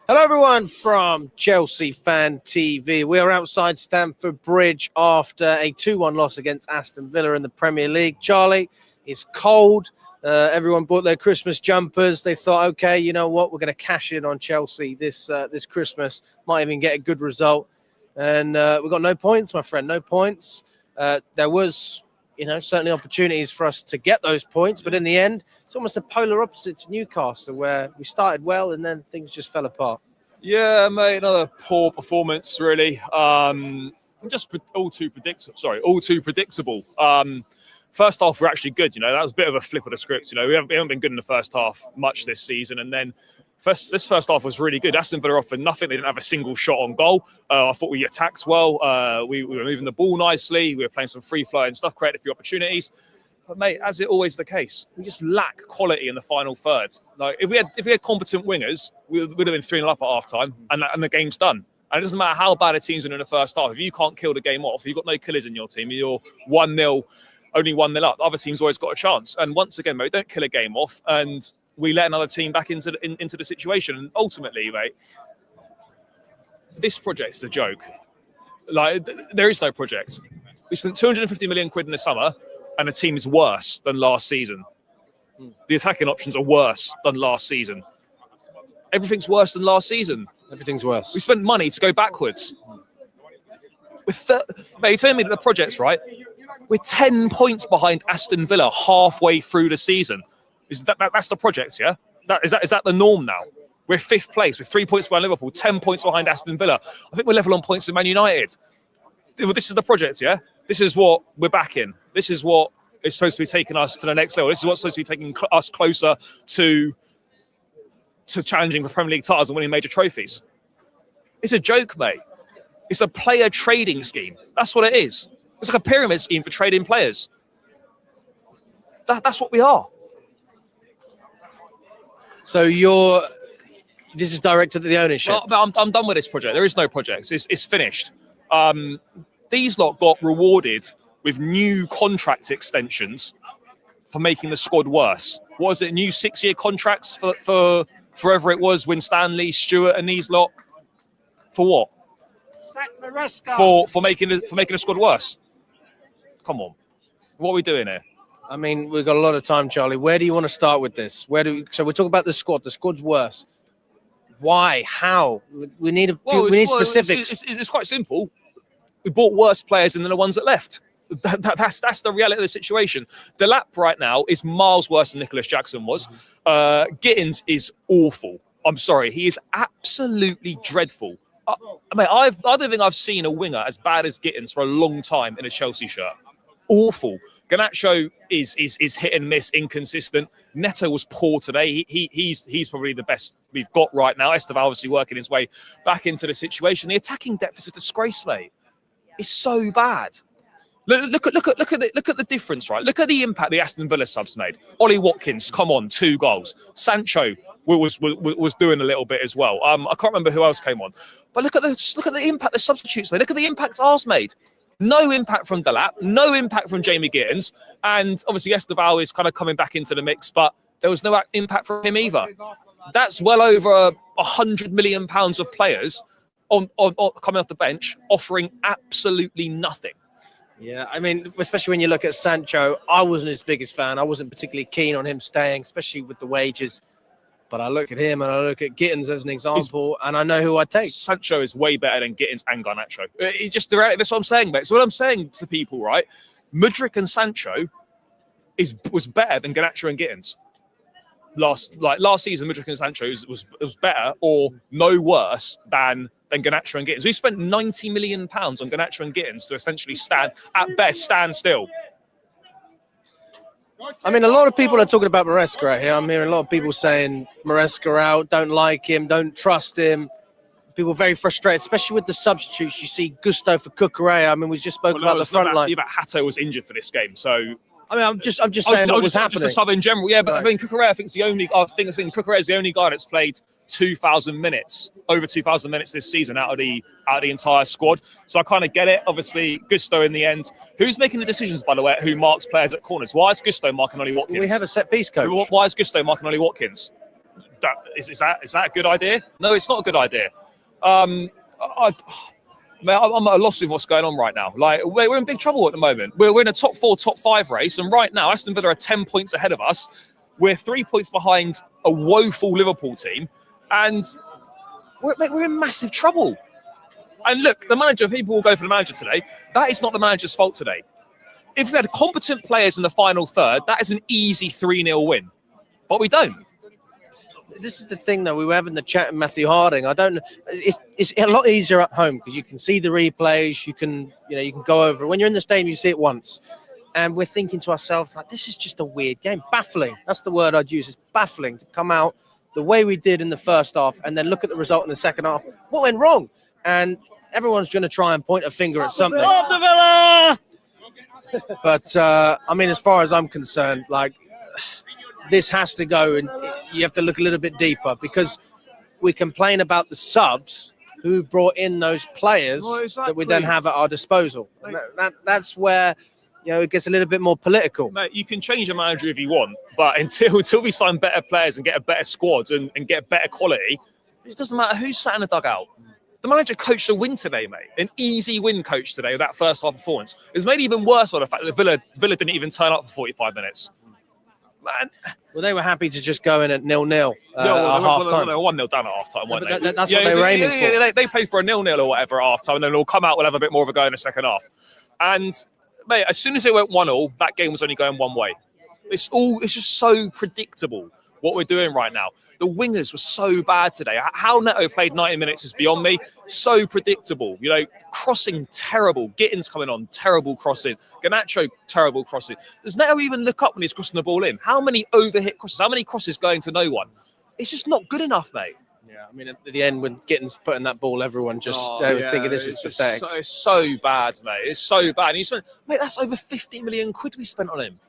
Hello, everyone from Chelsea Fan TV. We are outside Stamford Bridge after a 2-1 loss against Aston Villa in the Premier League. Charlie, it's cold. Everyone bought their Christmas jumpers. They thought, okay, you know what? We're going to cash in on Chelsea this Christmas. Might even get a good result. And we got no points, my friend, no points. There was, certainly opportunities for us to get those points. But in the end, it's almost a polar opposite to Newcastle, where we started well and then things just fell apart. Yeah, mate, another poor performance, really. Just all too predictable. First half, we're actually good. That was a bit of a flip of the script. We haven't been good in the first half much this season. And then this first half was really good. Aston Villa offered nothing. They didn't have a single shot on goal. I thought we attacked well. We were moving the ball nicely. We were playing some free-flowing stuff, created a few opportunities. But, mate, as it always the case, we just lack quality in the final third. Like, if we had competent wingers, we would have been 3-0 up at half-time, and the game's done. And it doesn't matter how bad a team's in the first half. If you can't kill the game off, if you've got no killers in your team, you're 1-0, only 1-0 up. Other teams always got a chance. And once again, mate, we don't kill a game off, and we let another team back into the situation. And ultimately, mate, this project's a joke. Like, there is no project. We spent 250 million quid in the summer, and the team is worse than last season. The attacking options are worse than last season. Everything's worse than last season. Everything's worse. We spent money to go backwards. Mate, you're telling me that the project's right? We're 10 points behind Aston Villa halfway through the season. That's the project, yeah? Is that the norm now? We're 5th place with 3 points behind Liverpool, 10 points behind Aston Villa. I think we're level on points with Man United. This is the project, yeah? This is what we're back in. This is what is supposed to be taking us to the next level. This is what's supposed to be taking us closer to challenging for Premier League titles and winning major trophies. It's a joke, mate. It's a player trading scheme. That's what it is. It's like a pyramid scheme for trading players. That's what we are. So this is directed at the ownership. Well, I'm done with this project. There is no project. It's finished. These lot got rewarded with new contract extensions for making the squad worse. What was it? New 6-year contracts for forever it was, Winstanley, Stewart, and these lot. For what? Sack Maresca. For making the squad worse. Come on, what are we doing here? I mean, we've got a lot of time, Charlie. Where do you want to start with this? So we're talking about the squad. The squad's worse. Why? How? We need specifics. It's quite simple. We bought worse players than the ones that left. That's the reality of the situation. Delap right now is miles worse than Nicholas Jackson was. Gittins is awful. I'm sorry, he is absolutely dreadful. I don't think I've seen a winger as bad as Gittins for a long time in a Chelsea shirt. Awful. Garnacho is hit and miss, inconsistent. Neto was poor today. He's probably the best we've got right now. Estevao obviously working his way back into the situation. The attacking depth is a disgrace, mate. It's so bad. Look at the difference, right? Look at the impact the Aston Villa subs made. Ollie Watkins, come on, 2 goals. Sancho was doing a little bit as well. I can't remember who else came on, but look at the impact the substitutes made. Look at the impact ours made. No impact from Delap, no impact from Jamie Gittins, and obviously Estevao is kind of coming back into the mix, but there was no impact from him either. That's well over £100 million of players on coming off the bench, offering absolutely nothing. Yeah, I mean, especially when you look at Sancho, I wasn't his biggest fan. I wasn't particularly keen on him staying, especially with the wages. But I look at him and I look at Gittins as an example, and I know who I'd take. Sancho is way better than Gittins and Garnacho. It's just the reality. That's what I'm saying, mate. So what I'm saying to people, right? Mudryk and Sancho was better than Garnacho and Gittins. Last season, Mudryk and Sancho was better or no worse than Garnacho and Gittins. We spent £90 million on Garnacho and Gittins to essentially stand still. I mean, a lot of people are talking about Maresca right here. I'm hearing a lot of people saying Maresca out, don't like him, don't trust him. People are very frustrated, especially with the substitutes. You see Gusto for Cucurella. I mean, we just spoke about the front line. Yeah, but Hato was injured for this game, so. I mean, I'm just saying what was happening. Just a sub in general, yeah. But right. I mean, Cucurella, I think Cucurella is the only guy that's played 2,000 minutes, over 2,000 minutes this season out of the entire squad. So I kind of get it. Obviously, Gusto in the end. Who's making the decisions, by the way, who marks players at corners? Why is Gusto marking Ollie Watkins? We have a set piece coach. Why is Gusto marking Ollie Watkins? Is that a good idea? No, it's not a good idea. I'm at a loss with what's going on right now. Like, we're in big trouble at the moment. We're in a top 4, top 5 race, and right now Aston Villa are 10 points ahead of us. We're 3 points behind a woeful Liverpool team, and we're in massive trouble. And look, the manager, people will go for the manager today. That is not the manager's fault today. If we had competent players in the final third, that is an easy 3-0 win. But we don't. This is the thing, though. We were having the chat with Matthew Harding. I don't. It's a lot easier at home because you can see the replays. You can go over it. When you're in the stadium, you see it once, and we're thinking to ourselves like, this is just a weird game. Baffling. That's the word I'd use. It's baffling to come out the way we did in the first half and then look at the result in the second half. What went wrong? And everyone's going to try and point a finger at something. Up the Villa! But I mean, as far as I'm concerned, like, this has to go, and you have to look a little bit deeper because we complain about the subs who brought in those players that we then have at our disposal. And that's where it gets a little bit more political. Mate, you can change a manager if you want, but until we sign better players and get a better squad and get better quality, it doesn't matter who's sat in the dugout. The manager coached a win today, mate. An easy win coach today with that first half performance. It was made even worse by the fact that Villa didn't even turn up for 45 minutes. Man. Well, they were happy to just go in at 0-0 at half-time. They were 1-0 down at half-time, weren't they? That's what they were aiming for. They played for a 0-0 or whatever at half-time, and then they'll come out, we'll have a bit more of a go in the second half. And, mate, as soon as it went 1-0, that game was only going one way. It's just so predictable what we're doing right now. The wingers were so bad today. How Neto played 90 minutes is beyond me. So predictable. Crossing, terrible. Gittins coming on, terrible crossing. Garnacho, terrible crossing. Does Neto even look up when he's crossing the ball in? How many overhit crosses? How many crosses going to no one? It's just not good enough, mate. Yeah, I mean, at the end, when Gittins putting that ball, everyone they were thinking this is pathetic. It's so bad, mate. It's so bad. And mate, that's over 50 million quid we spent on him.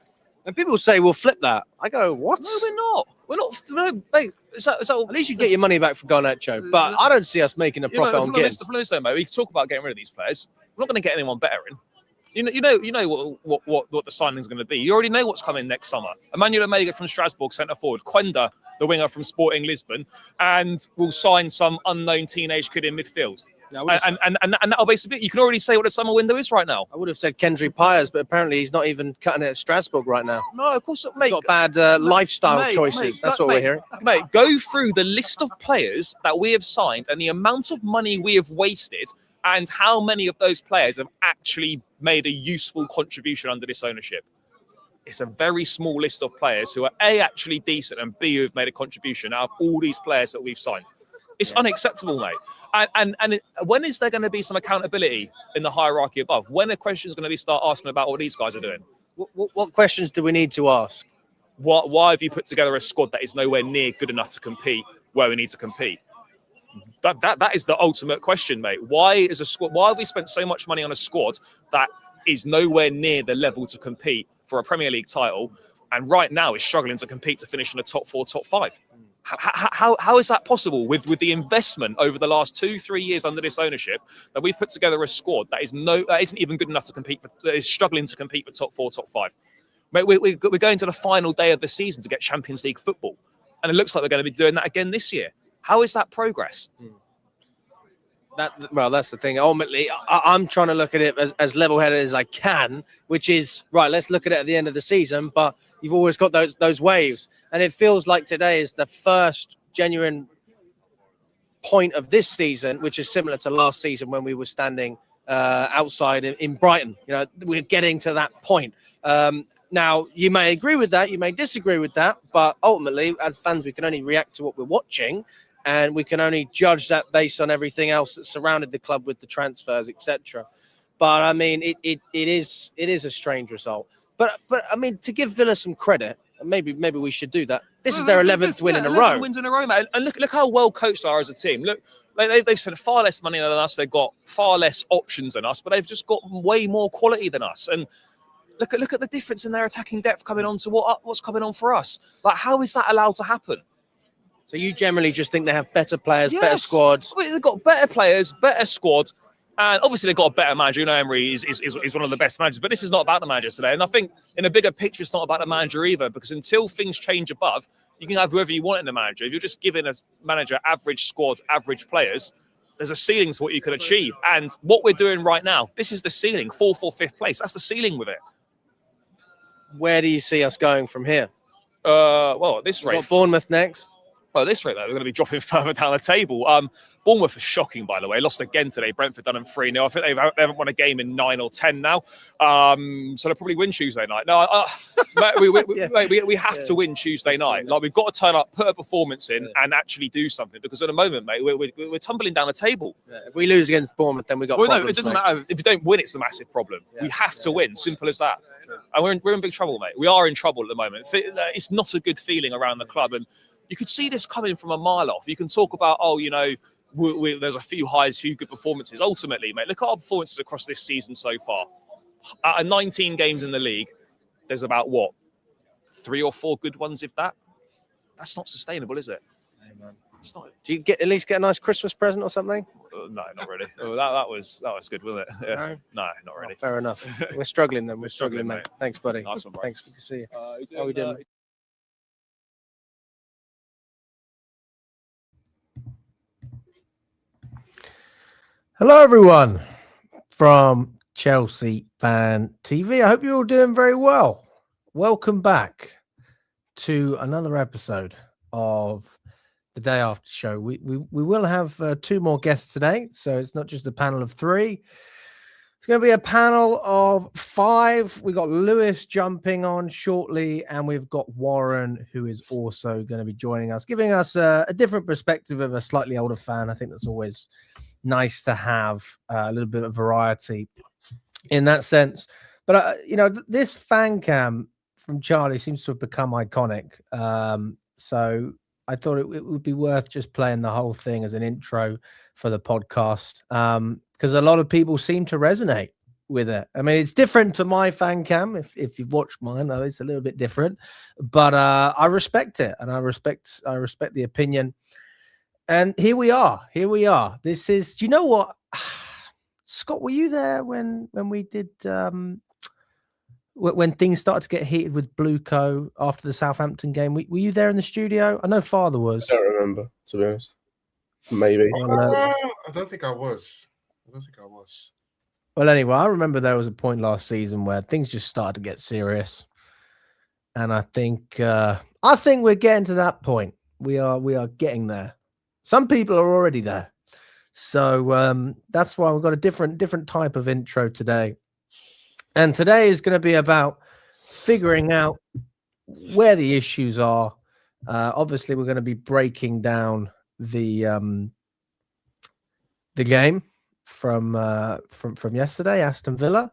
And people say, we'll flip that. I go, what? No, we're not. We're not. No, mate, is that at least you get your money back for Garnacho. But I don't see us making a profit on Gittins. The problem is, though, mate, we can talk about getting rid of these players. We're not going to get anyone better in. You know what the signing's going to be. You already know what's coming next summer. Emmanuel Omega from Strasbourg, centre forward. Quenda, the winger from Sporting Lisbon, and we'll sign some unknown teenage kid in midfield. And that'll basically be it. You can already say what the summer window is right now. I would have said Kendry Pyers, but apparently he's not even cutting it at Strasbourg right now. No, of course, mate. He's got bad lifestyle choices. That's what we're hearing. Mate, go through the list of players that we have signed and the amount of money we have wasted and how many of those players have actually made a useful contribution under this ownership. It's a very small list of players who are A, actually decent, and B, who have made a contribution out of all these players that we've signed. It's unacceptable, mate. And when is there going to be some accountability in the hierarchy above? When are questions going to be start asking about what these guys are doing? What questions do we need to ask? Why have you put together a squad that is nowhere near good enough to compete where we need to compete? That is the ultimate question, mate. Why have we spent so much money on a squad that is nowhere near the level to compete for a Premier League title, and right now is struggling to compete to finish in the top 4, top 5? How is that possible with the investment over the last 2-3 years under this ownership that we've put together a squad that isn't even good enough to compete that is struggling to compete for top 4, top 5? Mate, we're going to the final day of the season to get Champions League football, and it looks like we're going to be doing that again this year. How is that progress? That's the thing. Ultimately, I'm trying to look at it as level-headed as I can, which is, right, let's look at it at the end of the season, but you've always got those waves. And it feels like today is the first genuine point of this season, which is similar to last season when we were standing outside in Brighton. We're getting to that point. Now, you may agree with that, you may disagree with that, but ultimately, as fans, we can only react to what we're watching. And we can only judge that based on everything else that surrounded the club with the transfers, etc. But I mean, it is a strange result. But I mean, to give Villa some credit, maybe we should do that. This is their 11th win in a row. Wins in a row, mate. And look how well coached they are as a team. Look, they've spent far less money than us. They've got far less options than us, but they've just got way more quality than us. And look at the difference in their attacking depth coming on to what's coming on for us. Like, how is that allowed to happen? So you generally just think they have better players, better squads? I mean, they've got better players, better squad, And obviously they've got a better manager. You know, Emery is one of the best managers, but this is not about the managers today. And I think in a bigger picture, it's not about the manager either, because until things change above, you can have whoever you want in the manager. If you're just giving a manager average squad, average players, there's a ceiling to what you can achieve. And what we're doing right now, this is the ceiling, 4th or 5th place. That's the ceiling with it. Where do you see us going from here? Well, at this rate, got Bournemouth next. Well, at this rate, though, they're going to be dropping further down the table. Bournemouth are shocking, by the way. Lost again today. Brentford done them 3-0. I think they haven't won a game in 9 or 10 now. So they'll probably win Tuesday night. No, we have to win Tuesday night. Like, we've got to turn up, put a performance in, and actually do something. Because at the moment, mate, we're tumbling down the table. Yeah, if we lose against Bournemouth, then we got problems, no, it doesn't mate. matter. If you don't win, it's a massive problem. We have to win. Simple as that. And we're in big trouble, mate. We are in trouble at the moment. It's not a good feeling around the club. And you could see this coming from a mile off. You can talk about, there's a few highs, few good performances. Ultimately, mate, look at our performances across this season so far. Out of 19 games in the league, there's about, 3 or 4 good ones, if that? That's not sustainable, is it? Amen. It's not. Do you at least get a nice Christmas present or something? No, not really. That was good, wasn't it? Yeah. No, not really. Oh, fair enough. We're struggling then. We're struggling, mate. Thanks, buddy. Nice one, bro. Thanks. Good to see you. How we doing? Hello, everyone from Chelsea Fan TV. I hope you're all doing very well. Welcome back to another episode of the Day After Show. We will have 2 more guests today, so it's not just a panel of 3. It's going to be a panel of 5. We got Lewis jumping on shortly, and we've got Warren, who is also going to be joining us, giving us a different perspective of a slightly older fan. I think that's always nice to have a little bit of variety in that sense. But this fan cam from Charlie seems to have become iconic. So I thought it would be worth just playing the whole thing as an intro for the podcast, because a lot of people seem to resonate with it. I mean, it's different to my fan cam. If you've watched mine, it's a little bit different, but I respect it, and I respect the opinion. And here we are. This is, do you know what? Scott, were you there when we did, when things started to get heated with Blueco after the Southampton game? Were you there in the studio? I know Father was. I don't remember, to be honest. Maybe. I don't think I was. Well, anyway, I remember there was a point last season where things just started to get serious. And I think we're getting to that point. We are getting there. Some people are already there. So that's why we've got a different type of intro today. And today is going to be about figuring out where the issues are. Obviously, we're going to be breaking down the game from yesterday, Aston Villa.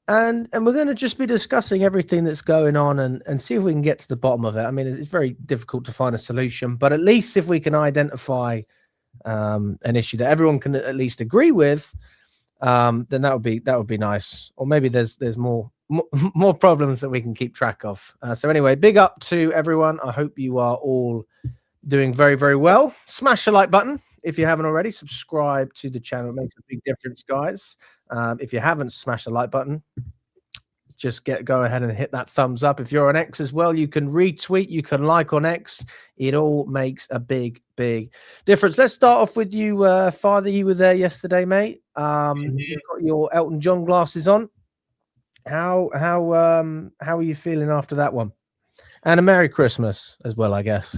And we're going to just be discussing everything that's going on and see if we can get to the bottom of it. I mean, it's very difficult to find a solution, but at least if we can identify an issue that everyone can at least agree with, then that would be nice. Or maybe there's more problems that we can keep track of. So anyway, big up to everyone. I hope you are all doing very, very well. Smash the like button if you haven't already. Subscribe to the channel. It makes a big difference, guys. If you haven't smashed the like button, just go ahead and hit that thumbs up. If you're on X as well, you can retweet, you can like on X. It all makes a big, big difference. Let's start off with you, Father. You were there yesterday, mate. You've got your Elton John glasses on. How are you feeling after that one? And a Merry Christmas as well, I guess.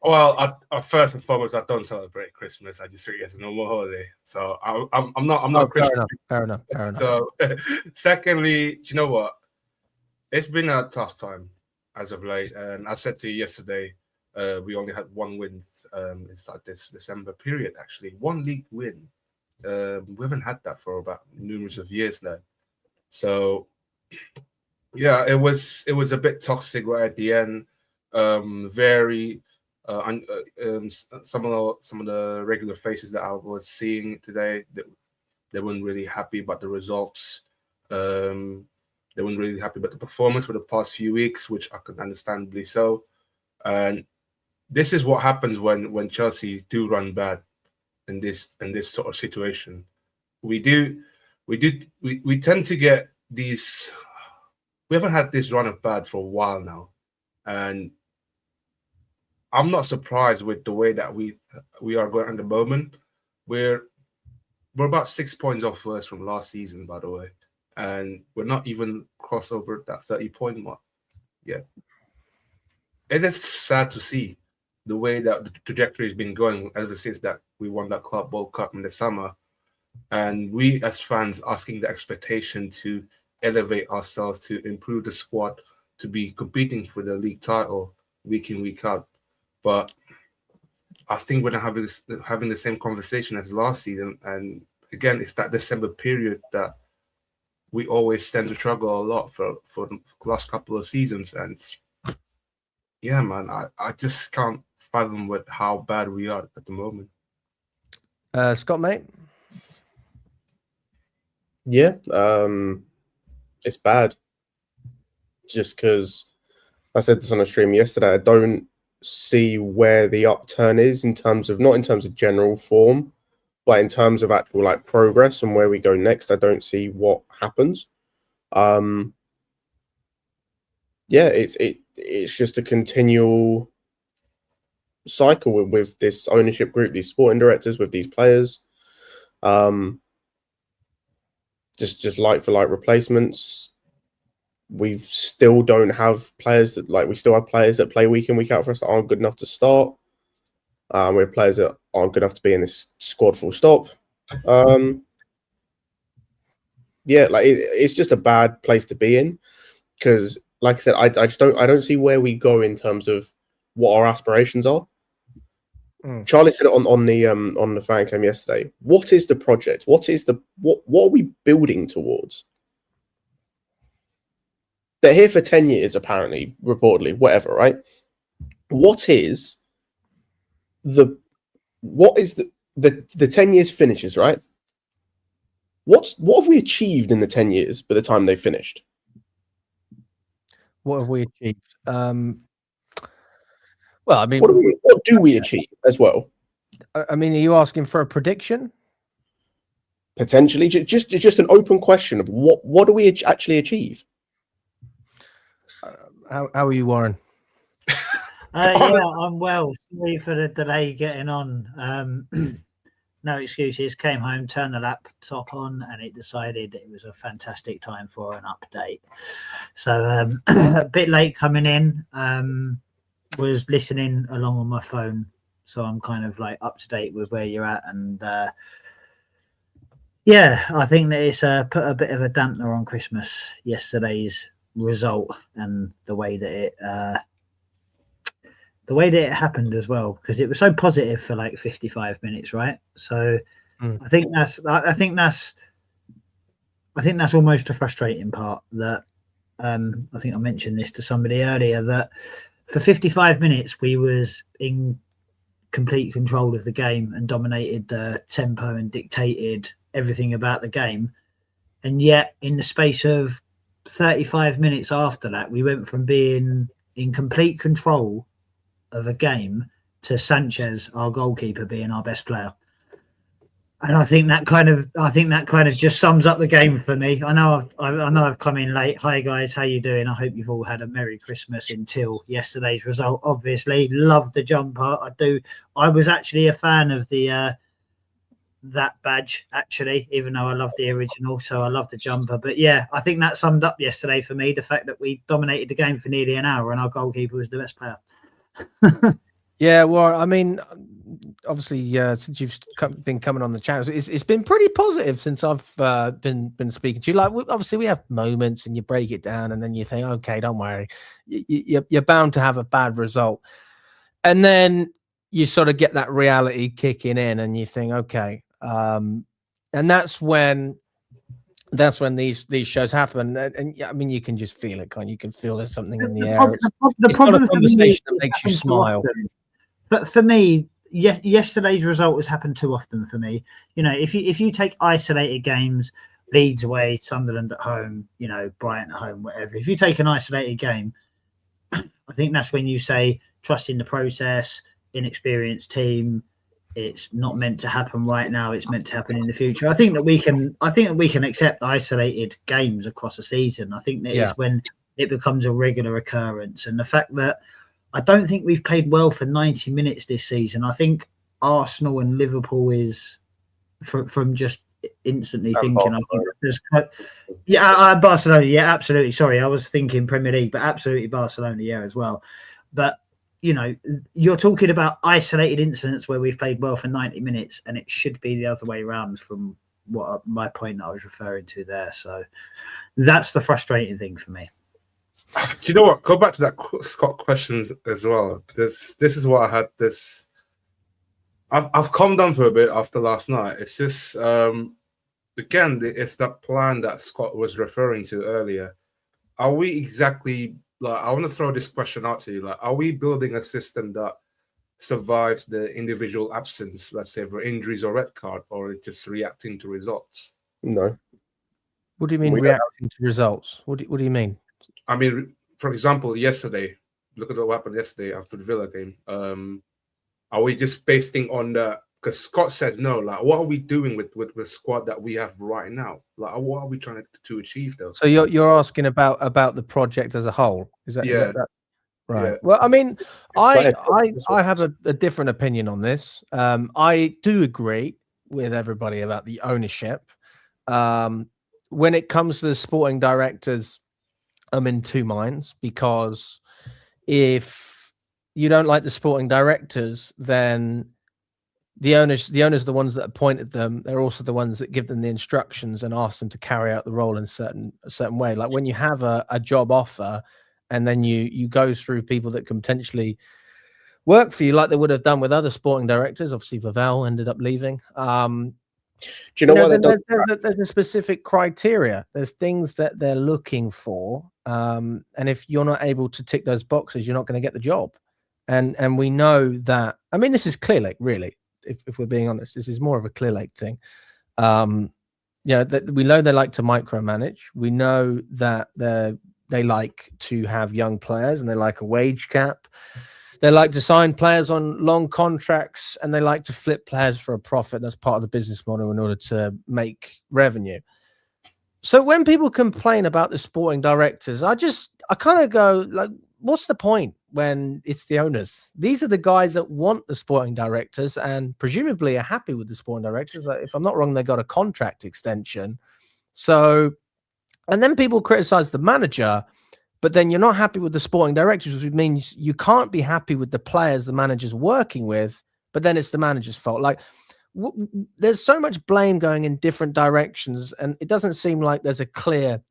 Well, first and foremost, I don't celebrate Christmas. I just treat it as a normal holiday. So I'm not a Christian. Fair enough. So, secondly, do you know what? It's been a tough time as of late. And I said to you yesterday, we only had 1 win inside this December period. Actually, 1 league win. We haven't had that for about numerous of years now. So, yeah, it was a bit toxic right at the end. Very. Some of the regular faces that I was seeing today, they weren't really happy about the results. They weren't really happy about the performance for the past few weeks, which I can understandably so. And this is what happens when Chelsea do run bad in this sort of situation. we tend to get these. We haven't had this run of bad for a while now, and I'm not surprised with the way that we are going at the moment. We're about 6 points off first from last season, by the way, and we're not even crossed over that 30-point mark yet. It is sad to see the way that the trajectory has been going ever since that we won that Club World Cup in the summer, and we as fans asking the expectation to elevate ourselves, to improve the squad, to be competing for the league title week in, week out. But I think we're not having the same conversation as last season. And again, it's that December period that we always tend to struggle a lot for the last couple of seasons. And yeah, man, I just can't fathom how bad we are at the moment. Scott, mate? Yeah, it's bad. Just because I said this on a stream yesterday, I don't see where the upturn is not in terms of general form, but in terms of actual like progress and where we go next. I don't see what happens. Yeah, it's just a continual cycle with this ownership group, these sporting directors, with these players. Just like for like replacements. We still don't have players that we still have players that play week in, week out for us that aren't good enough to start. We have players that aren't good enough to be in this squad full stop. Yeah, it's just a bad place to be in because, like I said, I don't see where we go in terms of what our aspirations are. Charlie said it on the fan cam yesterday. What is the project? What are we building towards? They're here for 10 years, apparently, reportedly, whatever, right? What is the 10 years finishes, right? What have we achieved in the 10 years by the time they finished? What have we achieved? Well, I mean, what do we achieve as well? I mean, are you asking for a prediction? Potentially, just an open question of what do we actually achieve? How are you, Warren? Yeah, I'm well. Sorry for the delay getting on. No excuses. Came home, turned the laptop on, and it decided it was a fantastic time for an update. So a bit late coming in. Was listening along on my phone, so I'm kind of like up to date with where you're at. And yeah, I think that it's put a bit of a dampener on Christmas, yesterday's result, and the way that it happened as well, because it was so positive for like 55 minutes, right? So I think that's almost a frustrating part. That I think I mentioned this to somebody earlier, that for 55 minutes we was in complete control of the game and dominated the tempo and dictated everything about the game, and yet in the space of 35 minutes after that, we went from being in complete control of a game to Sanchez, our goalkeeper, being our best player. And I think that kind of just sums up the game for me. I know I've come in late. Hi guys, how you doing? I hope you've all had a Merry Christmas until yesterday's result. Obviously, loved the jumper. I was actually a fan of the that badge, actually, even though I love the original, so I love the jumper. But yeah, I think that summed up yesterday for me, the fact that we dominated the game for nearly an hour and our goalkeeper was the best player. Yeah, well, I mean, obviously, since you've been coming on the channel, it's been pretty positive since I've been speaking to you. Like, obviously, we have moments, and you break it down, and then you think, okay, don't worry, you're bound to have a bad result, and then you sort of get that reality kicking in, and you think, okay, and that's when these shows happen, and I mean, you can just feel it, can't you? You can feel there's something in the air. It's not a conversation that makes you smile. But for me, yesterday's result has happened too often for me. You know, if you take isolated games, Leeds away, Sunderland at home, you know, Brighton at home, whatever. If you take an isolated game, I think that's when you say trust in the process, inexperienced team, it's not meant to happen right now. It's meant to happen in the future. I think that we can accept isolated games across a season. I think that is when it becomes a regular occurrence. And the fact that I don't think we've played well for 90 minutes this season. I think Arsenal and Liverpool is from just instantly thinking. I think there's Barcelona. Yeah, absolutely. Sorry, I was thinking Premier League, but absolutely Barcelona. Yeah, as well. But you know, you're talking about isolated incidents where we've played well for 90 minutes, and it should be the other way around from what my point that I was referring to there. So that's the frustrating thing for me. Do you know what? Go back to that Scott question as well. This is what I had. I've calmed down for a bit after last night. It's just again, it's that plan that Scott was referring to earlier. Are we exactly? Like, I want to throw this question out to you. Like, are we building a system that survives the individual absence, let's say for injuries or red card, or just reacting to results? No. What do you mean reacting to results? What do you mean? I mean, for example, yesterday, look at what happened yesterday after the Villa game. Are we just basing on the? Because Scott said no. Like, what are we doing with the squad that we have right now? Like, what are we trying to achieve though? So you're asking about the project as a whole? Is that that? Right. Yeah. Well, I mean, I have a different opinion on this. I do agree with everybody about the ownership. When it comes to the sporting directors, I'm in two minds, because if you don't like the sporting directors, then the owners are the ones that appointed them. They're also the ones that give them the instructions and ask them to carry out the role in a certain way. Like when you have a job offer, and then you go through people that can potentially work for you, like they would have done with other sporting directors. Obviously, Vavell ended up leaving. Do you know what? There's a specific criteria. There's things that they're looking for, and if you're not able to tick those boxes, you're not going to get the job. And we know that. I mean, this is Clearlake, really. If we're being honest, this is more of a Clearlake thing. That we know they like to micromanage. We know that they like to have young players, and they like a wage cap. They like to sign players on long contracts, and they like to flip players for a profit. That's part of the business model in order to make revenue. So when people complain about the sporting directors, I kind of go like, what's the point when it's the owners? These are the guys that want the sporting directors and presumably are happy with the sporting directors. If I'm not wrong, they got a contract extension. So, and then people criticize the manager, but then you're not happy with the sporting directors, which means you can't be happy with the players the manager's working with, but then it's the manager's fault. Like, there's so much blame going in different directions, and it doesn't seem like there's a clear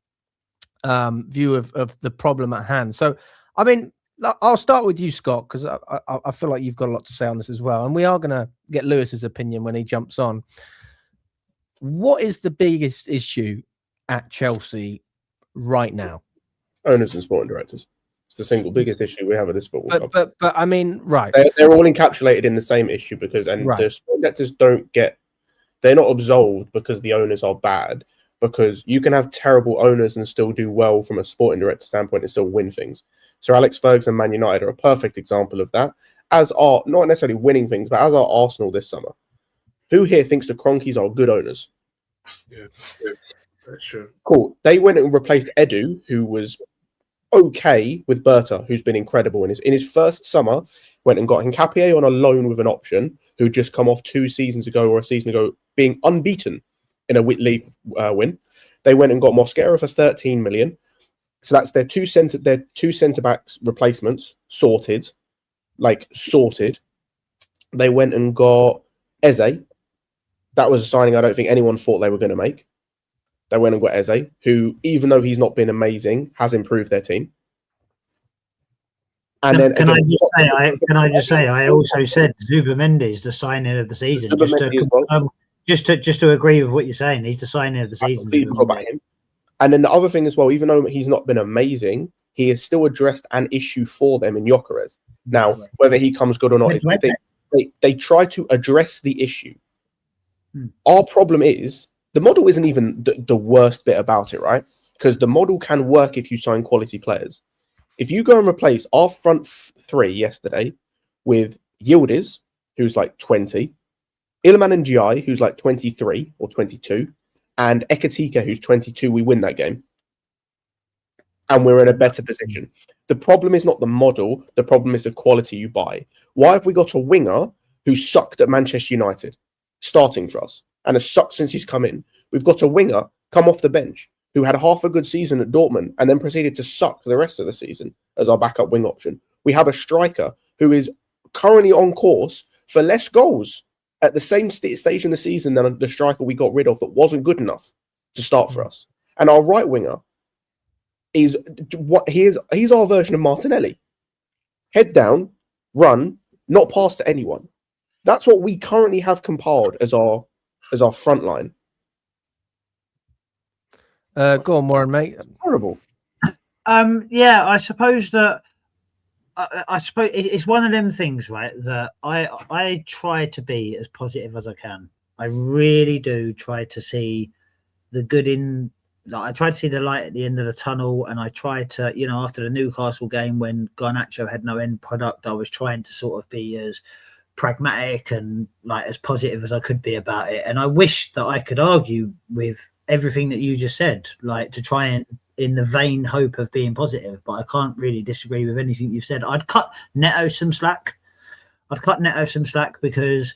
view of the problem at hand. So, I mean, I'll start with you, Scott, because I feel like you've got a lot to say on this as well. And we are going to get Lewis's opinion when he jumps on. What is the biggest issue at Chelsea right now? Owners and sporting directors. It's the single biggest issue we have at this football club. But I mean, right. They're all encapsulated in the same issue the sporting directors they're not absolved because the owners are bad, because you can have terrible owners and still do well from a sporting director standpoint and still win things. So Alex Ferguson and Man United are a perfect example of that, as are not necessarily winning things, but as are Arsenal this summer. Who here thinks the Cronkies are good owners? Yeah, that's true. Cool. They went and replaced Edu, who was okay, with Berta, who's been incredible in his first summer. Went and got Hincapié on a loan with an option, who just come off 2 seasons ago or a season ago being unbeaten in a league win. They went and got Mosquera for 13 million. So that's their two centre backs replacements sorted. They went and got Eze. That was a signing I don't think anyone thought they were going to make. They went and got Eze, who, even though he's not been amazing, has improved their team. And can I just say, I also said Zubimendi the signing of the season. Just to agree with what you're saying, he's the signing of the season. And then the other thing as well, even though he's not been amazing, he has still addressed an issue for them in Gyökeres. Now, whether he comes good or not, they try to address the issue. Our problem is, the model isn't even the worst bit about it, right? Because the model can work if you sign quality players. If you go and replace our front three yesterday with Yildiz, who's like 20, Iliman Ndiaye, who's like 23 or 22, and Ekatika, who's 22, we win that game. And we're in a better position. The problem is not the model. The problem is the quality you buy. Why have we got a winger who sucked at Manchester United starting for us and has sucked since he's come in? We've got a winger come off the bench who had half a good season at Dortmund and then proceeded to suck the rest of the season as our backup wing option. We have a striker who is currently on course for less goals at the same stage in the season than the striker we got rid of that wasn't good enough to start for us. And our right winger is what he's our version of Martinelli. Head down, run, not pass to anyone. That's what we currently have compiled as our front line. Go on, Warren, mate. It's horrible. Yeah, I suppose that I suppose it's one of them things, right? That I try to be as positive as I can. I really do try to see the good in. Like, I try to see the light at the end of the tunnel, and I try to, after the Newcastle game when Garnacho had no end product, I was trying to sort of be as pragmatic and like as positive as I could be about it. And I wish that I could argue with everything that you just said, like to try and in the vain hope of being positive, but I can't really disagree with anything you've said. I'd cut Neto some slack. Because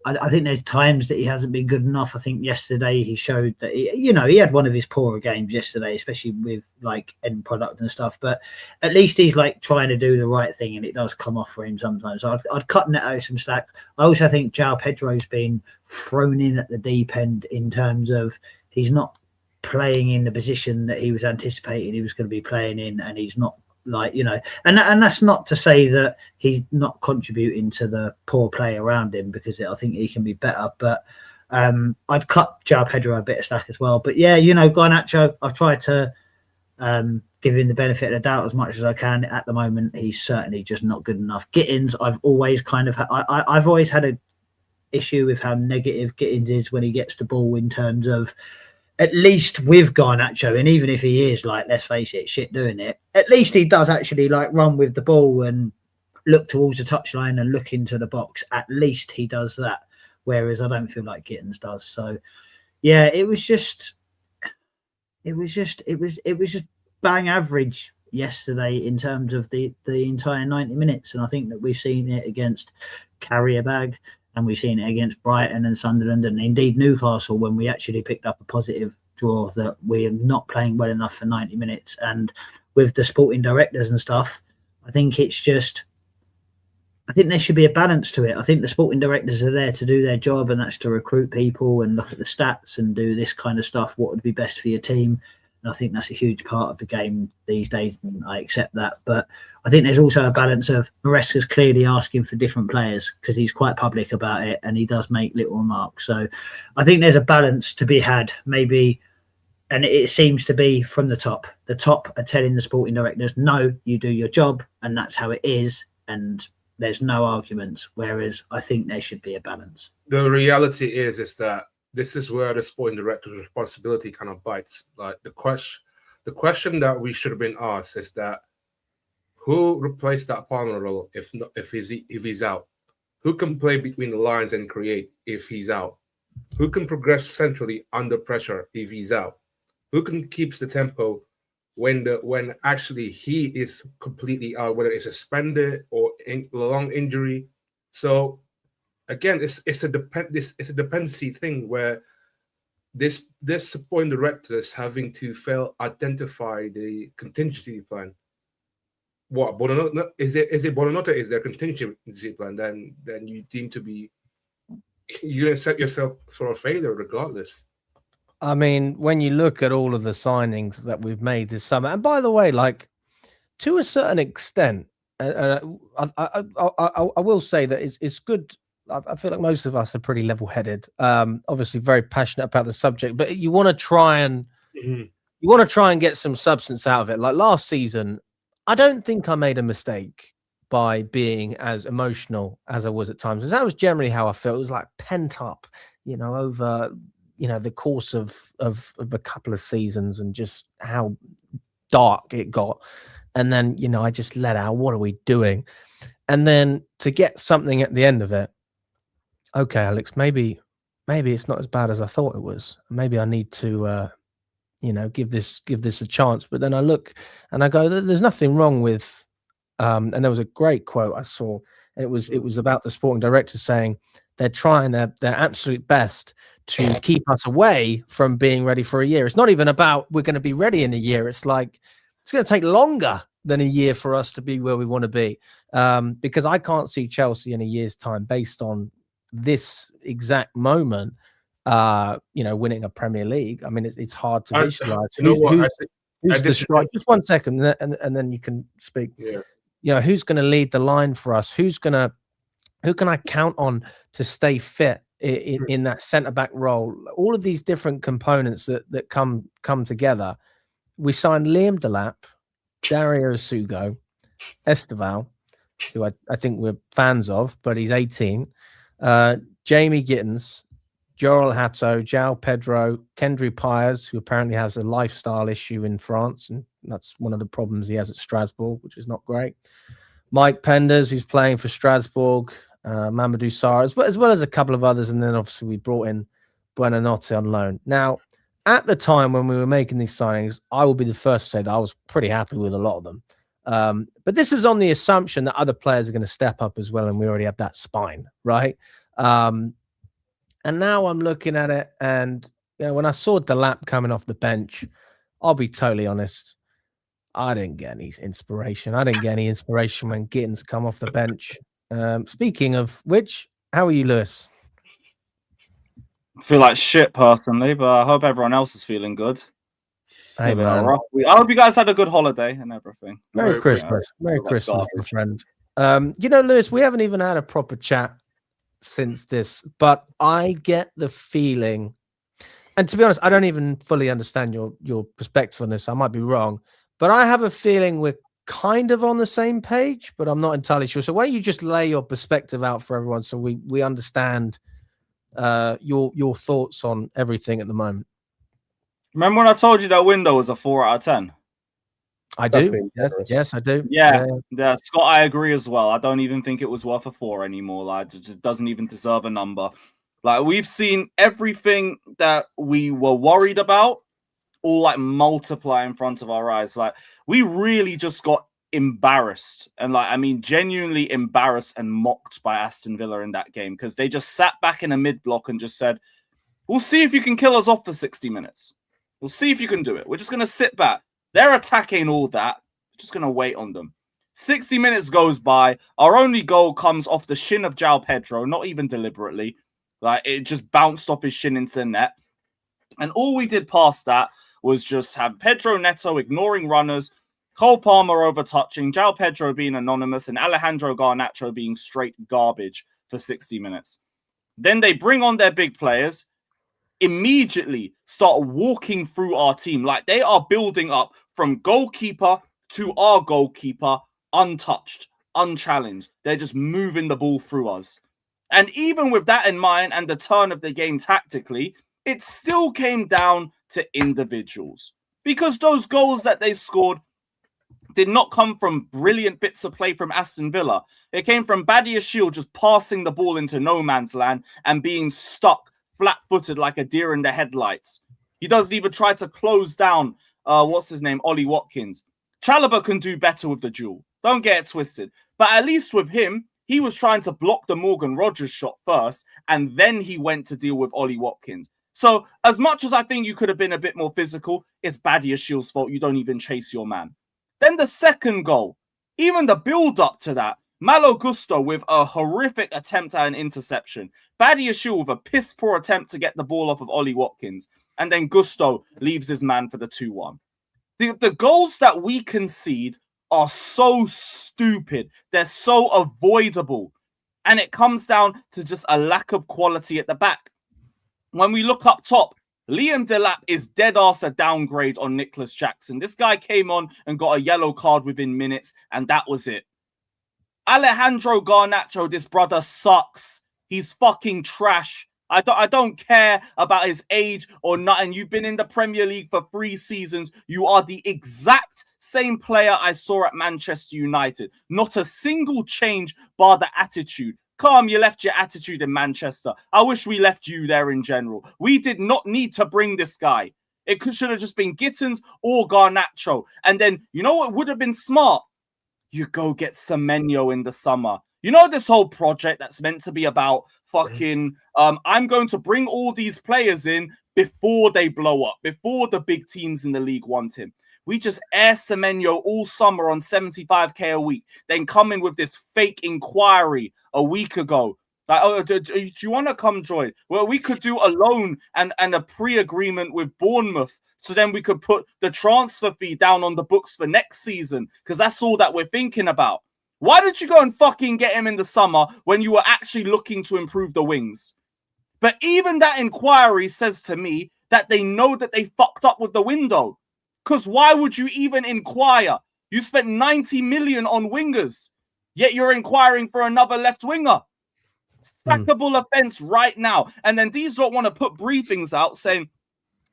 I think there's times that he hasn't been good enough. I think yesterday he showed that he had one of his poorer games yesterday, especially with like end product and stuff. But at least he's like trying to do the right thing, and it does come off for him sometimes. So I'd cut Neto some slack. I also think João Pedro's been thrown in at the deep end in terms of he's not playing in the position that he was anticipating he was going to be playing in, and he's not. And that's not to say that he's not contributing to the poor play around him, because I think he can be better. But I'd cut João Pedro a bit of slack as well. But yeah, Garnacho, I've tried to give him the benefit of the doubt as much as I can. At the moment, he's certainly just not good enough. Gittins, I've always I've always had an issue with how negative Gittins is when he gets the ball, in terms of, at least with Garnacho, and even if he is, like, let's face it, shit doing it, at least he does actually like run with the ball and look towards the touchline and look into the box. At least he does that, whereas I don't feel like Gittins does. So yeah, it was just bang average yesterday in terms of the entire 90 minutes, and I think that we've seen it against Carrier-Bag, and we've seen it against Brighton and Sunderland, and indeed Newcastle, when we actually picked up a positive draw, that we are not playing well enough for 90 minutes. And with the sporting directors and stuff, I think there should be a balance to it. I think the sporting directors are there to do their job, and that's to recruit people and look at the stats and do this kind of stuff, what would be best for your team. And I think that's a huge part of the game these days, and I accept that. But I think there's also a balance of Maresca's clearly asking for different players, because he's quite public about it and he does make little remarks. So I think there's a balance to be had, maybe, and it seems to be from the top. The top are telling the sporting directors, no, you do your job, and that's how it is, and there's no arguments, whereas I think there should be a balance. The reality is that this is where the sporting director's responsibility kind of bites. Like the question that we should have been asked is that who replaced that Palmer role if he's out? Who can play between the lines and create if he's out? Who can progress centrally under pressure if he's out? Who can keep the tempo when actually he is completely out, whether it's suspended or long injury? So again, it's a dependency thing where this supporting director is having to identify the contingency plan. What Bonanotta is it Bonanotta is their contingency plan? Then you deem to be, you're gonna set yourself for a failure regardless. I mean, when you look at all of the signings that we've made this summer, and by the way, like, to a certain extent, I will say that it's good. I feel like most of us are pretty level-headed. Obviously, very passionate about the subject, but you want to try and get some substance out of it. Like last season, I don't think I made a mistake by being as emotional as I was at times, because that was generally how I felt. It was like pent up, over the course of a couple of seasons, and just how dark it got. And then I just let out, what are we doing? And then to get something at the end of it, okay, Alex, maybe it's not as bad as I thought it was. Maybe I need to give this a chance. But then I look and I go, there's nothing wrong with and there was a great quote I saw, and it was about the sporting director saying they're trying their absolute best to keep us away from being ready for a year. It's not even about we're going to be ready in a year. It's like it's going to take longer than a year for us to be where we want to be, because I can't see Chelsea in a year's time based on this exact moment winning a Premier League. I mean, it's hard to visualize. You know what? Who's the strike? Just 1 second, and then you can speak. Yeah. Who's going to lead the line for us? Who can I count on to stay fit in that centre back role? All of these different components that come together. We signed Liam Delap, Dario Sugo, Esteval, who I think we're fans of, but he's 18. Jamie Gittins, Joel Hatto, João Pedro, Kendry Pires, who apparently has a lifestyle issue in France, and that's one of the problems he has at Strasbourg, which is not great. Mike Penders, who's playing for Strasbourg, Mamadou Sarr, as well as a couple of others, and then obviously we brought in Buonanotte on loan. Now, at the time when we were making these signings, I will be the first to say that I was pretty happy with a lot of them. But this is on the assumption that other players are going to step up as well, and we already have that spine, right? And now I'm looking at it, and when I saw Delap coming off the bench, I'll be totally honest, I didn't get any inspiration. I didn't get any inspiration when Gittins come off the bench. Speaking of which, how are you, Lewis? I feel like shit personally, but I hope everyone else is feeling good. Hey, man. I hope you guys had a good holiday and everything. Merry Christmas. Merry Christmas, my friend. Lewis, we haven't even had a proper chat since this, but I get the feeling, and to be honest, I don't even fully understand your perspective on this. I might be wrong, but I have a feeling we're kind of on the same page, but I'm not entirely sure. So why don't you just lay your perspective out for everyone so we understand your thoughts on everything at the moment. Remember when I told you that window was a 4 out of 10? I do. Yes, I do. Yeah, Scott, I agree as well. I don't even think it was worth a 4 anymore. Like, it just doesn't even deserve a number. Like, we've seen everything that we were worried about all like multiply in front of our eyes. Like, we really just got embarrassed, and genuinely embarrassed and mocked by Aston Villa in that game, because they just sat back in a mid block and just said, we'll see if you can kill us off for 60 minutes. We'll see if you can do it. We're just going to sit back. They're attacking all that. We're just going to wait on them. 60 minutes goes by. Our only goal comes off the shin of João Pedro, not even deliberately. Like, it just bounced off his shin into the net. And all we did past that was just have Pedro Neto ignoring runners, Cole Palmer over-touching, João Pedro being anonymous, and Alejandro Garnacho being straight garbage for 60 minutes. Then they bring on their big players, immediately start walking through our team. Like, they are building up from goalkeeper to our goalkeeper untouched, unchallenged. They're just moving the ball through us. And even with that in mind and the turn of the game tactically, it still came down to individuals, because those goals that they scored did not come from brilliant bits of play from Aston Villa. It came from Badiashile just passing the ball into no man's land and being stuck flat-footed like a deer in the headlights. He doesn't even try to close down, Ollie Watkins. Chalobah can do better with the duel. Don't get it twisted. But at least with him, he was trying to block the Morgan Rogers shot first, and then he went to deal with Ollie Watkins. So as much as I think you could have been a bit more physical, it's Badiashile's fault. You don't even chase your man. Then the second goal, even the build-up to that, Malo Gusto with a horrific attempt at an interception. Badiashile with a piss-poor attempt to get the ball off of Ollie Watkins. And then Gusto leaves his man for the 2-1. The goals that we concede are so stupid. They're so avoidable. And it comes down to just a lack of quality at the back. When we look up top, Liam Delap is dead-ass a downgrade on Nicholas Jackson. This guy came on and got a yellow card within minutes, and that was it. Alejandro Garnacho, this brother sucks. He's fucking trash. I don't care about his age or nothing. You've been in the Premier League for 3 seasons. You are the exact same player I saw at Manchester United. Not a single change bar the attitude. Calm, you left your attitude in Manchester. I wish we left you there in general. We did not need to bring this guy. It should have just been Gittins or Garnacho. And then, you know what would have been smart? You go get Semenyo in the summer. You know this whole project that's meant to be about fucking, I'm going to bring all these players in before they blow up, before the big teams in the league want him. We just air Semenyo all summer on 75k a week, then come in with this fake inquiry a week ago. Like, oh, do you want to come join? Well, we could do a loan and a pre-agreement with Bournemouth, so then we could put the transfer fee down on the books for next season, because that's all that we're thinking about. Why did you go and fucking get him in the summer when you were actually looking to improve the wings? But even that inquiry says to me that they know that they fucked up with the window. Because why would you even inquire? You spent 90 million on wingers, yet you're inquiring for another left winger. Sackable offense right now. And then these don't want to put briefings out saying,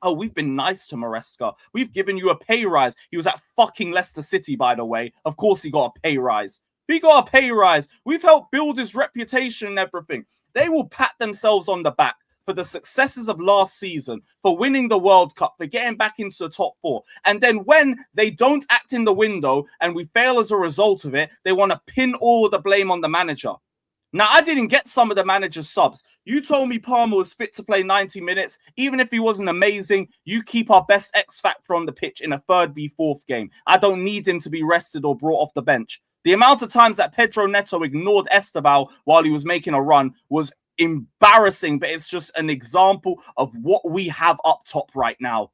oh, we've been nice to Maresca. We've given you a pay rise. He was at fucking Leicester City, by the way. Of course he got a pay rise. He got a pay rise. We've helped build his reputation and everything. They will pat themselves on the back for the successes of last season, for winning the World Cup, for getting back into the top four. And then when they don't act in the window and we fail as a result of it, they want to pin all of the blame on the manager. Now, I didn't get some of the manager's subs. You told me Palmer was fit to play 90 minutes. Even if he wasn't amazing, you keep our best X factor on the pitch in a 3rd v 4th game. I don't need him to be rested or brought off the bench. The amount of times that Pedro Neto ignored Esteban while he was making a run was embarrassing, but it's just an example of what we have up top right now.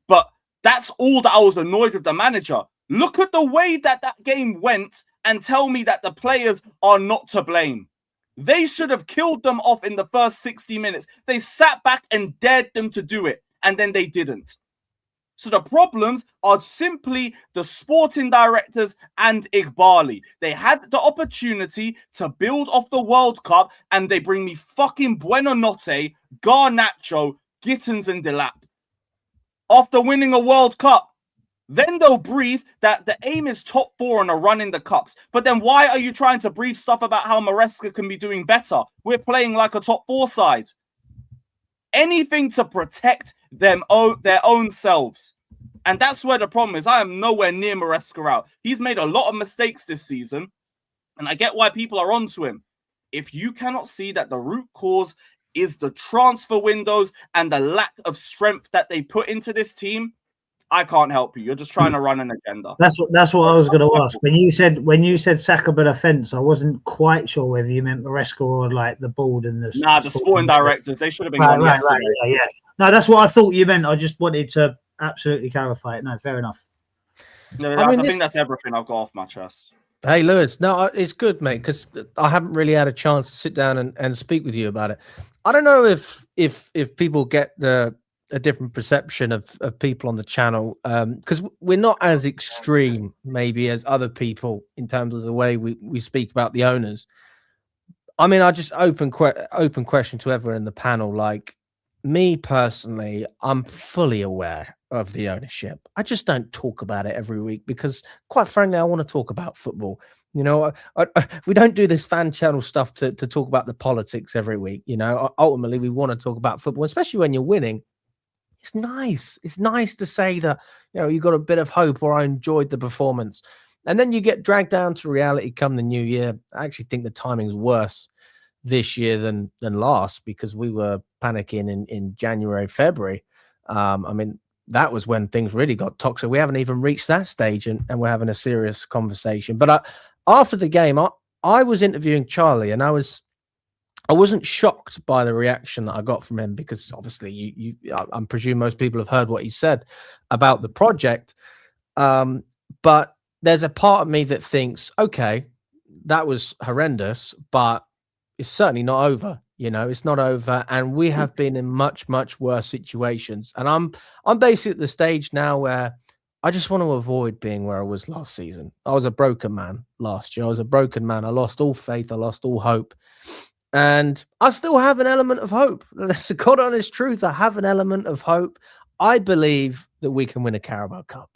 But that's all that I was annoyed with the manager. Look at the way that that game went and tell me that the players are not to blame. They should have killed them off in the first 60 minutes. They sat back and dared them to do it, and then they didn't. So the problems are simply the sporting directors and Igbali. They had the opportunity to build off the World Cup, and they bring me fucking Buonanotte, Garnacho, Gittins, and Delap. After winning a World Cup, then they'll brief that the aim is top 4 on a run in the cups. But then why are you trying to brief stuff about how Maresca can be doing better? We're playing like a top 4 side. Anything to protect their own selves. And that's where the problem is. I am nowhere near Maresca out. He's made a lot of mistakes this season. And I get why people are onto him. If you cannot see that the root cause is the transfer windows and the lack of strength that they put into this team, I can't help you. You're just trying to run an agenda. That's what I was going to ask. When you said sackable offence, I wasn't quite sure whether you meant Maresca or like the board and the the sporting directors. They should have been gone yesterday. Yeah. No, that's what I thought you meant. I just wanted to absolutely clarify it. No, fair enough. No, I think that's everything I've got off my chest. Hey, Lewis. No, it's good, mate, because I haven't really had a chance to sit down and speak with you about it. I don't know if people get a different perception of people on the channel, because we're not as extreme maybe as other people in terms of the way we speak about the owners. I mean, I just open question to everyone in the panel. Like me personally, I'm fully aware of the ownership. I just don't talk about it every week because, quite frankly, I want to talk about football. You know, we don't do this fan channel stuff to talk about the politics every week. You know, ultimately, we want to talk about football, especially when you're winning. It's nice. It's nice to say that, you know, you got a bit of hope or I enjoyed the performance. And then you get dragged down to reality come the new year. I actually think the timing's worse this year than last because we were panicking in January, February. I mean, that was when things really got toxic. We haven't even reached that stage and we're having a serious conversation. But after the game, I was interviewing Charlie and I wasn't shocked by the reaction that I got from him because obviously I presume most people have heard what he said about the project. But there's a part of me that thinks, okay, that was horrendous, but it's certainly not over. You know, it's not over. And we have been in much, much worse situations. And I'm basically at the stage now where I just want to avoid being where I was last season. I was a broken man last year. I was a broken man. I lost all faith. I lost all hope. And I still have an element of hope. That's the God honest truth. I have an element of hope. I believe that we can win a Carabao Cup.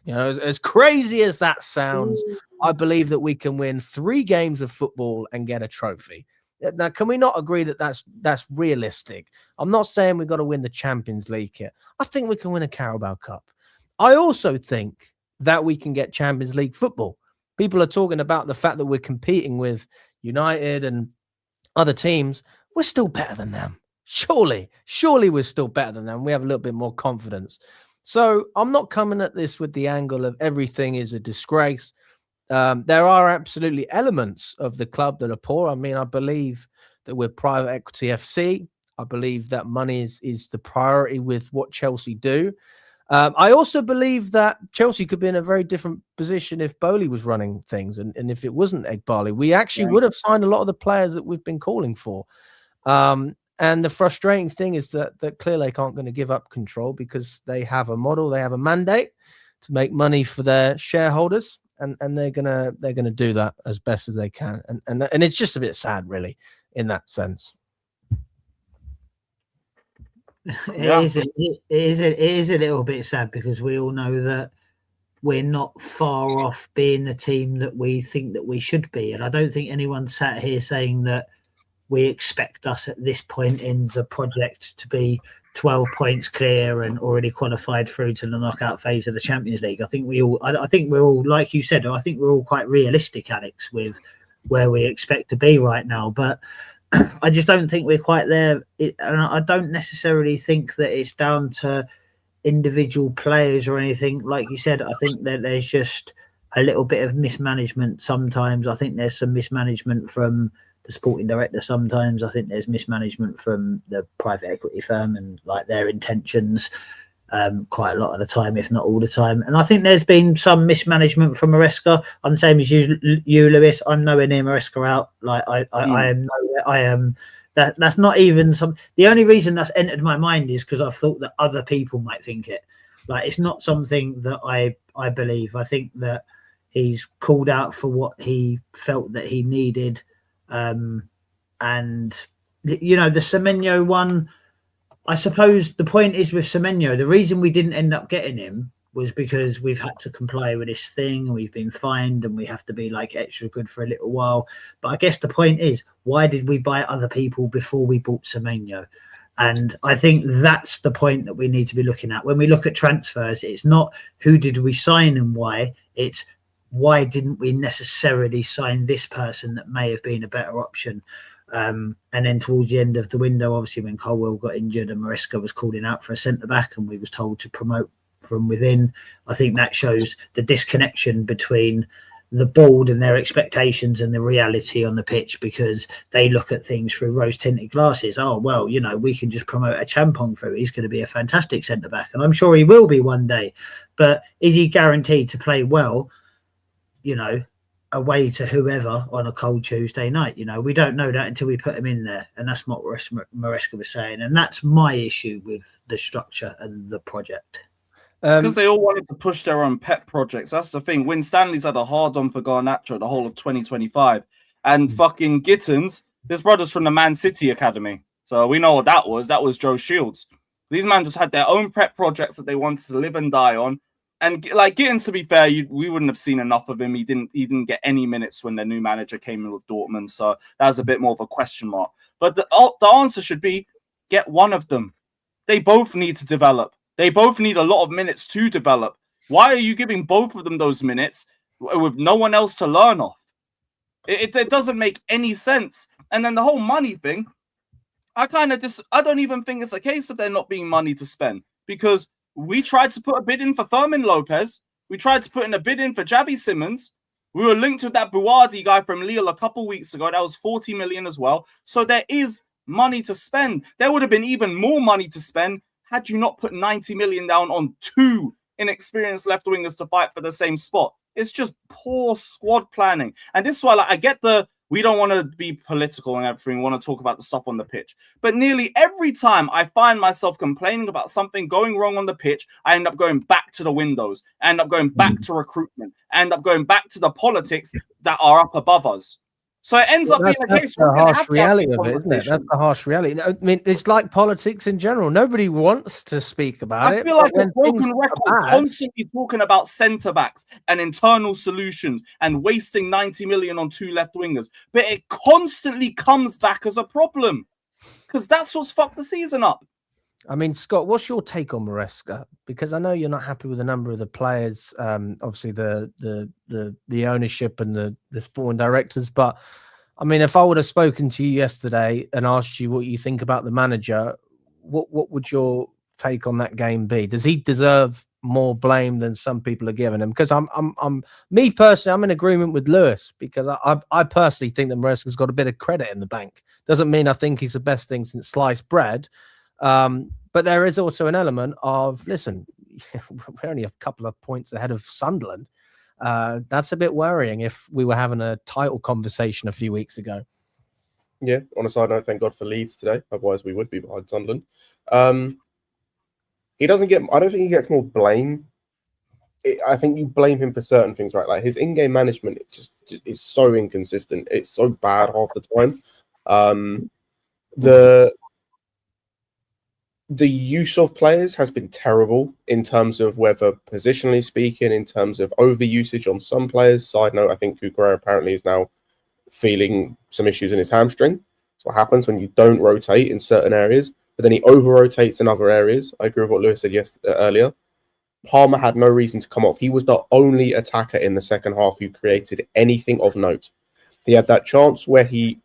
You know, as crazy as that sounds, I believe that we can win 3 games of football and get a trophy. Now, can we not agree that that's realistic? I'm not saying we've got to win the Champions League here. I think we can win a Carabao Cup. I also think that we can get Champions League football. People are talking about the fact that we're competing with United and other teams. We're still better than them. Surely we're still better than them. We have a little bit more confidence. So I'm not coming at this with the angle of everything is a disgrace. There are absolutely elements of the club that are poor. I mean, I believe that we're private equity FC. I believe that money is the priority with what Chelsea do. I also believe that Chelsea could be in a very different position if Bowley was running things and if it wasn't Egbali. We actually would have signed a lot of the players that we've been calling for. And the frustrating thing is that Clearlake aren't going to give up control because they have a model, they have a mandate to make money for their shareholders, and they're gonna do that as best as they can. And it's just a bit sad, really, in that sense. It is a little bit sad because we all know that we're not far off being the team that we think that we should be. And I don't think anyone sat here saying that we expect us at this point in the project to be 12 points clear and already qualified through to the knockout phase of the Champions League. I think we're all, like you said, I think we're all quite realistic, Alex, with where we expect to be right now. But I just don't think we're quite there. And I don't necessarily think that it's down to individual players or anything. Like you said, I think that there's just a little bit of mismanagement sometimes. I think there's some mismanagement from the sporting director sometimes. I think there's mismanagement from the private equity firm and like their intentions quite a lot of the time, if not all the time. And I think there's been some mismanagement from Maresca. I'm the same as you, Lewis. I'm nowhere near Maresca out. Like I am nowhere. I am. That's not even some. The only reason that's entered my mind is because I've thought that other people might think it. Like it's not something that I believe. I think that he's called out for what he felt that he needed. And you know, the Semenyo one, I suppose the point is with Semenyo, the reason we didn't end up getting him was because we've had to comply with this thing and we've been fined and we have to be like extra good for a little while. But I guess the point is, why did we buy other people before we bought Semenyo? And I think that's the point that we need to be looking at. When we look at transfers, it's not who did we sign and why, it's why didn't we necessarily sign this person that may have been a better option? And then towards the end of the window, obviously when Colwell got injured and Maresca was calling out for a centre-back and we was told to promote from within, I think that shows the disconnection between the board and their expectations and the reality on the pitch, because they look at things through rose-tinted glasses. Oh, well, you know, we can just promote a Champong through. He's going to be a fantastic centre-back, and I'm sure he will be one day. But is he guaranteed to play well, you know, away to whoever on a cold Tuesday night? You know, we don't know that until we put him in there. And that's what Maresca was saying. And that's my issue with the structure and the project. Because they all wanted to push their own pet projects. That's the thing. Win Stanley's had a hard-on for Garnacho the whole of 2025. And fucking Gittins, his brother's from the Man City Academy. So we know what that was. That was Joe Shields. These men just had their own pet projects that they wanted to live and die on. And like Gittins, to be fair, we wouldn't have seen enough of him. He didn't get any minutes when their new manager came in with Dortmund. So that was a bit more of a question mark. But the answer should be, get one of them. They both need to develop. They both need a lot of minutes to develop. Why are you giving both of them those minutes with no one else to learn off? It doesn't make any sense. And then the whole money thing, I don't even think it's a case of there not being money to spend, because we tried to put a bid in for Fermin Lopez. We tried to put in a bid in for Javi Simmons. We were linked with that Buardi guy from Lille a couple weeks ago. That was 40 million as well. So there is money to spend. There would have been even more money to spend had you not put 90 million down on 2 inexperienced left wingers to fight for the same spot. It's just poor squad planning. And this is why, like, I get we don't want to be political and everything. We want to talk about the stuff on the pitch. But nearly every time I find myself complaining about something going wrong on the pitch, I end up going back to the windows. I end up going back to recruitment. I end up going back to the politics that are up above us. So it ends up being a That's case the where we're going to harsh have to have reality this of it, isn't it? That's conversation. the harsh reality. I mean, it's like politics in general. Nobody wants to speak about I it. feel but like a when things broken are record, bad, constantly talking about centre backs and internal solutions and wasting 90 million on 2 left wingers, but it constantly comes back as a problem because that's what's fucked the season up. I mean, Scott, what's your take on Maresca? Because I know you're not happy with a number of the players, obviously the ownership and the sporting directors. But I mean, if I would have spoken to you yesterday and asked you what you think about the manager, what would your take on that game be? Does he deserve more blame than some people are giving him? Because I'm me personally, I'm in agreement with Lewis because I personally think that Maresca's got a bit of credit in the bank. Doesn't mean I think he's the best thing since sliced bread. But there is also an element of, listen, we're only a couple of points ahead of Sunderland. That's a bit worrying if we were having a title conversation a few weeks ago. Yeah, on a side note, thank God for Leeds today. Otherwise, we would be behind Sunderland. He doesn't get. I don't think he gets more blame. I think you blame him for certain things, right? Like his in-game management, it just is so inconsistent. It's so bad half the time. The use of players has been terrible in terms of whether positionally speaking, in terms of overusage on some players. Side note, I think Kukurea apparently is now feeling some issues in his hamstring. That's what happens when you don't rotate in certain areas, but then he over-rotates in other areas. I agree with what Lewis said earlier. Palmer had no reason to come off. He was the only attacker in the second half who created anything of note. He had that chance where he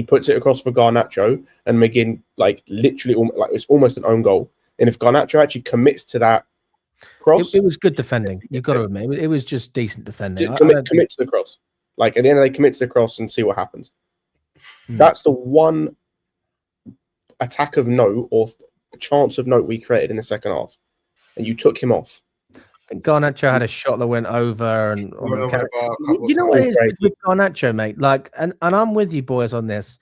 puts it across for Garnacho and McGinn, like literally, like it's almost an own goal. And if Garnacho actually commits to that cross, It was good defending. You've got to admit, it was just decent defending. Commit to the cross. Like at the end of the day, commit to the cross and see what happens. That's the one attack of note or chance of note we created in the second half, and you took him off. I think Garnacho had a shot that went over, and you know what what it is with Garnacho, mate. Like, and I'm with you boys on this.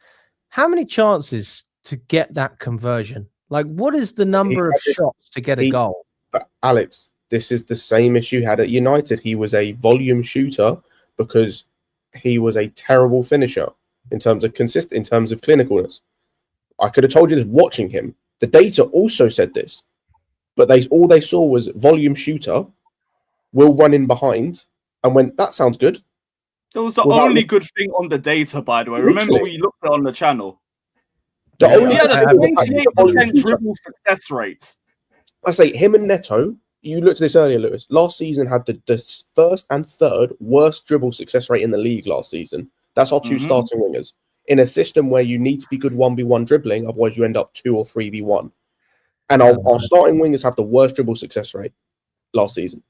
How many chances to get that conversion? Like, what is the number of shots to get a goal? But Alex, this is the same issue he had at United. He was a volume shooter because he was a terrible finisher in terms of in terms of clinicalness. I could have told you this watching him. The data also said this. But all they saw was volume shooter, will run in behind, and went, that sounds good. It was the only good thing on the data, by the way. Literally. Remember, we looked at it on the channel. He had a 28% dribble success rate. I say, him and Neto, you looked at this earlier, Lewis, last season had the first and third worst dribble success rate in the league last season. That's our two starting wingers. In a system where you need to be good 1v1 dribbling, otherwise you end up 2 or 3v1. And our starting wingers have the worst dribble success rate last season.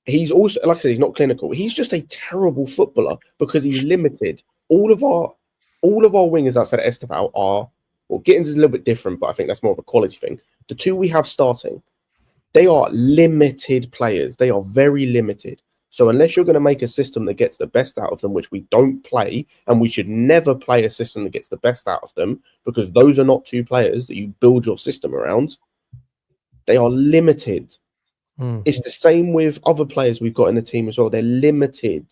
He's also, like I said, he's not clinical. He's just a terrible footballer because he's limited. All of our wingers outside of Estevao are, well, Gittins is a little bit different, but I think that's more of a quality thing. The two we have starting, they are limited players. They are very limited. So unless you're going to make a system that gets the best out of them, which we don't play, and we should never play a system that gets the best out of them, because those are not two players that you build your system around, they are limited. It's the same with other players we've got in the team as well. They're limited.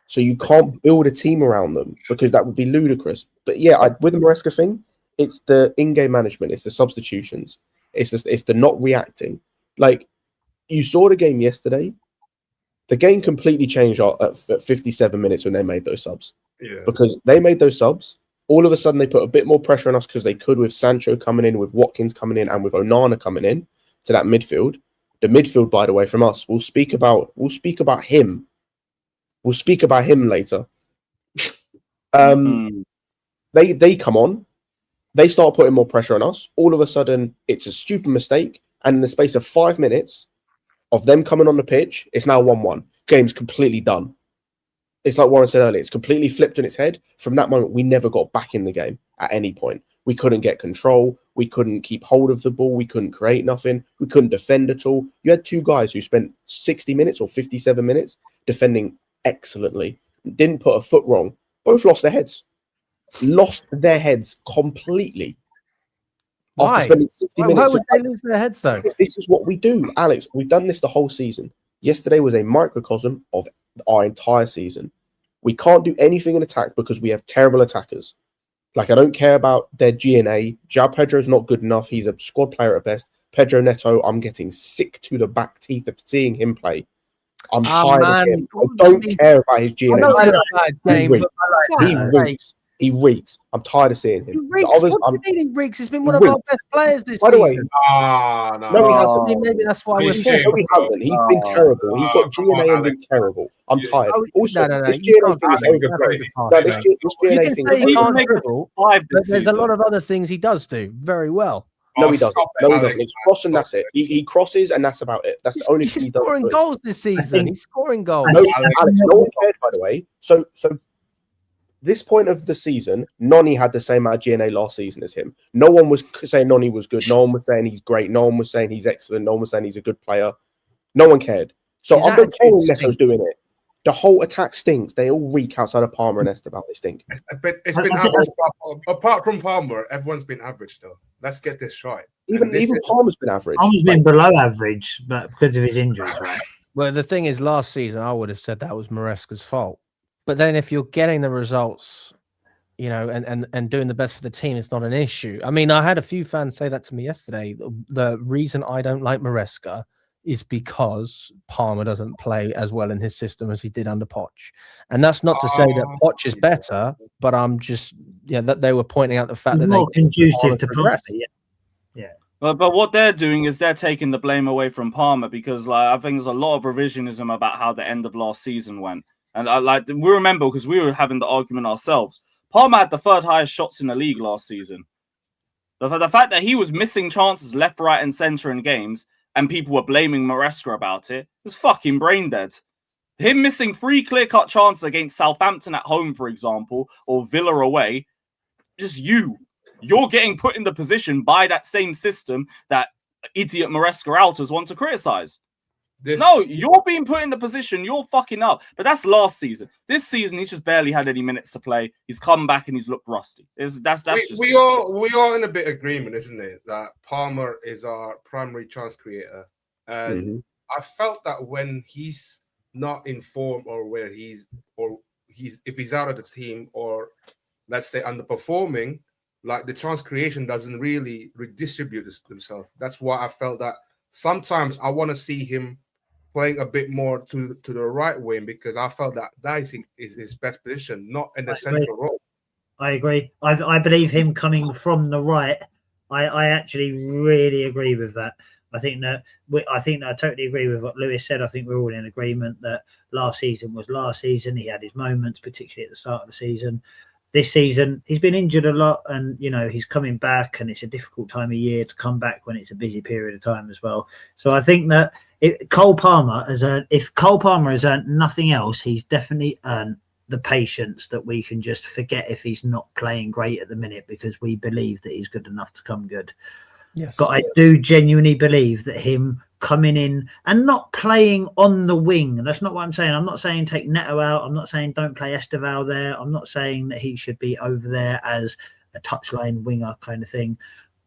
So you can't build a team around them because that would be ludicrous. But yeah, with the Maresca thing, it's the in-game management. It's the substitutions. It's the not reacting. Like, you saw the game yesterday. The game completely changed at 57 minutes when they made those subs. Yeah. Because they made those subs. All of a sudden, they put a bit more pressure on us because they could with Sancho coming in, with Watkins coming in, and with Onana coming in to that midfield. The midfield, by the way, from us, we'll speak about him. We'll speak about him later. They come on. They start putting more pressure on us. All of a sudden, it's a stupid mistake. And in the space of 5 minutes of them coming on the pitch, it's now 1-1. Game's completely done. It's like Warren said earlier, it's completely flipped on its head. From that moment, we never got back in the game at any point. We couldn't get control. We couldn't keep hold of the ball. We couldn't create nothing. We couldn't defend at all. You had two guys who spent 60 minutes or 57 minutes defending excellently. Didn't put a foot wrong. Both lost their heads. Lost their heads completely. Why? After spending 60 minutes. Why would they lose their heads, though? This is what we do, Alex. We've done this the whole season. Yesterday was a microcosm of our entire season. We can't do anything in attack because we have terrible attackers. Like, I don't care about their GNA. João Pedro's not good enough. He's a squad player at best. Pedro Neto, I'm getting sick to the back teeth of seeing him play. I'm tired of him. I don't care about his GNA. He reeks. I'm tired of seeing him. He reeks. He's been one of our best players this season. By the way, no, he hasn't. Maybe that's why we're No, he hasn't. He's been terrible. He's got GNA and been terrible. I'm tired. Also, this GNA thing is overplayed. This GNA thing is overplayed. There's a lot of other things he does do very well. No, he doesn't. No, he doesn't. It's cross and that's it. He crosses and that's about it. That's the only thing he does. He's scoring goals this season. He's scoring goals. No, Alex, no one cared, by the way. So this point of the season, Noni had the same amount of GNA last season as him. No one was saying Noni was good. No one was saying he's great. No one was saying he's excellent. No one was saying he's a good player. No one cared. So I don't care if Neto's doing it. The whole attack stinks. They all reek outside of Palmer and Esteval. They stink. But it's been average. Apart from Palmer, everyone's been average though. Let's get this right. Even Palmer's been average. Palmer's been below average, but because of his injuries, right? Well, the thing is, last season I would have said that was Maresca's fault. But then if you're getting the results, you know, and doing the best for the team, it's not an issue. I mean, I had a few fans say that to me yesterday. The reason I don't like Maresca is because Palmer doesn't play as well in his system as he did under Poch. And that's not to say that Poch is better, but I'm just, that they were pointing out the fact that more conducive to Palmer. Yeah. But what they're doing is they're taking the blame away from Palmer because I think there's a lot of revisionism about how the end of last season went. And we remember because we were having the argument ourselves. Palmer had the third highest shots in the league last season. The fact that he was missing chances left, right, and centre in games, and people were blaming Maresca about it, is fucking brain dead. Him missing 3 clear-cut chances against Southampton at home, for example, or Villa away, just you're getting put in the position by that same system that idiot Maresca outers want to criticise. No, you're being put in the position. You're fucking up. But that's last season. This season, he's just barely had any minutes to play. He's come back and he's looked rusty. We are in a bit of agreement, isn't it? That Palmer is our primary chance creator, and I felt that when he's not in form or if he's out of the team or let's say underperforming, like the chance creation doesn't really redistribute himself. That's why I felt that sometimes I want to see him playing a bit more to the right wing because I felt that is his best position, not in the central role. I agree. I believe him coming from the right. I actually really agree with that. I think that I totally agree with what Lewis said. I think we're all in agreement that last season was last season. He had his moments, particularly at the start of the season. This season, he's been injured a lot, and he's coming back, and it's a difficult time of year to come back when it's a busy period of time as well. So I think that if Cole Palmer has earned nothing else, he's definitely earned the patience that we can just forget if he's not playing great at the minute because we believe that he's good enough to come good. Yes, but I do genuinely believe that him coming in and not playing on the wing, that's not what I'm saying. I'm not saying take Neto out. I'm not saying don't play Esteval there. I'm not saying that he should be over there as a touchline winger kind of thing.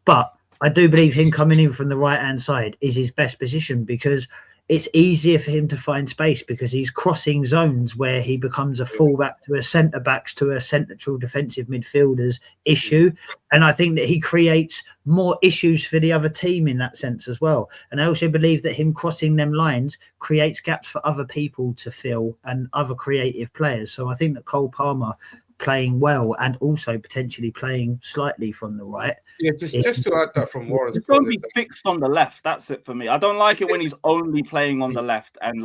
But I do believe him coming in from the right-hand side is his best position because it's easier for him to find space because he's crossing zones where he becomes a fullback to a centre-backs to a central defensive midfielders issue. And I think that he creates more issues for the other team in that sense as well. And I also believe that him crossing them lines creates gaps for other people to fill and other creative players. So I think that Cole Palmer playing well and also potentially playing slightly from the right. Yeah, just to add that from Warren's point, don't be fixed on the left. That's it for me. I don't like it when he's only playing on the left and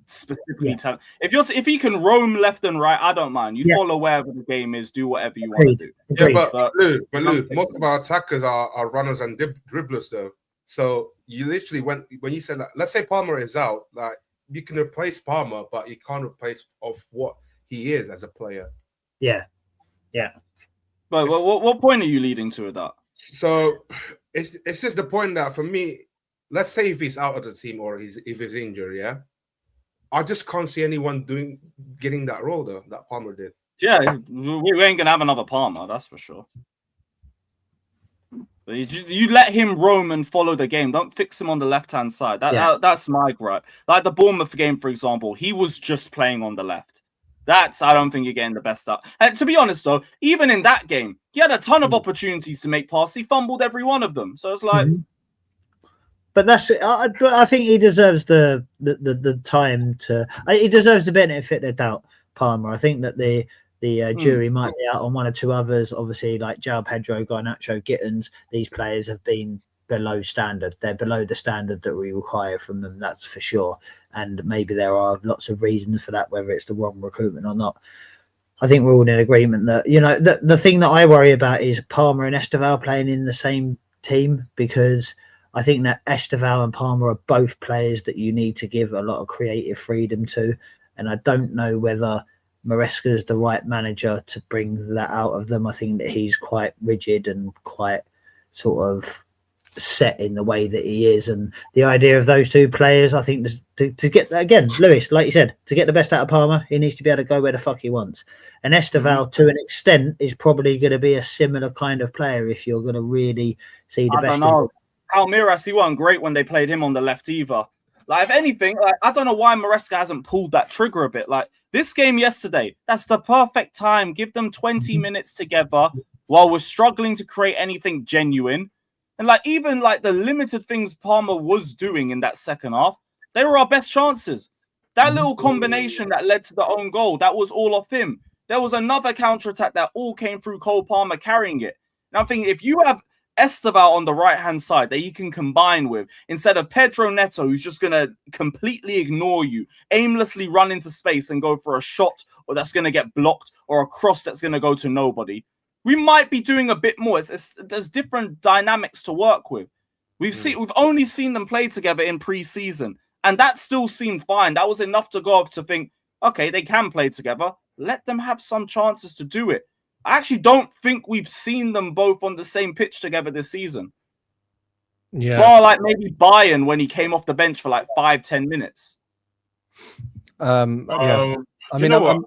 specifically telling. If he can roam left and right, I don't mind. You follow wherever the game is, do whatever you want to do. Yeah, but Lou, most of our attackers are runners and dribblers though. So you literally when you said that, let's say Palmer is out, like you can replace Palmer, but you can't replace of what he is as a player. Yeah. But what point are you leading to with that? So it's just the point that for me, let's say if he's out of the team or if he's injured, I just can't see anyone getting that role though that Palmer did. Yeah, we ain't gonna have another Palmer, that's for sure. But you let him roam and follow the game. Don't fix him on the left-hand side. That's my gripe. Like the Bournemouth game, for example, he was just playing on the left. That's, I don't think you're getting the best out. And to be honest, though, even in that game, he had a ton of opportunities to make passes. He fumbled every one of them. So it's like, but I think he deserves the time to. He deserves the benefit of the doubt, Palmer. I think that the jury might be out on one or two others. Obviously, like João Pedro, Garnacho, Gittins. These players have been below standard. They're below the standard that we require from them. That's for sure. And maybe there are lots of reasons for that, whether it's the wrong recruitment or not. I think we're all in agreement that, the thing that I worry about is Palmer and Esteval playing in the same team, because I think that Esteval and Palmer are both players that you need to give a lot of creative freedom to. And I don't know whether Maresca is the right manager to bring that out of them. I think that he's quite rigid and quite sort of set in the way that he is, and the idea of those two players, I think, to get that again, Lewis, like you said, to get the best out of Palmer, he needs to be able to go where the fuck he wants. And Esteval, to an extent, is probably going to be a similar kind of player if you're going to really see the best. Palmeiras, he wasn't great when they played him on the left either. Like, if anything, I don't know why Maresca hasn't pulled that trigger a bit. Like this game yesterday, that's the perfect time. Give them 20 minutes together while we're struggling to create anything genuine. And even the limited things Palmer was doing in that second half, they were our best chances. That little combination that led to the own goal, that was all off him. There was another counter-attack that all came through Cole Palmer carrying it. And I'm thinking, if you have Esteval on the right-hand side that you can combine with, instead of Pedro Neto, who's just going to completely ignore you, aimlessly run into space and go for a shot, or that's going to get blocked, or a cross that's going to go to nobody, we might be doing a bit more. There's different dynamics to work with. We've only seen them play together in pre-season, and that still seemed fine. That was enough to go off to think, okay, they can play together. Let them have some chances to do it. I actually don't think we've seen them both on the same pitch together this season. Yeah. Bar maybe Bayern when he came off the bench for 5-10 minutes. I don't know.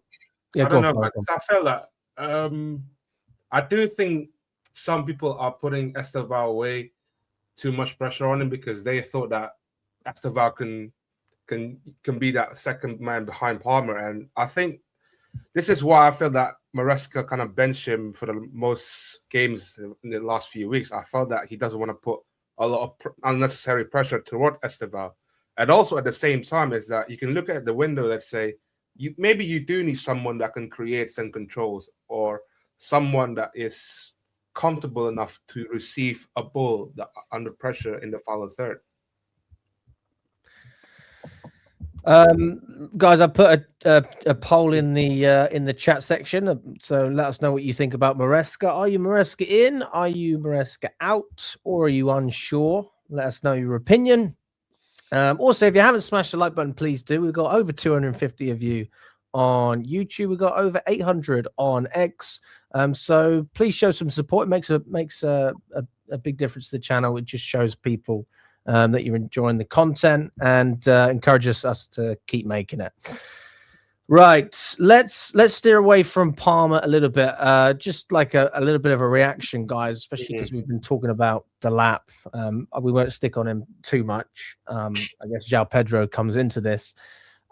I felt that. I do think some people are putting Esteval away too much pressure on him because they thought that Esteval can be that second man behind Palmer, and I think this is why I feel that Maresca kind of benched him for the most games in the last few weeks. I felt that he doesn't want to put a lot of unnecessary pressure toward Esteval, and also at the same time is that you can look at the window. Let's say maybe you do need someone that can create some controls, or someone that is comfortable enough to receive a ball that under pressure in the final third. Guys, I put a poll in the chat section, so let us know what you think about Maresca. Are you Maresca in? Are you Maresca out? Or are you unsure? Let us know your opinion. Also, if you haven't smashed the like button, please do. We've got over 250 of you on YouTube. We've got over 800 on X. So please show some support. It makes a big difference to the channel. It just shows people that you're enjoying the content and encourages us to keep making it. Right, let's steer away from Palmer a little bit. Just like a little bit of a reaction, guys, especially because we've been talking about Delap. We won't stick on him too much. I guess João Pedro comes into this.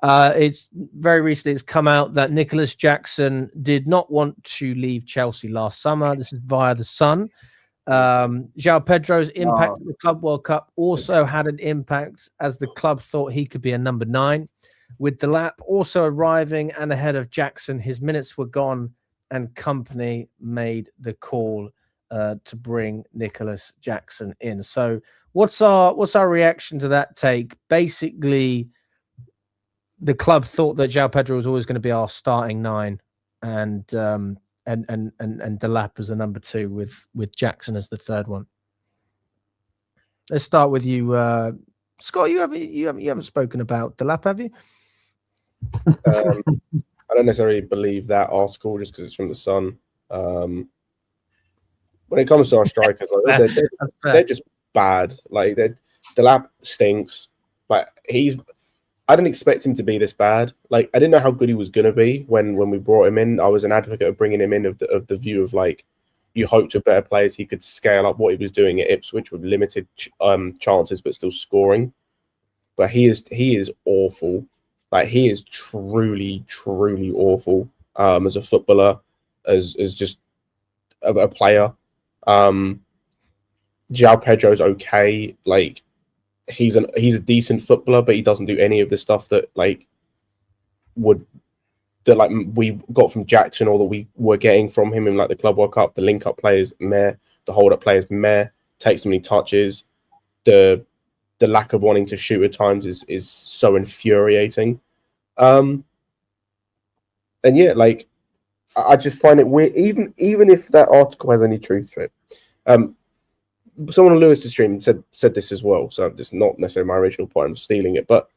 It's very recently it's come out that Nicholas Jackson did not want to leave Chelsea last summer. This is via The Sun. João Pedro's impact at the Club World Cup also had an impact, as the club thought he could be a number 9. With Delap also arriving and ahead of Jackson, his minutes were gone, and company made the call to bring Nicholas Jackson in. So what's our reaction to that take? Basically, the club thought that João Pedro was always going to be our starting 9, and Delap as a number 2 with Jackson as the third one. Let's start with you, Scott. You haven't spoken about Delap, have you? I don't necessarily believe that article just because it's from The Sun. When it comes to our strikers, they're just bad. Delap stinks. I didn't expect him to be this bad. I didn't know how good he was going to be when we brought him in. I was an advocate of bringing him in of the view of you hoped with better players he could scale up what he was doing at Ipswich with limited chances but still scoring. But he is awful. Like, he is truly, truly awful as a footballer, as just a player. João Pedro's okay. Like, he's a decent footballer, but he doesn't do any of the stuff that we got from Jackson, or that we were getting from him in like the Club World Cup. The link up players, meh. The hold up players, meh. Takes too many touches. The lack of wanting to shoot at times is so infuriating. And yeah, like, I just find it weird. Even if that article has any truth to it, someone on Lewis's stream said this as well. So it's not necessarily my original point. I'm stealing it. But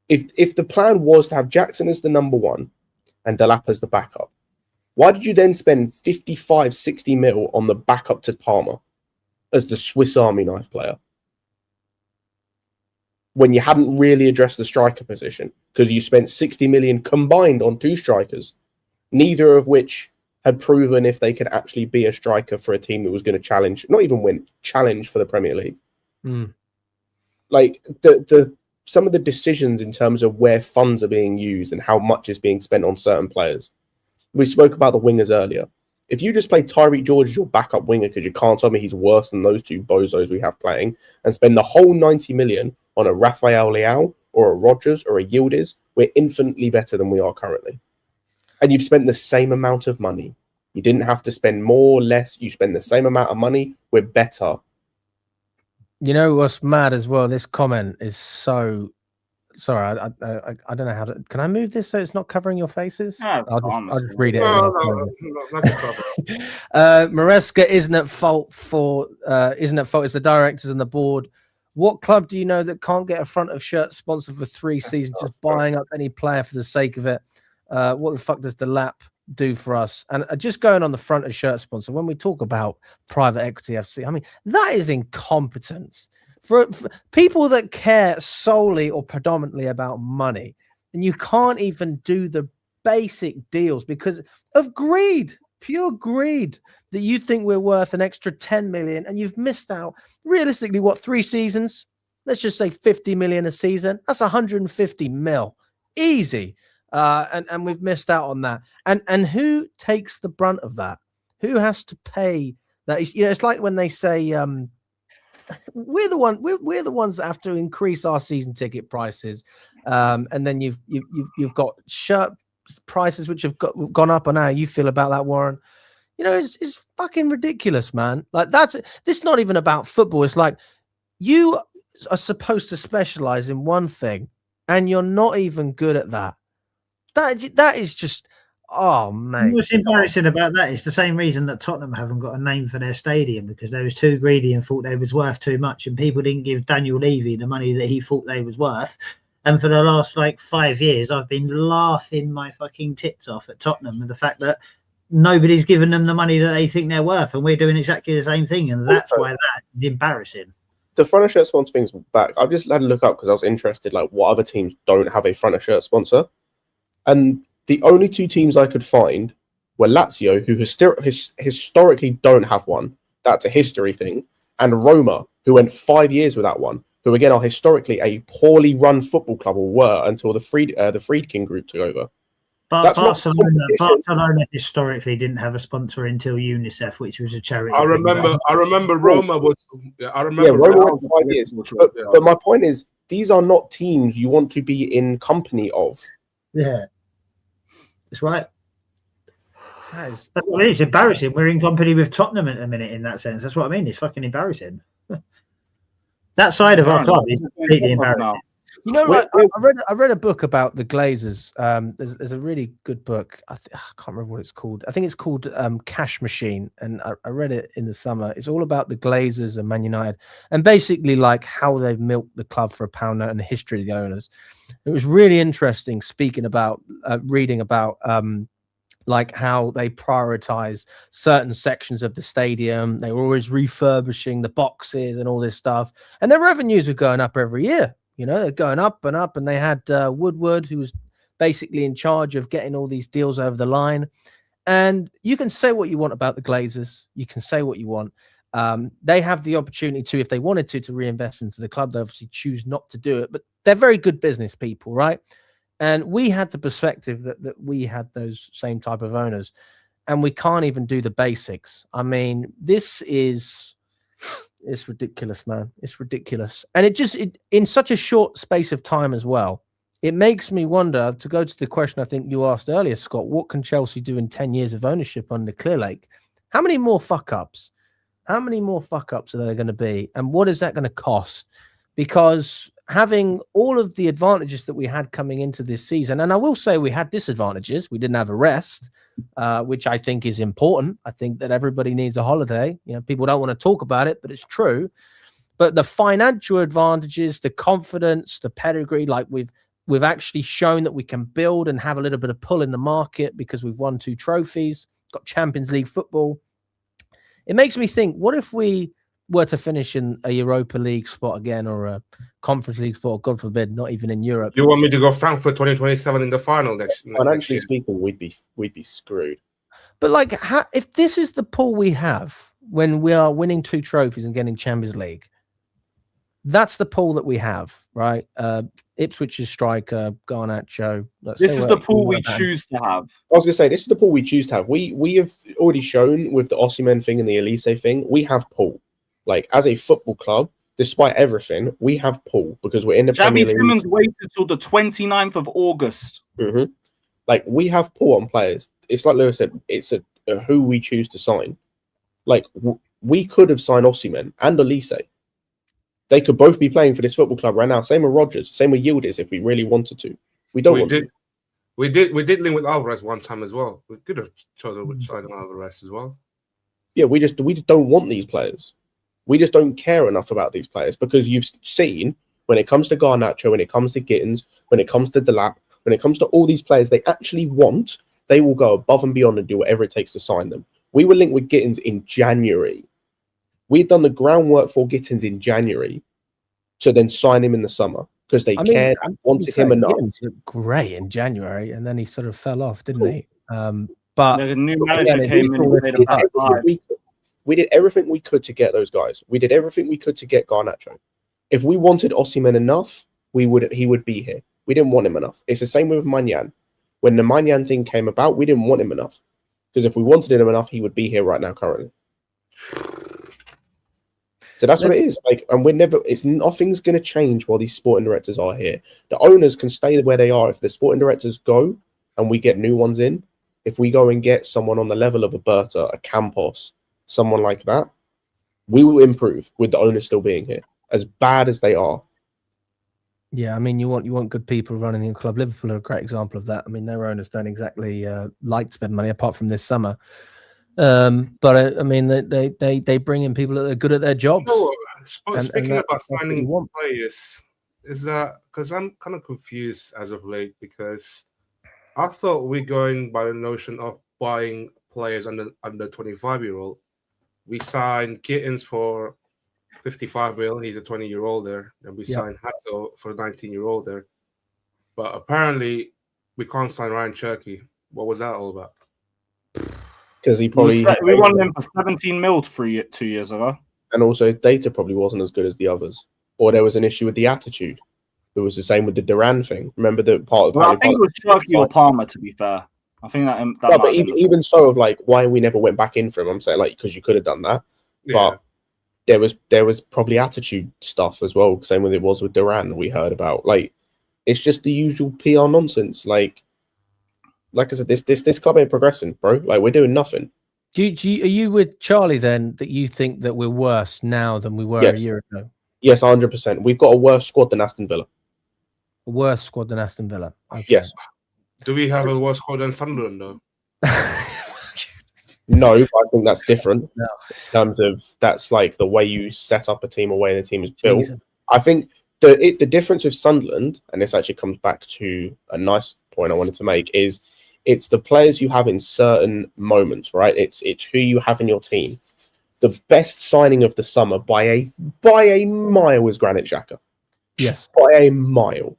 if the plan was to have Jackson as the number one and Delap as the backup, why did you then spend 55, 60 mil on the backup to Palmer as the Swiss Army knife player, when you hadn't really addressed the striker position, because you spent 60 million combined on two strikers, neither of which had proven if they could actually be a striker for a team that was going to challenge, not even win, challenge for the Premier League. Like, the some of the decisions in terms of where funds are being used and how much is being spent on certain players. We spoke about the wingers earlier. If you just play Tyreek George as your backup winger, because you can't tell me he's worse than those two bozos we have playing, and spend the whole 90 million on a Rafael Leao or a Rodgers or a Yildiz, we're infinitely better than we are currently. And you've spent the same amount of money. You didn't have to spend more or less. You spend the same amount of money. We're better. You know what's mad as well? This comment is so... Sorry, I don't know how to... Can I move this so it's not covering your faces? No, I'll just read it. No, Maresca isn't at fault. It's the directors and the board. What club do you know that can't get a front of shirt sponsor for 3 seasons, just buying up any player for the sake of it? What the fuck does the lap do for us? And just going on the front of shirt sponsor, when we talk about private equity FC, I mean, that is incompetence. For people that care solely or predominantly about money, and you can't even do the basic deals because of greed, pure greed, that you think we're worth an extra 10 million, and you've missed out realistically, what, 3 seasons? Let's just say 50 million a season. That's 150 mil. Easy. And we've missed out on that. And who takes the brunt of that? Who has to pay that? You know, it's like when they say, we're the ones that have to increase our season ticket prices, and then you've got shirt prices which have gone up. And how you feel about that, Warren? You know, it's fucking ridiculous, man. Like, this is not even about football. It's like, you are supposed to specialize in one thing, and you're not even good at that. That is just, oh man. What's embarrassing about that is the same reason that Tottenham haven't got a name for their stadium, because they was too greedy and thought they was worth too much, and people didn't give Daniel Levy the money that he thought they was worth. And for the last 5 years, I've been laughing my fucking tits off at Tottenham with the fact that nobody's given them the money that they think they're worth, and we're doing exactly the same thing, and that's why that is embarrassing. The front of shirt sponsor thing's back. I've just had to look up because I was interested, like, what other teams don't have a front of shirt sponsor. And the only 2 teams I could find were Lazio, who historically don't have one. That's a history thing. And Roma, who went 5 years without one, who again are historically a poorly run football club, or were until the Friedkin group took over. But Barcelona historically didn't have a sponsor until UNICEF, which was a charity. I remember Roma was. I remember Roma went 5 years. But my point is, these are not teams you want to be in company of. Yeah, that's right. It's embarrassing. We're in company with Tottenham at the minute in that sense. That's what I mean. It's fucking embarrassing. That side of our club is completely embarrassing. You know, like, I read a book about the Glazers. There's a really good book. I can't remember what it's called. I think it's called Cash Machine, and I read it in the summer. It's all about the Glazers and Man United, and basically like how they've milked the club for a pound note and the history of the owners. It was really interesting reading about like how they prioritize certain sections of the stadium. They were always refurbishing the boxes and all this stuff, and their revenues were going up every year. You know, they're going up and up, and they had Woodward, who was basically in charge of getting all these deals over the line. And you can say what you want about the Glazers. You can say what you want. They have the opportunity to, if they wanted to reinvest into the club. They obviously choose not to do it, but they're very good business people, right? And we had the perspective that we had those same type of owners, and we can't even do the basics. I mean, it's ridiculous, man. It's ridiculous. And it in such a short space of time as well, it makes me wonder, to go to the question I think you asked earlier, Scott, what can Chelsea do in 10 years of ownership under Clearlake? How many more fuck-ups? How many more fuck-ups are there going to be? And what is that going to cost? Because having all of the advantages that we had coming into this season, and I will say we had disadvantages. We didn't have a rest, which I think is important. I think that everybody needs a holiday. You know, people don't want to talk about it, but it's true. But the financial advantages, the confidence, the pedigree, like we've actually shown that we can build and have a little bit of pull in the market because we've won 2 trophies, got Champions League football. It makes me think, what if we were to finish in a Europa League spot again, or a Conference League spot, or God forbid, not even in Europe? You want me to go Frankfurt 2027 in the final next? Financially speaking, we'd be screwed. But like, if this is the pool we have when we are winning 2 trophies and getting Champions League, that's the pool that we have, right? Ipswich's striker, Garnacho. This is the pool we choose to have. I was going to say, this is the pool we choose to have. We have already shown with the Osimhen thing and the Elise thing, we have pool. Like, as a football club, despite everything, we have pull because we're in the Premier League. Simmons waited till the 29th of August. Mm-hmm. Like, we have pull on players. It's like Lewis said, it's a who we choose to sign. Like, we could have signed Osimhen and Elise. They could both be playing for this football club right now. Same with Rodgers, same with Yildiz if we really wanted to. We don't want to. We did link with Alvarez one time as well. We could have chosen with signing Alvarez as well. Yeah, we just don't want these players. We just don't care enough about these players because you've seen when it comes to Garnacho, when it comes to Gittins, when it comes to Delap, when it comes to all these players they actually want, they will go above and beyond and do whatever it takes to sign them. We were linked with Gittins in January. We'd done the groundwork for Gittins in January to then sign him in the summer because they cared and wanted him enough. Gittins looked great in January, and then he sort of fell off, didn't he? But the new manager came in and made a bad vibe. We did everything we could to get those guys. We did everything we could to get Garnacho. If we wanted Osimhen enough, he would be here. We didn't want him enough. It's the same with Maignan. When the Maignan thing came about, we didn't want him enough. Because if we wanted him enough, he would be here right now currently. So that's what it is. Like, and nothing's going to change while these sporting directors are here. The owners can stay where they are. If the sporting directors go and we get new ones in, if we go and get someone on the level of a Berta, a Campos, someone like that, we will improve with the owners still being here, as bad as they are. Yeah, I mean, you want good people running the club. Liverpool are a great example of that. I mean, their owners don't exactly like to spend money, apart from this summer. But I mean, they bring in people that are good at their jobs. Speaking about signing players, is that because I'm kind of confused as of late, because I thought we're going by the notion of buying players under 25-year-old. We signed Gittins for 55 mil. He's a 20-year-older. And we signed Hato for a 19-year-older. But apparently, we can't sign Ryan Cherky. What was that all about? Because we won him for 17 mil 2 years ago. And also, his data probably wasn't as good as the others. Or there was an issue with the attitude. It was the same with the Duran thing. Remember the part of I think it was Cherky or Palmer, to be fair. I think that no, but even so, of like why we never went back in for him, I'm saying like because you could have done that, but there was probably attitude stuff as well. Same with it was with Duran. We heard about like it's just the usual PR nonsense. Like I said, this club ain't progressing, bro. Like we're doing nothing. Are you with Charlie then that you think that we're worse now than we were a year ago? Yes, 100%. We've got a worse squad than Aston Villa. A worse squad than Aston Villa. Okay. Yes. Do we have a worse squad than Sunderland, though? No, but I think that's different. No. In terms of that's like the way you set up a team or way the team is built. Jesus. I think the difference with Sunderland, and this actually comes back to a nice point I wanted to make, is it's the players you have in certain moments, right? It's who you have in your team. The best signing of the summer by a mile was Granit Xhaka. Yes. By a mile.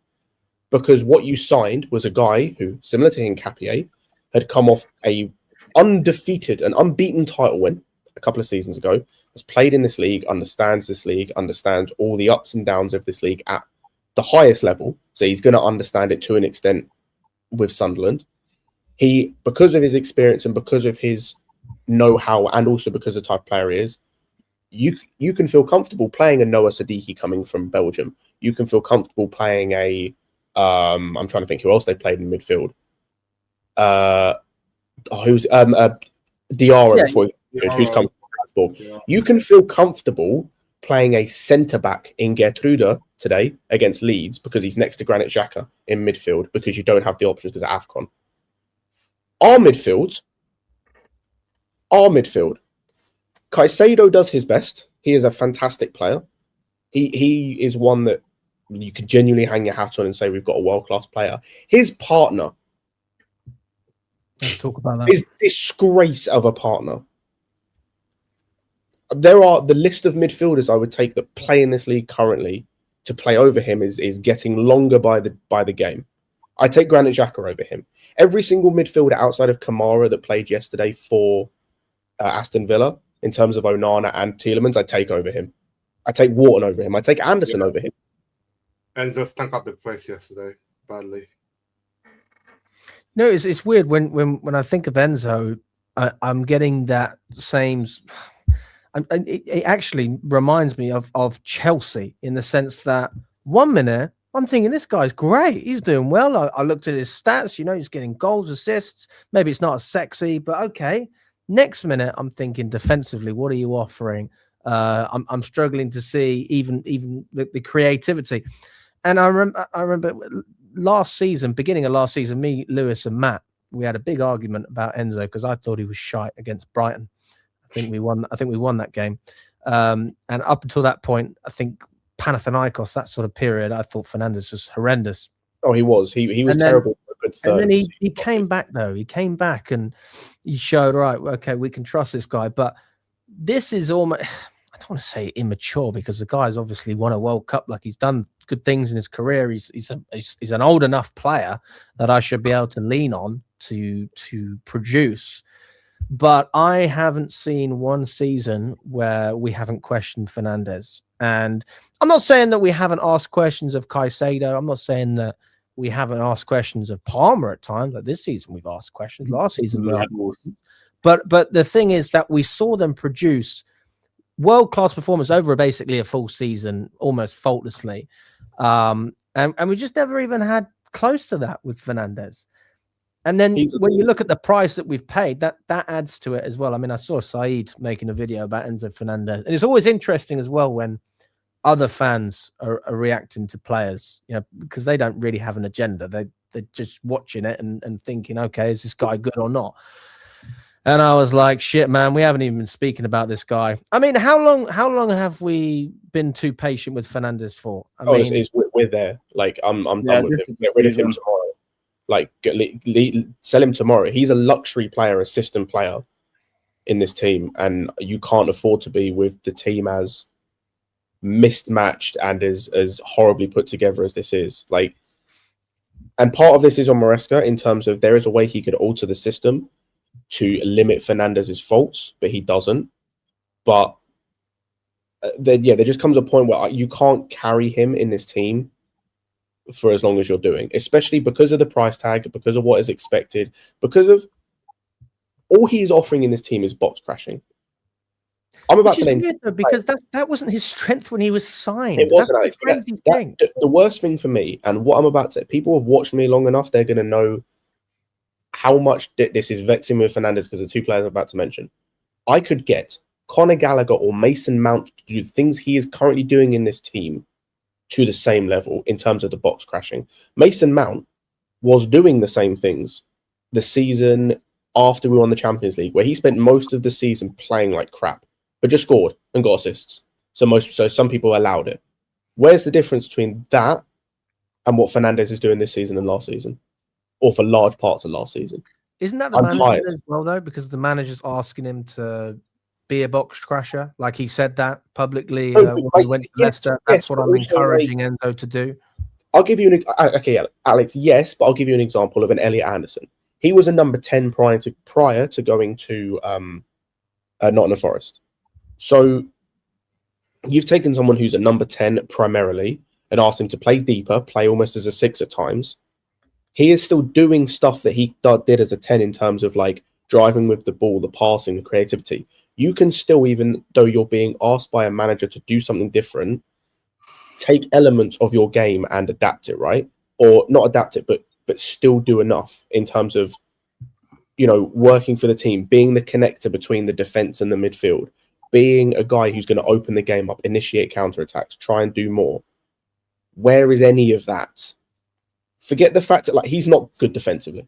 Because what you signed was a guy who, similar to Hincapié, had come off an unbeaten title win a couple of seasons ago, has played in this league, understands all the ups and downs of this league at the highest level. So he's going to understand it to an extent with Sunderland. He, because of his experience and because of his know-how, and also because of the type of player he is, you can feel comfortable playing a Noah Sadiki coming from Belgium. You can feel comfortable playing a I'm trying to think who else they played in midfield. Who's Diarra before who's come from Strasbourg. Yeah. You can feel comfortable playing a centre back in Gertrude today against Leeds because he's next to Granit Xhaka in midfield because you don't have the options because of AFCON. Our midfield, Caicedo does his best. He is a fantastic player. He is one that you can genuinely hang your hat on and say we've got a world-class player. His partner Let's talk about that. is disgrace of a partner. There are the list of midfielders I would take that play in this league currently to play over him is getting longer by the game. I take Granit Xhaka over him. Every single midfielder outside of Kamara that played yesterday for Aston Villa, in terms of Onana and Tielemans, I take over him. I take Wharton over him. I take Anderson over him. Enzo stunk up the place yesterday badly. No, it's weird when I think of Enzo, I'm getting that same. It actually reminds me of Chelsea in the sense that 1 minute I'm thinking this guy's great, he's doing well. I looked at his stats, he's getting goals, assists. Maybe it's not as sexy, but okay. Next minute I'm thinking defensively, what are you offering? I'm struggling to see even the creativity. And I remember beginning of last season, me, Lewis, and Matt, we had a big argument about Enzo because I thought he was shite against Brighton. I think we won that game. And up until that point, I think Panathinaikos, that sort of period, I thought Fernandes was horrendous. Oh, he was. He was terrible for a good third. And then he came back though. He came back and he showed, right, okay, we can trust this guy. But this is almost, I don't want to say immature because the guy's obviously won a World Cup. Like, he's done good things in his career. He's an old enough player that I should be able to lean on to produce. But I haven't seen one season where we haven't questioned Fernandes. And I'm not saying that we haven't asked questions of Caicedo. I'm not saying that we haven't asked questions of Palmer at times. Like this season, we've asked questions. Last season, we had more. But the thing is that we saw them produce world-class performance over basically a full season, almost faultlessly. And we just never even had close to that with Fernandes. And then when you look at the price that we've paid, that adds to it as well. I mean, I saw Saeed making a video about Enzo Fernandez. And it's always interesting as well when other fans are reacting to players, because they don't really have an agenda. They're just watching it and thinking, okay, is this guy good or not? And I was like, shit, man, we haven't even been speaking about this guy. I mean, how long have we been too patient with Fernandes for? We're there. Like, I'm done with him. Get rid of him tomorrow. Like, sell him tomorrow. He's a luxury player, a system player in this team, and you can't afford to be with the team as mismatched and as horribly put together as this is. Like, and part of this is on Maresca in terms of there is a way he could alter the system to limit Fernandez's faults, but he doesn't. But there just comes a point where you can't carry him in this team for as long as you're doing, especially because of the price tag, because of what is expected, because of all he's offering in this team is box crashing. I'm about to name because that wasn't his strength when he was signed. It wasn't, Alex. The worst thing for me, and what I'm about to say, people have watched me long enough, they're going to know how much this is vexing with Fernandes because the two players I'm about to mention. I could get Conor Gallagher or Mason Mount to do things he is currently doing in this team to the same level in terms of the box crashing. Mason Mount was doing the same things the season after we won the Champions League, where he spent most of the season playing like crap, but just scored and got assists. So some people allowed it. Where's the difference between that and what Fernandes is doing this season and last season, or for large parts of last season? Isn't that the manager as well, though? Because the manager's asking him to be a box crasher. Like, he said that publicly when he went to Leicester. That's what I'm encouraging Enzo to do. I'll give you Alex, yes, but I'll give you an example of an Elliot Anderson. He was a number 10 prior to going to Nottingham Forest. So you've taken someone who's a number 10 primarily and asked him to play deeper, play almost as a 6 at times, he is still doing stuff that he did as a 10 in terms of like driving with the ball, the passing, the creativity. You can still, even though you're being asked by a manager to do something different, take elements of your game and adapt it, right? Or not adapt it, but still do enough in terms of, you know, working for the team, being the connector between the defense and the midfield, being a guy who's going to open the game up, initiate counterattacks, try and do more. Where is any of that? Forget the fact that like he's not good defensively.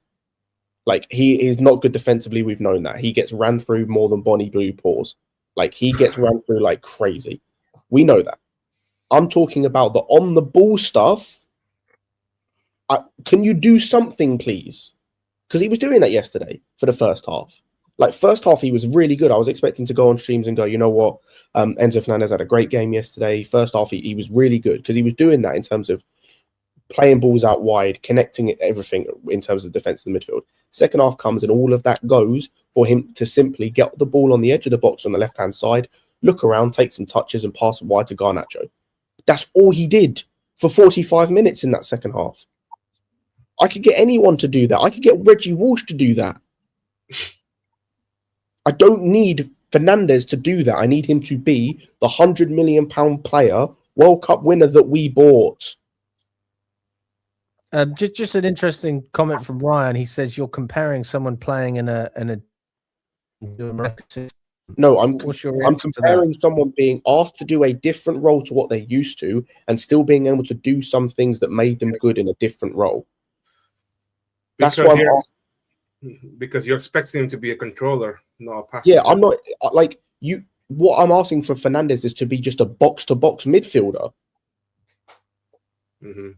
Like he is not good defensively. We've known that. He gets ran through more than Bonnie Blue paws. Like he gets ran through like crazy. We know that. I'm talking about the on the ball stuff. Can you do something, please? Because he was doing that yesterday for the first half. Like first half, he was really good. I was expecting to go on streams and go, you know what? Enzo Fernandez had a great game yesterday. First half, he was really good because he was doing that in terms of playing balls out wide, connecting everything in terms of defense in the midfield. Second half comes and all of that goes for him to simply get the ball on the edge of the box on the left-hand side, look around, take some touches and pass it wide to Garnacho. That's all he did for 45 minutes in that second half. I could get anyone to do that. I could get Reggie Walsh to do that. I don't need Fernandez to do that. I need him to be the £100 million player, World Cup winner that we bought. Just an interesting comment from Ryan. He says you're comparing someone playing in a No, I'm comparing someone being asked to do a different role to what they're used to and still being able to do some things that made them good in a different role. That's why because you're expecting him to be a controller, not a passer. Yeah, I'm not like you. What I'm asking for Fernandez is to be just a box-to-box midfielder. Mm-hmm.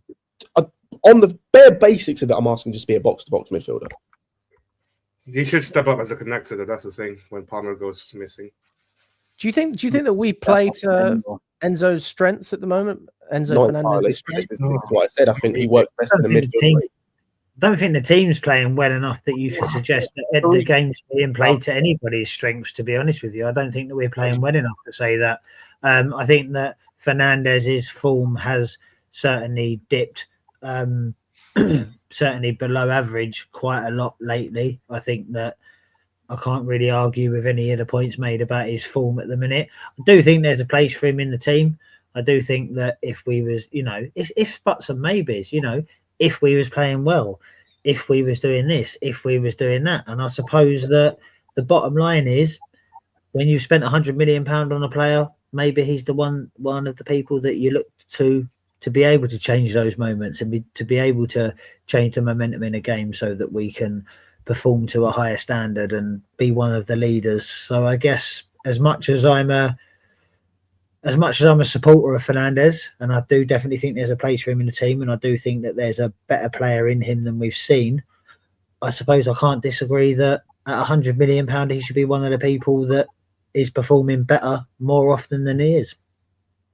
On the bare basics of it, I'm asking just to be a box-to-box midfielder. He should step up as a connector. That's the thing when Palmer goes missing. Do you think that we play to Enzo's strengths at the moment? Enzo Fernandez's strengths? This is what I said. I think he works best in the midfield. I don't think the team's playing well enough that you could suggest that the game's being played to anybody's strengths, to be honest with you. I don't think that we're playing well enough to say that. I think that Fernandez's form has certainly dipped, certainly below average quite a lot lately. I think that I can't really argue with any of the points made about his form at the minute. I do think there's a place for him in the team. I do think that if we was, you know, it's ifs, buts and maybes, you know, if we was playing well, if we was doing this, if we was doing that. And I suppose that the bottom line is when you've spent £100 million on a player, maybe he's the one of the people that you look to be able to change those moments and to be able to change the momentum in a game so that we can perform to a higher standard and be one of the leaders. So I guess as much as I'm a supporter of Fernandez, and I do definitely think there's a place for him in the team, and I do think that there's a better player in him than we've seen, I suppose I can't disagree that at £100 million he should be one of the people that is performing better more often than he is.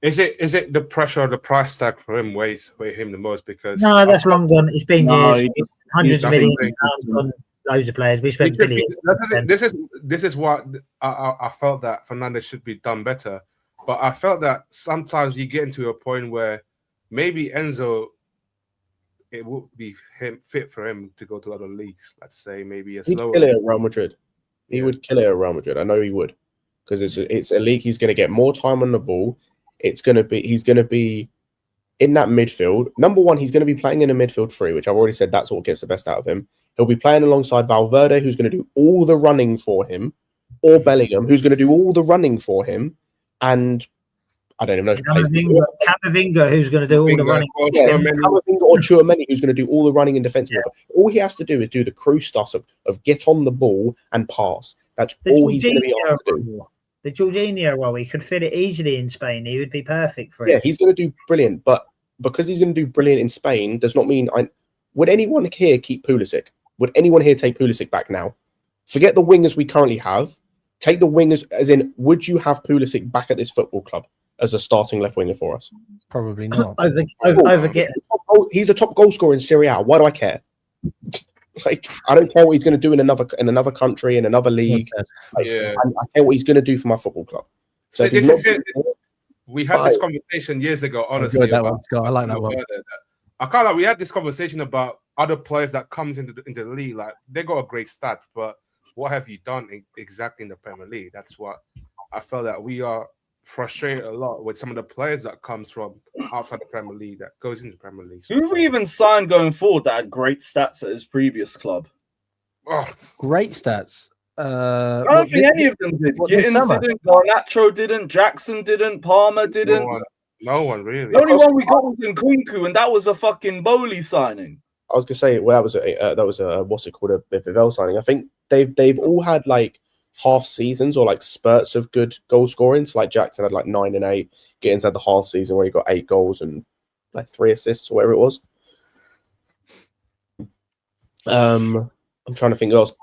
Is it the pressure or the price tag for him weighs him the most? Because no, that's long gone. It's been years. Hundreds of millions on loads of players. We spent billions. This is what I felt that Fernandez should be done better. But I felt that sometimes you get into a point where maybe Enzo, it would be fit for him to go to other leagues. Let's say maybe a slower. He'd kill it at Real Madrid. He would kill it at Real Madrid. I know he would, because it's a league. He's going to get more time on the ball. He's going to be in that midfield. Number one, he's going to be playing in a midfield three, which I've already said that's what gets the best out of him. He'll be playing alongside Valverde, who's going to do all the running for him, or Bellingham, who's going to do all the running for him. And I don't even know. Camavinga, who's going to do all the running. Camavinga or Tchouaméni, who's going to do all the running in defensive. Yeah. All he has to do is do the crew stuff of get on the ball and pass. That's all he's going to be able to do. The Jorginho role, he could fit it easily in Spain. He would be perfect for it. Yeah, he's going to do brilliant. But because he's going to do brilliant in Spain does not mean would anyone here keep Pulisic? Would anyone here take Pulisic back now? Forget the wingers we currently have. Take the wingers, as in, would you have Pulisic back at this football club as a starting left winger for us? Probably not. He's the top goal scorer in Serie A. Why do I care? Like, I don't care what he's going to do in another country, in another league. I care what he's going to do for my football club. So this is it. We had this conversation years ago. Honestly, that one, Scott. I like that one. I can't lie. We had this conversation about other players that comes into the league, like they got a great stat, but what have you done exactly in the Premier League? That's what I felt that we are frustrated a lot with some of the players that comes from outside the Premier League that goes into the Premier League. Who have we even signed going forward that had great stats at his previous club? Oh, Great stats. I don't think any of them did. this Gittins summer? didn't, Garnacho didn't, Jackson didn't, Palmer didn't. no one really. The only one we got was Nkunku, and that was a fucking Bowley signing. I was gonna say, well, that was a what's it called, a Midfield signing. I think they've all had like half seasons or like spurts of good goal scoring. So like Jackson had like 9 and 8. Gittins had the half season where he got 8 goals and like 3 assists or whatever it was. I'm trying to think who else.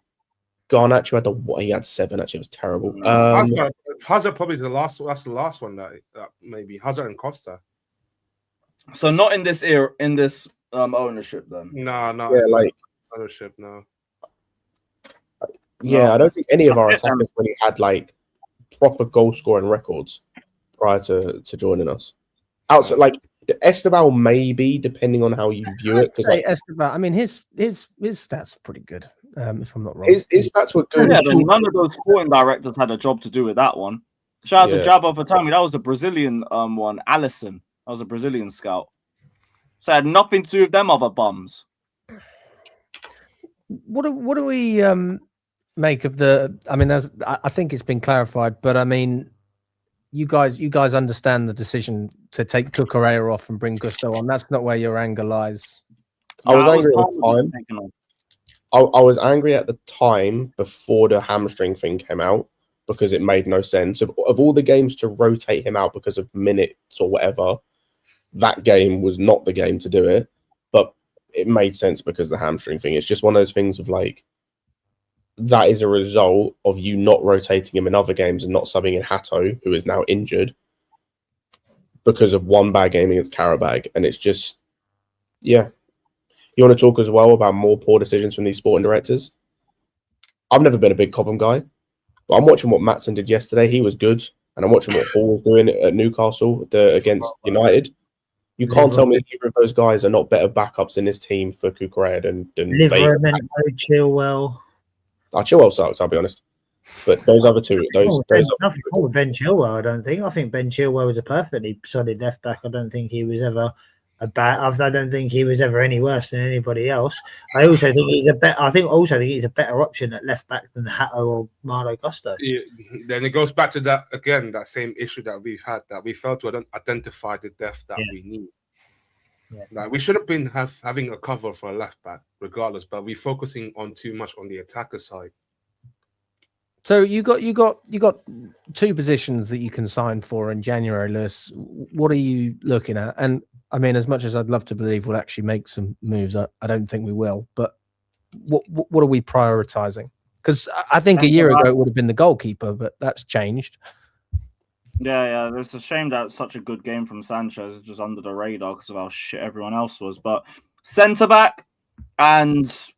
Garnacho had he had 7. Actually, it was terrible. Hazard probably that's the last one that maybe Hazard and Costa. So not in this era, in this ownership then. No, Yeah, like ownership, no. Yeah, No. I don't think any of our attackers really had like proper goal scoring records prior to joining us. Outside, like Esteval, maybe depending on how you view it. Because like, Esteban, I mean, his stats are pretty good. If I'm not wrong, his stats were good. Yeah, but none of those sporting directors had a job to do with that one. Shout out to Jabba for telling me that was the Brazilian one, Allison. That was a Brazilian scout. So it had nothing to do with them other bums. what do we make of the? I mean, I think it's been clarified, but I mean, you guys understand the decision to take Cucurella off and bring Gusto on. That's not where your anger lies. I was angry at the time. I was angry at the time before the hamstring thing came out because it made no sense. Of all the games to rotate him out because of minutes or whatever, that game was not the game to do it. But it made sense because of the hamstring thing. It's just one of those things of like, that is a result of you not rotating him in other games and not subbing in Hato, who is now injured, because of one bad game against Karabag. And it's just, yeah. You want to talk as well about more poor decisions from these sporting directors? I've never been a big Cobham guy, but I'm watching what Maatsen did yesterday. He was good. And I'm watching what Hall was doing at Newcastle against United. You can't tell me either of those guys are not better backups in this team for Cucurella than Livermento, Chilwell. Chilwell sucks, I'll be honest. But those other two, Nothing wrong with Ben Chilwell, I don't think. I think Ben Chilwell was a perfectly solid left back. I don't think he was ever I don't think he was ever any worse than anybody else. I also think he's a better option at left back than Hato or Malo Gusto. Yeah, then it goes back to that again, that same issue that we've had, that we failed to identify the depth that we need. Yeah. Like we should have been having a cover for a left back, regardless, but we're focusing on too much on the attacker side. So you got 2 positions that you can sign for in January, Lewis. What are you looking at? And I mean, as much as I'd love to believe we'll actually make some moves, I don't think we will. But what are we prioritizing? Because I think a year ago it would have been the goalkeeper, but that's changed. Yeah. It's a shame that such a good game from Sanchez is just under the radar because of how shit everyone else was. But centre back and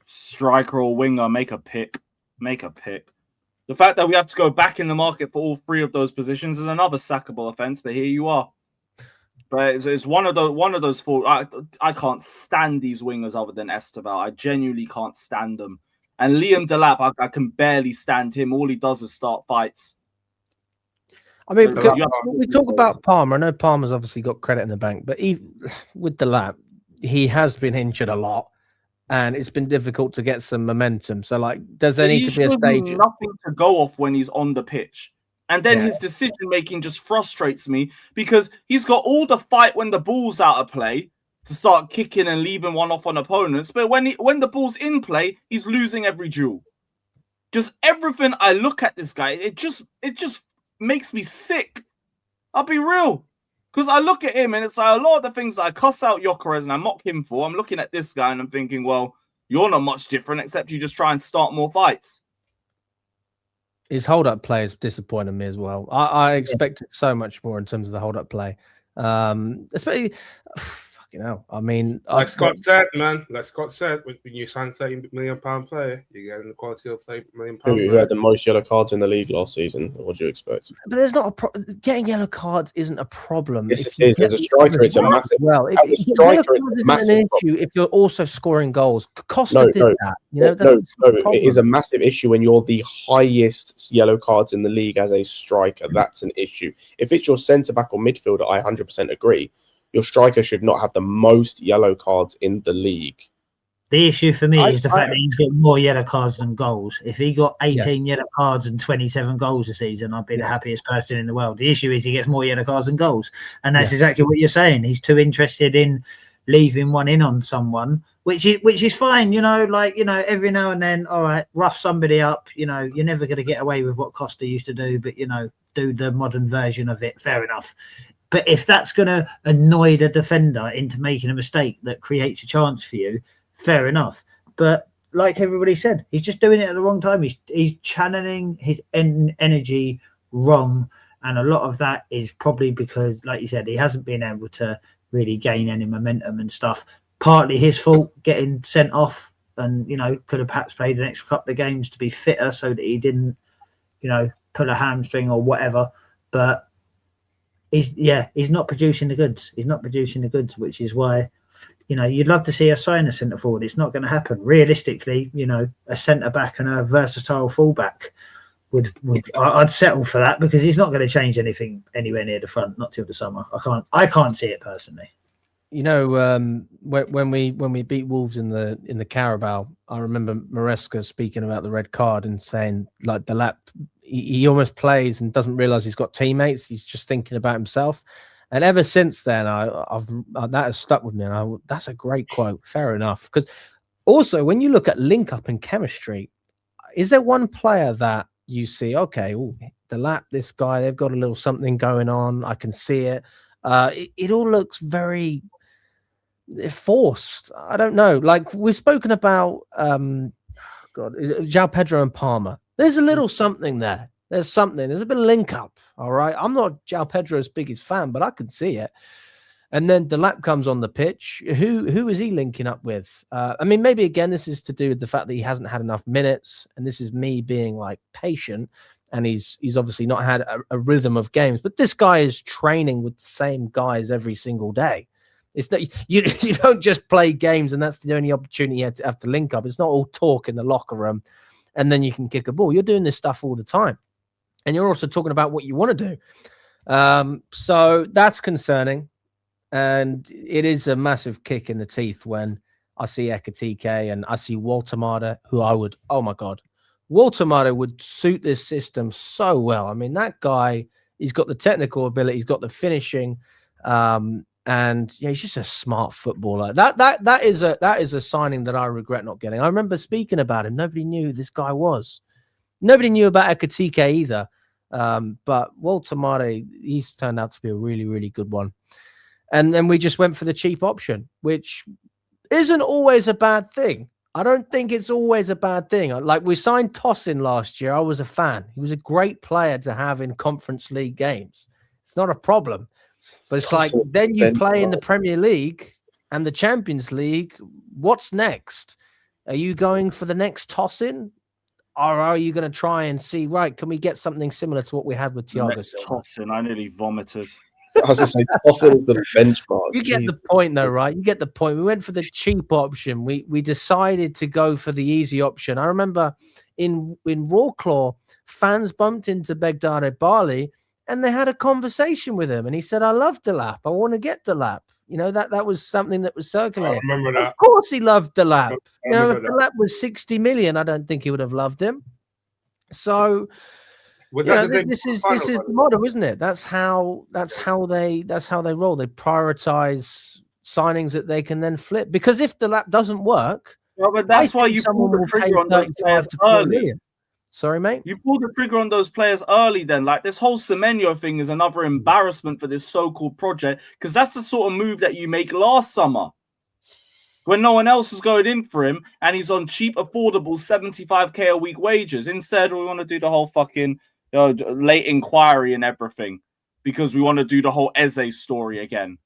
striker or winger, make a pick. The fact that we have to go back in the market for all 3 of those positions is another sackable offense. But here you are. But it's one of those 4. I can't stand these wingers other than Esteval. I genuinely can't stand them. And Liam Delap, I can barely stand him. All he does is start fights. I mean, we talk about Palmer. I know Palmer's obviously got credit in the bank, but with Delap, he has been injured a lot, and it's been difficult to get some momentum. So, like, does there need to be a stage? Nothing to go off when he's on the pitch. And then his decision-making just frustrates me because he's got all the fight when the ball's out of play to start kicking and leaving one off on opponents. But when the ball's in play, he's losing every duel. Just everything I look at this guy, it just makes me sick. I'll be real. Because I look at him and it's like a lot of the things that I cuss out Gyökeres and I mock him for, I'm looking at this guy and I'm thinking, well, you're not much different except you just try and start more fights. His hold-up play is disappointing me as well. I expected so much more in terms of the hold-up play. Especially, fucking hell. I mean, Like Scott said, man. Like Scott said, when you sign £30 million player, you get the quality of £30 million Who player. had the most yellow cards in the league last season? What do you expect? but there's not getting yellow cards isn't a problem. Yes, if it is. As a striker, it's a massive. Well, As a striker, it's a massive an issue if you're also scoring goals. Costa No, did no, that. You know, no, that's not a it is a problem. massive issue when you're the highest yellow cards in the league as a striker. That's an issue. If it's your centre back or midfielder, I 100% agree. Your striker should not have the most yellow cards in the league. The issue for me is the fact that he's got more yellow cards than goals. If he got 18 yellow cards and 27 goals a season, I'd be the happiest person in the world. The issue is he gets more yellow cards than goals. And that's exactly what you're saying. He's too interested in leaving one in on someone, which is fine, every now and then, all right, rough somebody up, you're never going to get away with what Costa used to do, but, do the modern version of it, fair enough. But if that's going to annoy the defender into making a mistake that creates a chance for you, fair enough. But like everybody said, he's just doing it at the wrong time. He's channeling his energy wrong. And a lot of that is probably because, like you said, he hasn't been able to really gain any momentum and stuff. Partly his fault getting sent off and, could have perhaps played an extra couple of games to be fitter so that he didn't, pull a hamstring or whatever. But he's not producing the goods. He's not producing the goods, which is why, you'd love to see us sign a centre forward. It's not going to happen. Realistically, a centre back and a versatile fullback I'd settle for that because he's not going to change anything anywhere near the front, not till the summer. I can't see it personally. When we beat Wolves in the Carabao, I remember Maresca speaking about the red card and saying like Delap, he almost plays and doesn't realise he's got teammates. He's just thinking about himself. And ever since then, that has stuck with me. And that's a great quote. Fair enough. Because also, when you look at link up and chemistry, is there one player that you see? Okay, Delap, this guy, they've got a little something going on. I can see it. It all looks very forced. I don't know. Like we've spoken about, João Pedro and Palmer. There's a little something there. There's something. There's a bit of link up. All right. I'm not João Pedro's biggest fan, but I can see it. And then Delap comes on the pitch. Who is he linking up with? I mean, maybe again, this is to do with the fact that he hasn't had enough minutes, and this is me being like patient. And he's obviously not had a rhythm of games. But this guy is training with the same guys every single day. It's not you don't just play games, and that's the only opportunity you have to link up. It's not all talk in the locker room, and then you can kick a ball. You're doing this stuff all the time. And you're also talking about what you want to do. So that's concerning. And it is a massive kick in the teeth when I see Ekatike and I see Walter Mata, who oh my God, Walter Mata would suit this system so well. I mean, that guy, he's got the technical ability, he's got the finishing, and he's just a smart footballer. That is a signing that I regret not getting. I remember speaking about him. Nobody knew who this guy was. Nobody knew about Ekatike either. But Walter Mata, he's turned out to be a really, really good one. And then we just went for the cheap option, which isn't always a bad thing. I don't think it's always a bad thing. Like we signed Tosin last year. I was a fan. He was a great player to have in Conference League games. It's not a problem. But it's like then you play in the Premier League and the Champions League. What's next? Are you going for the next Tosin? Or are you going to try and see, right, can we get something similar to what we had with Thiago Silva? Tosin, I nearly vomited. I was going to say, Tosin is the benchmark. You get the point, though, right? You get the point. We went for the cheap option. We decided to go for the easy option. I remember in Rawclaw, fans bumped into Begdade Bali, and they had a conversation with him. And he said, I love Delap. I want to get Delap. That was something that was circulating. I remember that. Of course he loved Delap. If that. Delap was 60 million, I don't think he would have loved him. So this is the model, isn't it? That's how they roll. They prioritize signings that they can then flip. Because if Delap doesn't work, well, but that's why you pull the trigger on those players early. Sorry, mate. You pulled the trigger on those players early then. Like this whole Semenyo thing is another embarrassment for this so-called project because that's the sort of move that you make last summer when no one else was going in for him and he's on cheap, affordable 75k a week wages. Instead, we want to do the whole fucking late inquiry and everything because we want to do the whole Eze story again.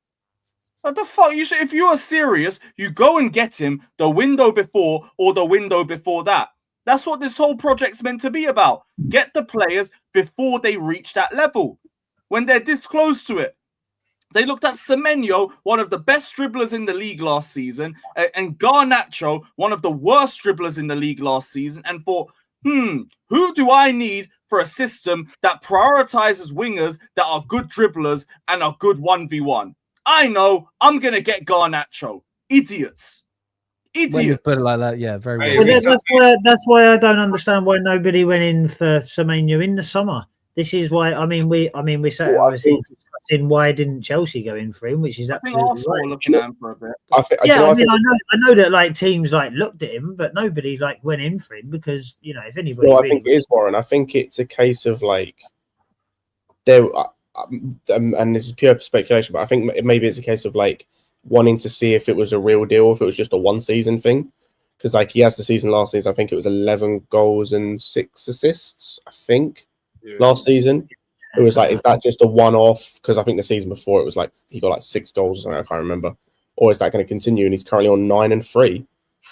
What the fuck? If you are serious, you go and get him the window before or the window before that. That's what this whole project's meant to be about. Get the players before they reach that level. When they're this close to it. They looked at Semenyo, one of the best dribblers in the league last season, and Garnacho, one of the worst dribblers in the league last season, and thought, who do I need for a system that prioritizes wingers that are good dribblers and are good 1v1? I know, I'm going to get Garnacho. Idiots. When you put it like that, yeah, very Hey, well. Well, that's why I don't understand why nobody went in for Semenyo in the summer. This is why we sat obviously discussing why didn't Chelsea go in for him, which is absolutely Arsenal right. were looking at him for a bit. I know that like teams like looked at him, but nobody like went in for him because if anybody. Well, I think it is, Warren. I think it's a case of like there, and this is pure speculation, but I think maybe it's a case of like wanting to see if it was a real deal, if it was just a one-season thing. Because like he has the season last season, I think it was 11 goals and 6 assists. I think last season it was like, is that just a one-off? Because I think the season before it was like he got like 6 goals or something. I can't remember. Or is that going to continue? And he's currently on 9 and 3,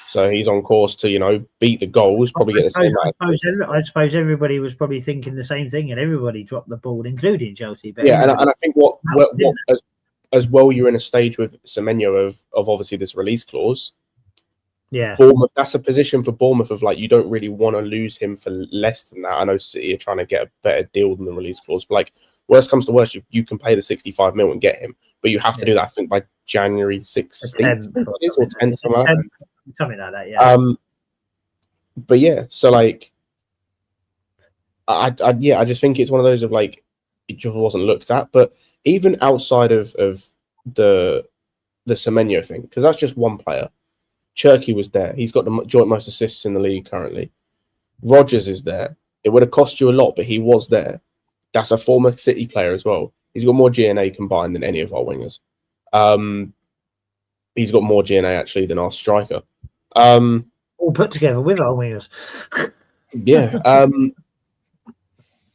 so he's on course to beat the goals, probably get the same. I suppose everybody was probably thinking the same thing, and everybody dropped the ball, including Chelsea. But yeah, and I think what as well, you're in a stage with Semenyo of obviously this release clause. Yeah, Bournemouth. That's a position for Bournemouth of like you don't really want to lose him for less than that. I know City are trying to get a better deal than the release clause, but like worst comes to worst, you can pay the 65 mil and get him, but you have to do that. I think by January 16th or 10th, something like that. Yeah. But yeah, so like, I just think it's one of those of like it just wasn't looked at, but even outside of the Semenyo thing, because that's just one player. Cherky was there. He's got the joint most assists in the league currently. Rodgers is there. It would have cost you a lot, but he was there. That's a former City player as well. He's got more GNA combined than any of our wingers. He's got more GNA actually than our striker. All put together with our wingers. Yeah.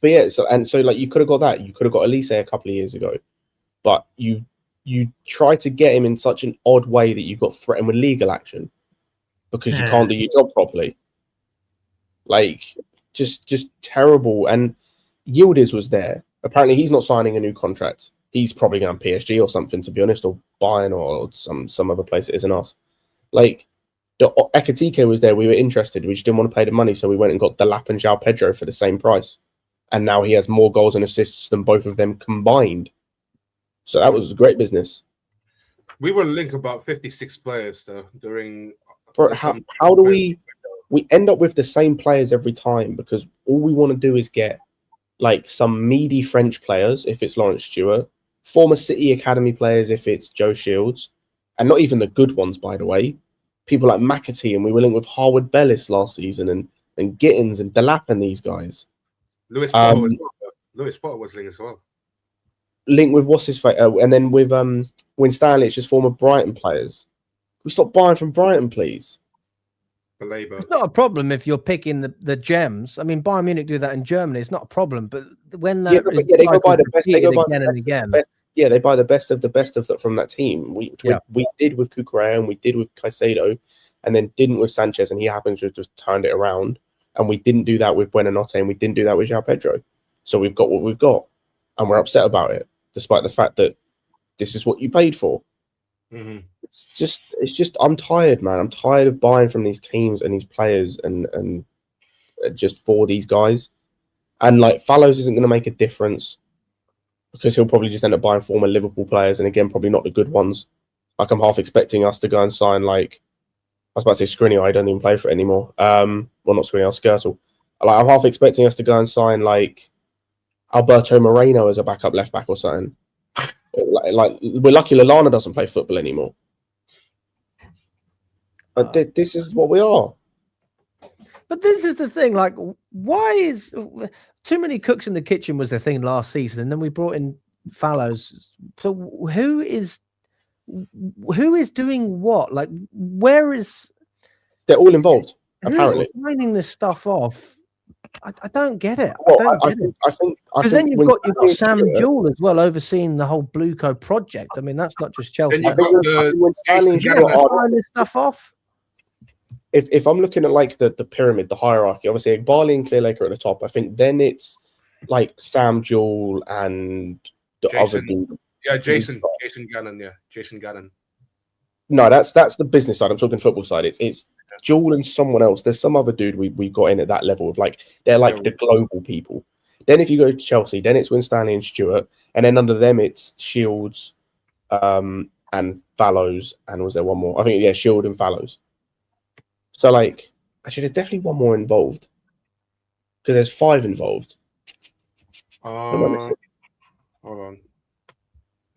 But yeah, so like you could have got that. You could have got Elise a couple of years ago, but you try to get him in such an odd way that you got threatened with legal action because you can't do your job properly. Like just terrible. And Yildiz was there. Apparently he's not signing a new contract. He's probably going to PSG or something, to be honest, or Bayern or some other place that isn't us. Like Ekatike was there. We were interested. We just didn't want to pay the money, so we went and got Delap and João Pedro for the same price. And now he has more goals and assists than both of them combined. So that was great business. We were linked about 56 players though during. Bro, how do we end up with the same players every time? Because all we want to do is get like some meaty French players if it's Lawrence Stewart, former City Academy players if it's Joe Shields, and not even the good ones, by the way. People like McAtee, and we were linked with Harwood Bellis last season, and Gittins and Delap and these guys. Lewis Potter was linked as well. Linked with what's his face, and then with Win Stanley, it's just former Brighton players. We stop buying from Brighton, please. It's not a problem if you're picking the gems. I mean, Bayern Munich do that in Germany. It's not a problem, but when that they go buy the best. They go buy again and again. Yeah, they buy the best of from that team. We did with Cucurella and we did with Caicedo, and then didn't with Sanchez, and he happens to have just turned it around. And we didn't do that with Buonanotte, and we didn't do that with João Pedro. So we've got what we've got, and we're upset about it, despite the fact that this is what you paid for. Mm-hmm. It's just I'm tired, man. I'm tired of buying from these teams and these players and just for these guys. And like Fallows isn't going to make a difference because he'll probably just end up buying former Liverpool players, and again, probably not the good ones. Like I'm half expecting us to go and sign like I was about to say Scrutiny. I don't even play for it anymore. Well, not Scrutiny, Skirtle. Like I'm half expecting us to go and sign like Alberto Moreno as a backup left back or something. Like we're lucky Lallana doesn't play football anymore. But this is what we are. But this is the thing. Like, why is too many cooks in the kitchen was the thing last season, and then we brought in Fallows. So who is doing what? Like, where is? They're all involved. Apparently, who's signing this stuff off I don't get it. Well, I think because then you've when got Sam Stewart- Jewell as well overseeing the whole Blueco project. I mean, that's not just Chelsea. Then you've I think got when Stanley and Jason Stewart Garner. are Sign this stuff off. if I'm looking at like the pyramid, the hierarchy, obviously Barley and Clearlake are at the top. I think then it's like Sam Jewell and the Jason. other dude. Yeah, Jason Gannon. Yeah, Jason Gannon. No, that's the business side. I'm talking football side. It's Jewell and someone else. There's some other dude we got in at that level of like they're like the global people. Then if you go to Chelsea, then it's Stanley and Stewart, and then under them it's Shields, and Fallows, and was there one more? I think Shield and Fallows. So like, actually, there's definitely one more involved because there's 5 involved. Hold on.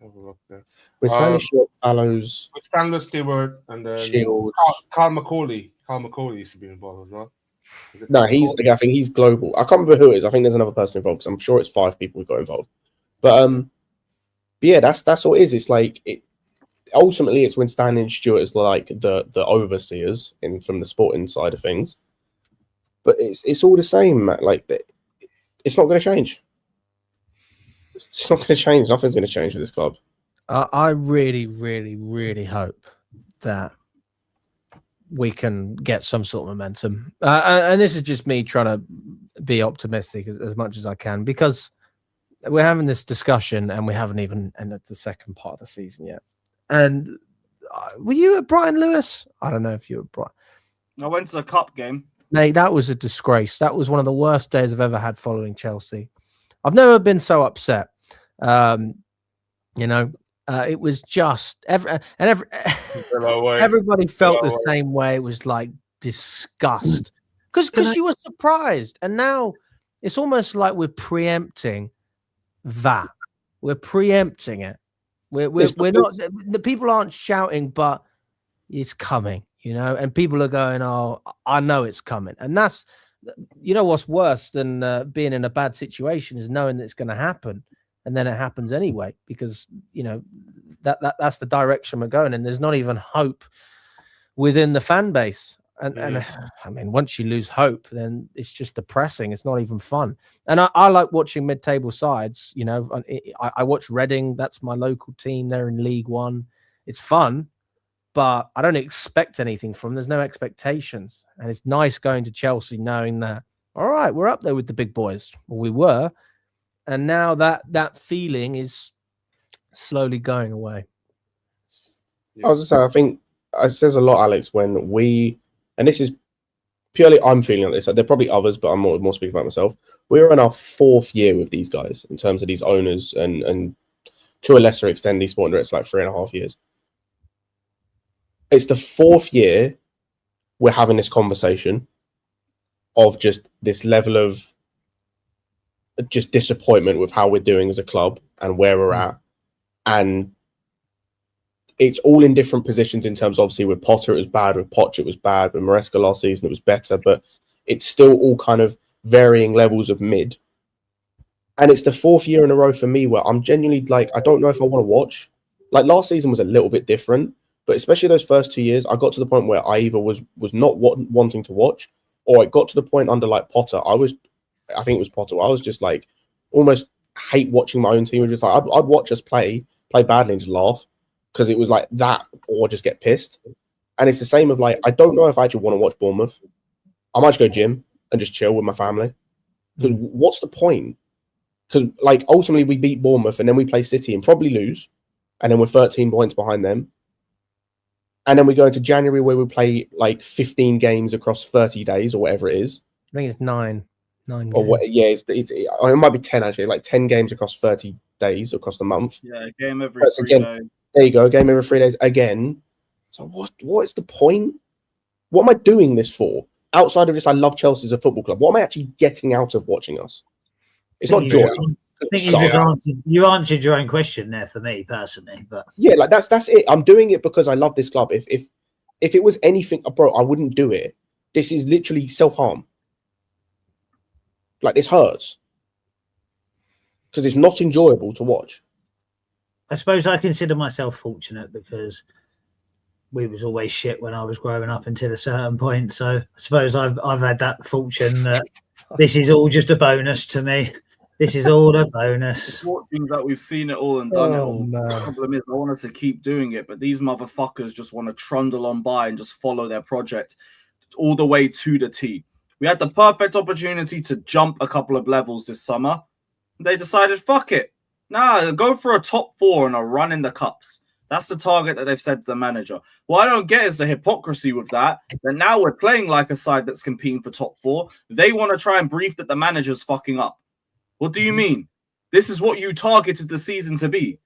Have a look there. With Stanley, Stewart, Fallows, With Stanley Stewart, and then Shields. Carl McCauley. Carl McCauley used to be involved as well. Is it No, Carl McCauley? I think he's global. I can't remember who it is. I think there's another person involved because I'm sure it's 5 people who got involved. But yeah, that's what it is. It's like ultimately it's when Stanley and Stewart is like the overseers from the sporting side of things. But it's all the same, Matt. Like it's not going to change. It's not going to change. Nothing's going to change with this club. I really, really, really hope that we can get some sort of momentum. And this is just me trying to be optimistic as much as I can, because we're having this discussion and we haven't even ended the second part of the season yet. And were you at Brighton, Lewis? I don't know if you were at Brighton. I went to the cup game. Mate, that was a disgrace. That was one of the worst days I've ever had following Chelsea. I've never been so upset. It was just everybody felt the same way. It was like disgust because you were surprised, and now it's almost like we're preempting that. We're preempting it. We're not. The people aren't shouting, but it's coming. And people are going, "Oh, I know it's coming," and that's. What's worse than being in a bad situation is knowing that it's going to happen, and then it happens anyway, because that's the direction we're going, and there's not even hope within the fan base. And I mean, once you lose hope, then it's just depressing. It's not even fun. And I like watching mid-table sides. I watch Reading. That's my local team. They're in League One. It's fun. But I don't expect anything from them. There's no expectations. And it's nice going to Chelsea knowing that, all right, we're up there with the big boys. Well, we were. And now that feeling is slowly going away. I was just saying, I think it says a lot, Alex, when and this is purely I'm feeling like this. There are probably others, but I'm more speaking about myself. We're in our 4th year with these guys in terms of these owners, and to a lesser extent, these sporting directors, like 3.5 years. It's the 4th year we're having this conversation of just this level of just disappointment with how we're doing as a club and where we're at. And it's all in different positions in terms, obviously, with Potter, it was bad. With Poch, it was bad. With Maresca last season, it was better. But it's still all kind of varying levels of mid. And it's the 4th year in a row for me where I'm genuinely like, I don't know if I want to watch. Like last season was a little bit different. But especially those first 2 years, I got to the point where I either was not wanting to watch, or I got to the point under like Potter. I think it was Potter. I was just like almost hate watching my own team. Just like I'd watch us play badly and just laugh because it was like that, or just get pissed. And it's the same of like I don't know if I actually want to watch Bournemouth. I might just go gym and just chill with my family. Because what's the point? Because like ultimately we beat Bournemouth and then we play City and probably lose, and then we're 13 points behind them. And then we go into January where we play like 15 games across 30 days or whatever it is. I think it's 9. 9 or what? Yeah, it might be 10 actually, like 10 games across 30 days across the month. Yeah, a game every But 3 again, days. there you go, a game every 3 days again. So what is the point? What am I doing this for? Outside of just I love Chelsea as a football club, what am I actually getting out of watching us? It's not joy. I think you answered your own question there for me personally, but yeah, like that's it. I'm doing it because I love this club. If it was anything, bro, I wouldn't do it. This is literally self-harm. Like this hurts because it's not enjoyable to watch. I suppose I consider myself fortunate because we was always shit when I was growing up until a certain point. So I suppose I've had that fortune that this is all just a bonus to me. This is all a bonus. Fortunes that we've seen it all and done it Oh, all. man. The problem is I want us to keep doing it, but these motherfuckers just want to trundle on by and just follow their project all the way to the T. We had the perfect opportunity to jump a couple of levels this summer. They decided, fuck it. Nah, go for a top 4 and a run in the cups. That's the target that they've set to the manager. What I don't get is the hypocrisy with that now we're playing like a side that's competing for top 4. They want to try and brief that the manager's fucking up. What do you mean? This is what you targeted the season to be.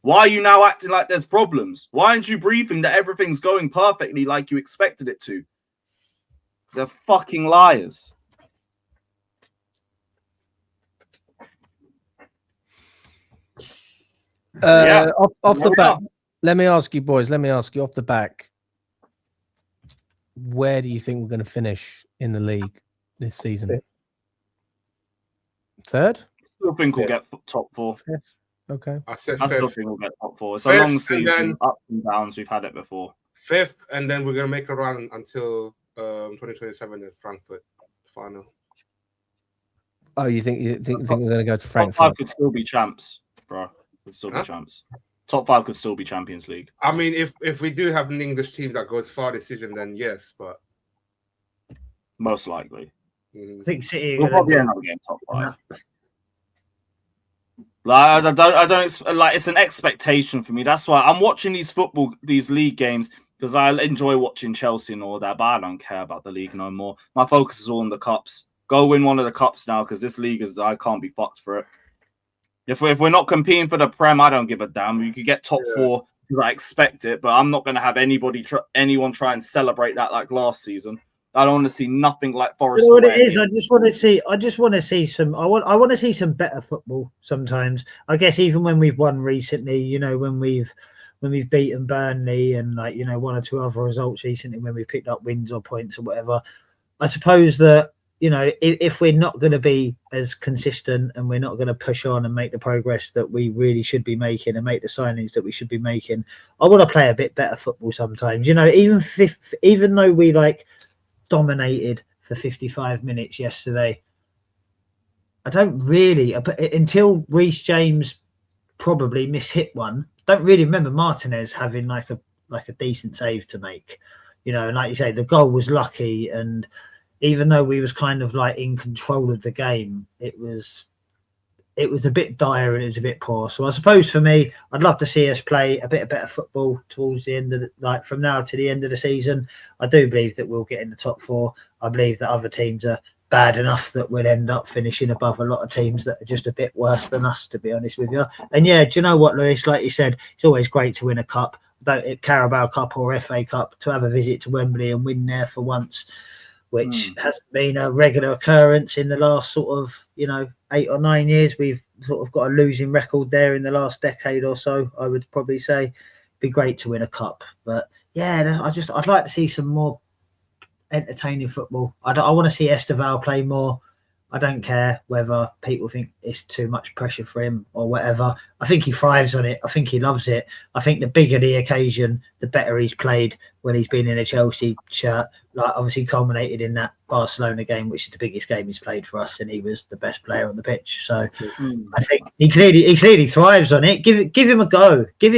Why are you now acting like there's problems? Why aren't you briefing that everything's going perfectly like you expected it to? They're fucking liars. Off the back, let me ask you, boys. Let me ask you off the back. Where do you think we're going to finish in the league this season? Third? Still think we'll get top 4. Fifth? Okay. I said I still fifth. think we'll get top 4. It's Fifth, a long and season, then- ups and downs. We've had it before. Fifth, and then we're gonna make a run until 2027 in Frankfurt final. Oh, you think we're going to go to Top Frankfurt? 5 could still be champs, bro. Could still be Huh? champs. Top 5 could still be Champions League. I mean, if we do have an English team that goes far this season, then yes, but Most likely. I think City are We'll gonna probably do- end up getting top 5. Like, I don't like. It's an expectation for me. That's why I'm watching these league games because I enjoy watching Chelsea and all that. But I don't care about the league no more. My focus is all on the cups. Go win one of the cups now because this league is. I can't be fucked for it. If we're not competing for the Prem, I don't give a damn. You could get top 4 because I expect it, but I'm not going to have anyone try and celebrate that like last season. I don't want to see nothing like Forest. You know what it is? I just want to see some. I want to see some better football. Sometimes, I guess, even when we've won recently, you know, when we've beaten Burnley and like one or two other results recently, when we picked up wins or points or whatever. I suppose that if we're not going to be as consistent and we're not going to push on and make the progress that we really should be making and make the signings that we should be making, I want to play a bit better football sometimes. Even though we dominated for 55 minutes yesterday, I don't really, until Reece James probably mishit one, don't really remember Martinez having like a decent save to make, and like you say, the goal was lucky, and even though we was kind of like in control of the game, it was a bit dire and it was a bit poor. So I suppose for me, I'd love to see us play a bit of better football towards the end of from now to the end of the season. I do believe that we'll get in the top 4. I believe that other teams are bad enough that we'll end up finishing above a lot of teams that are just a bit worse than us, to be honest with you. And yeah, do you know what, Lewis? Like you said, it's always great to win a cup, Carabao Cup or FA Cup, to have a visit to Wembley and win there for once, which hasn't been a regular occurrence in the last sort of 8 or 9 years. We've sort of got a losing record there in the last decade or so, I would probably say. It'd be great to win a cup, but yeah, I'd like to see some more entertaining football. I want to see Esteval play more. I don't care whether people think it's too much pressure for him or whatever. I think he thrives on it. I think he loves it. I think the bigger the occasion, the better he's played when he's been in a Chelsea shirt. Like obviously culminated in that Barcelona game, which is the biggest game he's played for us, and he was the best player on the pitch. So I think he clearly thrives on it. Give him a go. Give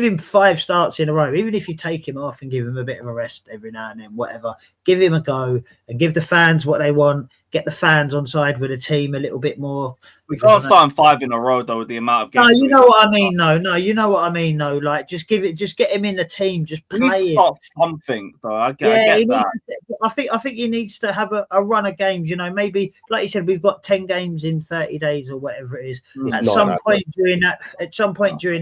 him 5 starts in a row. Even if you take him off and give him a bit of a rest every now and then, whatever. Give him a go and give the fans what they want. Get the fans on side with the team a little bit more. We can't start in 5 in a row though with the amount of games. No, you know what I mean. No, you know what I mean. No, like just get him in the team. Just He needs play to him. start something though. I get that. I think he needs to have a run of games. Maybe like you said, we've got 10 games in 30 days or whatever it is. At some point during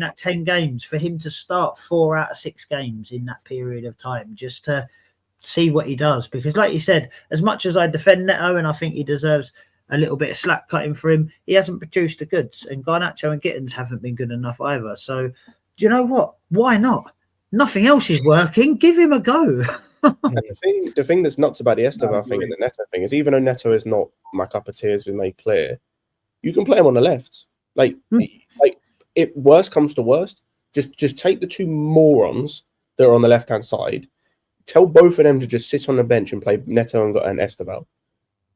that 10 games, for him to start 4 out of 6 games in that period of time, just to see what he does. Because like you said, as much as I defend Neto and I think he deserves a little bit of slack cutting for him, he hasn't produced the goods, and Garnacho and Gittins haven't been good enough either. So do you know what? Why not? Nothing else is working. Give him a go. The thing that's nuts about the Esteval thing and the Neto thing is, even though Neto is not my cup of tea, as we made clear, you can play him on the left. Like if worst comes to worst, just take the 2 morons that are on the left-hand side. Tell both of them to just sit on the bench and play Neto and Esteval.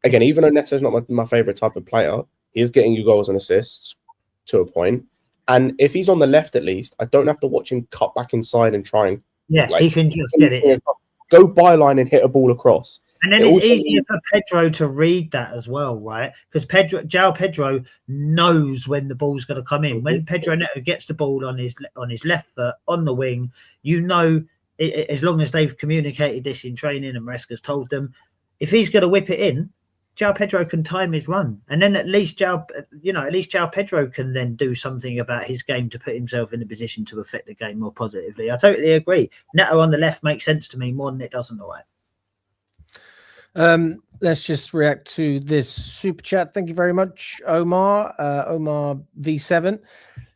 Again, even though Neto's not my favourite type of player, he is getting you goals and assists to a point. And if he's on the left, at least, I don't have to watch him cut back inside and try and... Yeah, he can just get it in. Go byline and hit a ball across. And then it's easier for Pedro to read that as well, right? Because João Pedro knows when the ball's going to come in. When Pedro Neto gets the ball on his left foot on the wing, you know, as long as they've communicated this in training and Maresca's told them, if he's going to whip it in, João Pedro can time his run, and then at least João Pedro can then do something about his game to put himself in a position to affect the game more positively. I totally agree. Neto on the left makes sense to me more than it does on the right. Let's just react to this super chat. Thank you very much, Omar. Omar V7.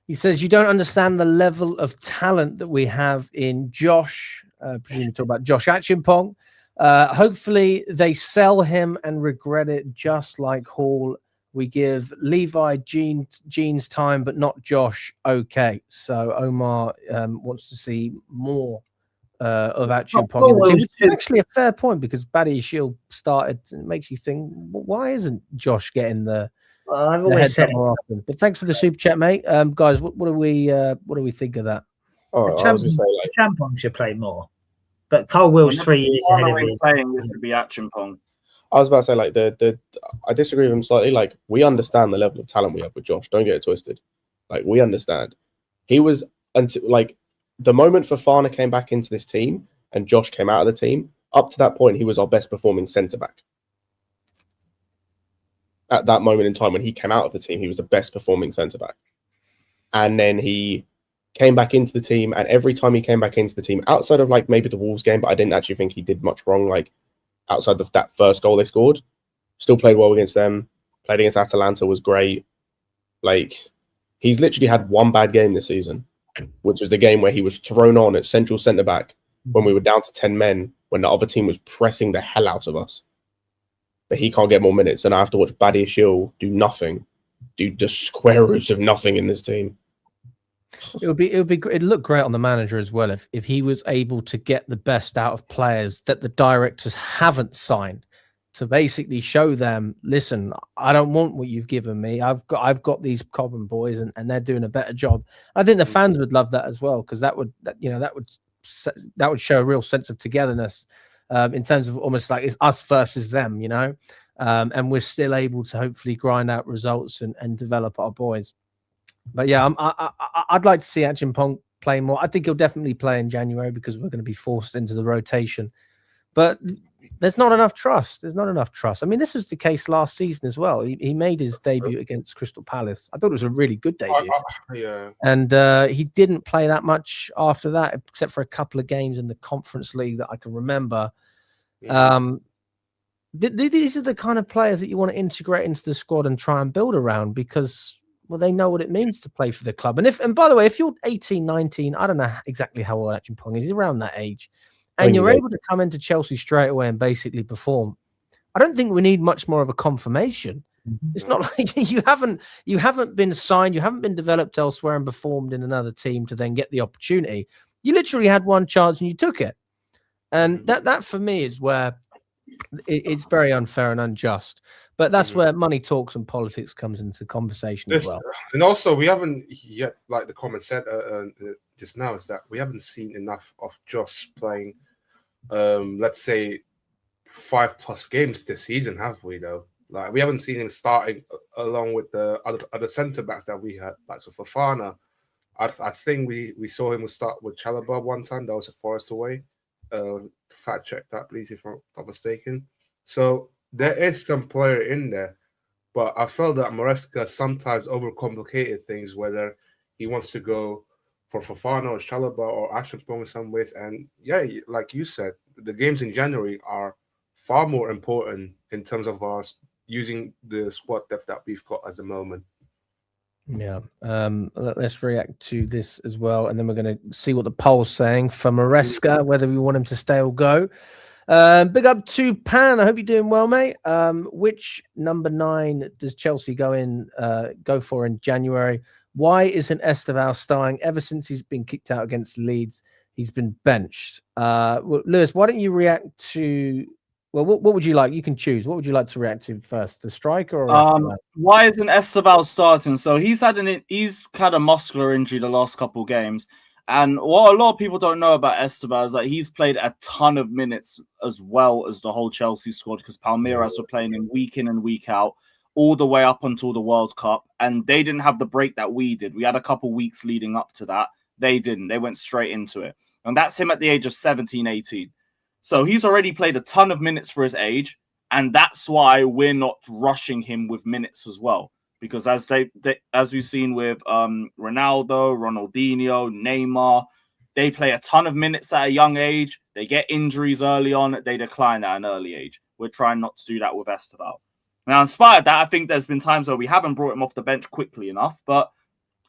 He says, you don't understand the level of talent that we have in Josh. Presumably talk about Josh Achimpong. Hopefully they sell him and regret it, just like Hall. We give Levi Jeans time, but not Josh. Okay. So Omar wants to see more of Achimpong in the team, which is actually a fair point, because Buddy Shield started, and it makes you think, why isn't Josh getting the I've always said more often? But thanks for the super chat, mate. Guys, what do we think of that? Oh, I was going to say, like, Champong should play more, but Cole Will's 3 years ahead of him. Saying this would be Achimpong. I was about to say, like, I disagree with him slightly. Like, we understand the level of talent we have with Josh. Don't get it twisted. Like, we understand. He was, until, like, the moment Fofana came back into this team and Josh came out of the team, up to that point, he was our best performing centre-back. At that moment in time, when he came out of the team, he was the best performing centre-back. And then he came back into the team, and every time he came back into the team, outside of, like, maybe the Wolves game, but I didn't actually think he did much wrong, like, outside of that first goal they scored, still played well against them, played against Atalanta, was great. Like, he's literally had one bad game this season, which was the game where he was thrown on at central centre-back when we were down to 10 men, when the other team was pressing the hell out of us. But he can't get more minutes, and I have to watch Badiashile do nothing, do the square roots of nothing in this team. It would be it'd look great on the manager as well if he was able to get the best out of players that the directors haven't signed, to basically show them, listen, I don't want what you've given me. I've got these Cobham boys, and they're doing a better job. I think the fans would love that as well, because that would show a real sense of togetherness, in terms of almost like it's us versus them, you know, and we're still able to hopefully grind out results and develop our boys. But yeah, I'd like to see Achimpong play more. I think he'll definitely play in January, because we're going to be forced into the rotation. But there's not enough trust. There's not enough trust. I mean, this was the case last season as well. He made his debut against Crystal Palace. I thought it was a really good debut. Yeah. And he didn't play that much after that, except for a couple of games in the Conference League that I can remember. Yeah. These are the kind of players that you want to integrate into the squad and try and build around, because, well, they know what it means to play for the club. And by the way, if you're 18, 19, I don't know exactly how old Achimpong is. He's around that age. And you're able to come into Chelsea straight away and basically perform. I don't think we need much more of a confirmation. It's not like you haven't been signed, you haven't been developed elsewhere and performed in another team to then get the opportunity. You literally had one chance and you took it. And that for me is where it's very unfair and unjust. But that's where money talks and politics comes into conversation as well. And also, we haven't yet, like the comment said just now, is that we haven't seen enough of Josh playing, let's say, 5+ games this season, have we, though? Like, we haven't seen him starting along with the other centre-backs that we had, like, so Fofana. I think we saw him start with Chalobah one time. That was a Forest away. Fact check that, please, if I'm not mistaken. So there is some player in there, but I felt that Maresca sometimes overcomplicated things, whether he wants to go for Fofana or Chalobah or Achimpong in some ways. And yeah, like you said, the games in January are far more important in terms of us using the squad depth that we've got at the moment. Yeah, let's react to this as well, and then we're going to see what the poll's saying for Maresca, whether we want him to stay or go. Big up to Pan. I hope you're doing well, mate. Which number 9 does Chelsea go for in January? Why isn't Esteval starting? Ever since he's been kicked out against Leeds, He's been benched. Lewis, why don't you react to? Well, what would you like? You can choose. What would you like to react to first, the striker or Esteban? Why isn't Esteban starting? So he's had a muscular injury the last couple of games. And what a lot of people don't know about Esteban is that he's played a ton of minutes as well as the whole Chelsea squad, because Palmeiras were playing him week in and week out all the way up until the World Cup. And they didn't have the break that we did. We had a couple weeks leading up to that. They didn't. They went straight into it. And that's him at the age of 17, 18. So he's already played a ton of minutes for his age. And that's why we're not rushing him with minutes as well. Because as we've seen with Ronaldo, Ronaldinho, Neymar, they play a ton of minutes at a young age. They get injuries early on. They decline at an early age. We're trying not to do that with Esteban. Now, in spite of that, I think there's been times where we haven't brought him off the bench quickly enough. But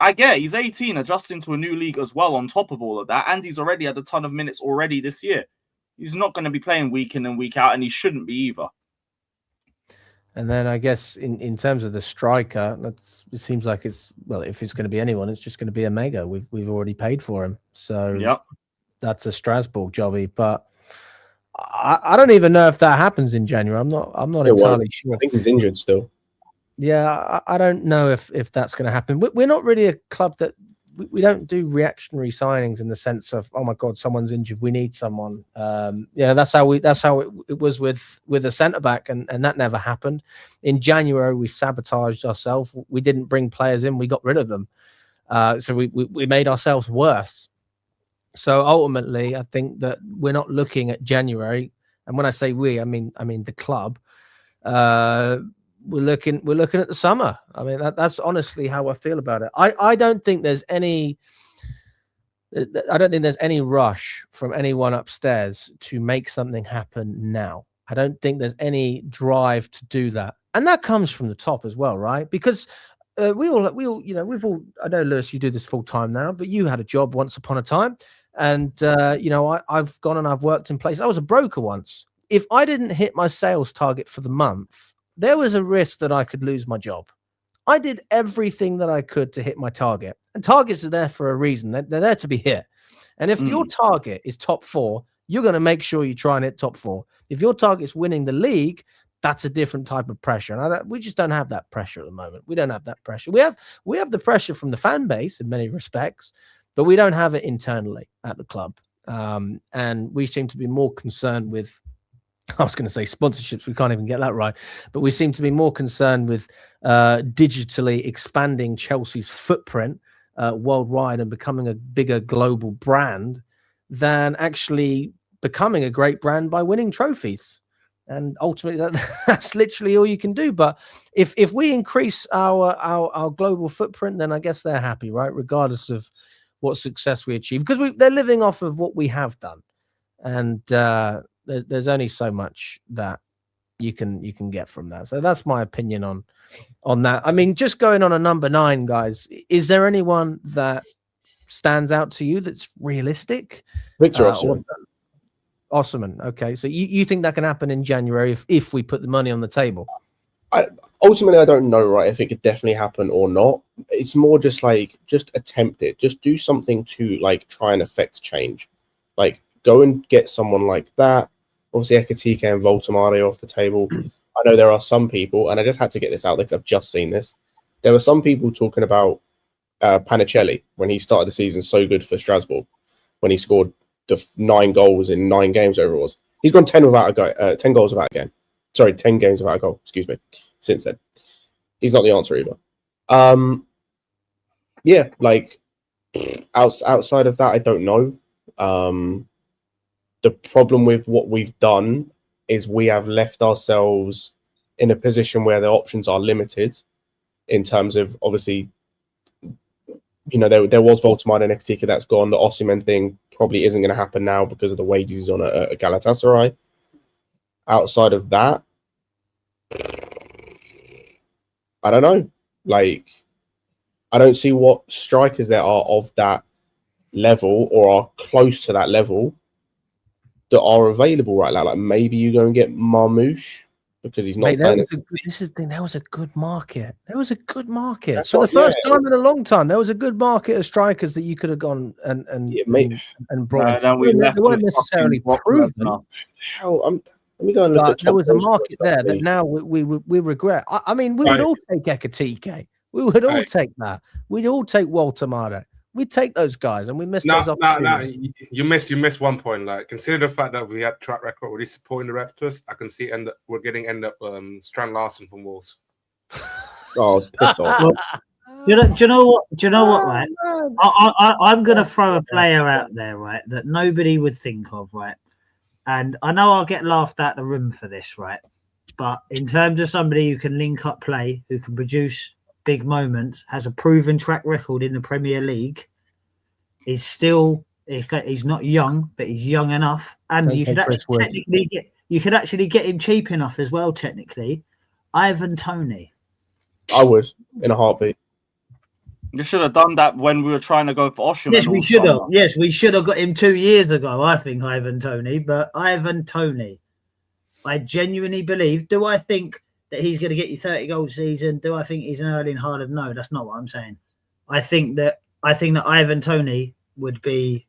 I get he's 18, adjusting to a new league as well on top of all of that. And he's already had a ton of minutes already this year. He's not going to be playing week in and week out, and he shouldn't be either. And then I guess in terms of the striker, it seems like it's, well, if it's going to be anyone, it's just going to be Omega. We've already paid for him, so that's a Strasbourg jobby. But I don't even know if that happens in January. I'm not entirely sure. I think he's injured still. Yeah, I don't know if that's going to happen. We're not really a club that we don't do reactionary signings in the sense of, oh my God, someone's injured, we need someone. That's how it was with a centre back, and that never happened. In January, we sabotaged ourselves. We didn't bring players in, we got rid of them. So we made ourselves worse. So ultimately, I think that we're not looking at January, and when I say we, I mean the club. We're looking at the summer. I mean, that's honestly how I feel about it. I don't think there's any rush from anyone upstairs to make something happen now. I don't think there's any drive to do that, and that comes from the top as well, right? Because we all, I know, Lewis, you do this full time now, but you had a job once upon a time, and I've gone and I've worked in places. I was a broker once. If I didn't hit my sales target for the month, there was a risk that I could lose my job. I did everything that I could to hit my target. And targets are there for a reason. They're there to be hit. And if your target is top 4, you're going to make sure you try and hit top 4. If your target's winning the league, that's a different type of pressure. And we just don't have that pressure at the moment. We don't have that pressure. We have the pressure from the fan base in many respects, but we don't have it internally at the club. And we seem to be more concerned with, I was going to say sponsorships. We can't even get that right. But we seem to be more concerned with digitally expanding Chelsea's footprint worldwide and becoming a bigger global brand than actually becoming a great brand by winning trophies. And ultimately, that's literally all you can do. But if we increase our global footprint, then I guess they're happy, right? Regardless of what success we achieve, because they're living off of what we have done. And there's only so much that you can get from that. So that's my opinion on that. I mean, just going on a number 9, guys, is there anyone that stands out to you that's realistic? Victor Osimhen. Osimhen. Okay, so you think that can happen in January if we put the money on the table? Ultimately, I don't know, right, if it could definitely happen or not. It's more just attempt it. Just do something to try and affect change. Go and get someone like that. Obviously, Ekitike and Voltamare off the table. I know there are some people, and I just had to get this out because I've just seen this. There were some people talking about Panicelli when he started the season so good for Strasbourg, when he scored the 9 goals in 9 games, whatever it was. He's gone 10 goals without a game. Sorry, 10 games without a goal. Excuse me. Since then, he's not the answer either. Outside of that, I don't know. The problem with what we've done is we have left ourselves in a position where the options are limited in terms of, obviously, there was Voltamare and Ekitike that's gone. The Osimhen thing probably isn't going to happen now because of the wages he's on at Galatasaray. Outside of that, I don't know. I don't see what strikers there are of that level or are close to that level that are available right now. Maybe you go and get Marmoush, because he's not Mate, playing. this is the thing. There was a good market. There was a good market. That's For the what- first yeah. time in a long time, there was a good market of strikers that you could have gone and Yeah, mate. brought. Then we left They weren't with necessarily fucking Brock proven, Lesnar. Hell, let me go and look but at there top was a goal scorers market there that lately. now we regret. I mean, we would Right. all take Ekatike. We would all Right. take that. We'd all take Walter Mare. We'd take those guys, and we missed those No, opportunities. you miss one point. Like, consider the fact that we had track record with supporting the Raptors. I can see we're getting Strand Larson from Wolves. Oh, piss off. Well, do you know what? Do you know what? Right, I'm going to throw a player out there, right, that nobody would think of, right. And I know I'll get laughed out the room for this, right. But in terms of somebody who can link up play, who can produce big moments, has a proven track record in the Premier League, he's not young, but he's young enough, and Don't you say could Chris Wood. actually get him cheap enough as well. Technically, Ivan Toney. I would in a heartbeat. You should have done that when we were trying to go for Osham. Yes, we should have. Yes, we should have got him 2 years ago. I think Ivan Toney, but Ivan Toney, I genuinely believe. Do I think that he's going to get you 30 goal season? Do I think he's an Erling Haaland? No, that's not what I'm saying. I think that Ivan Toney would be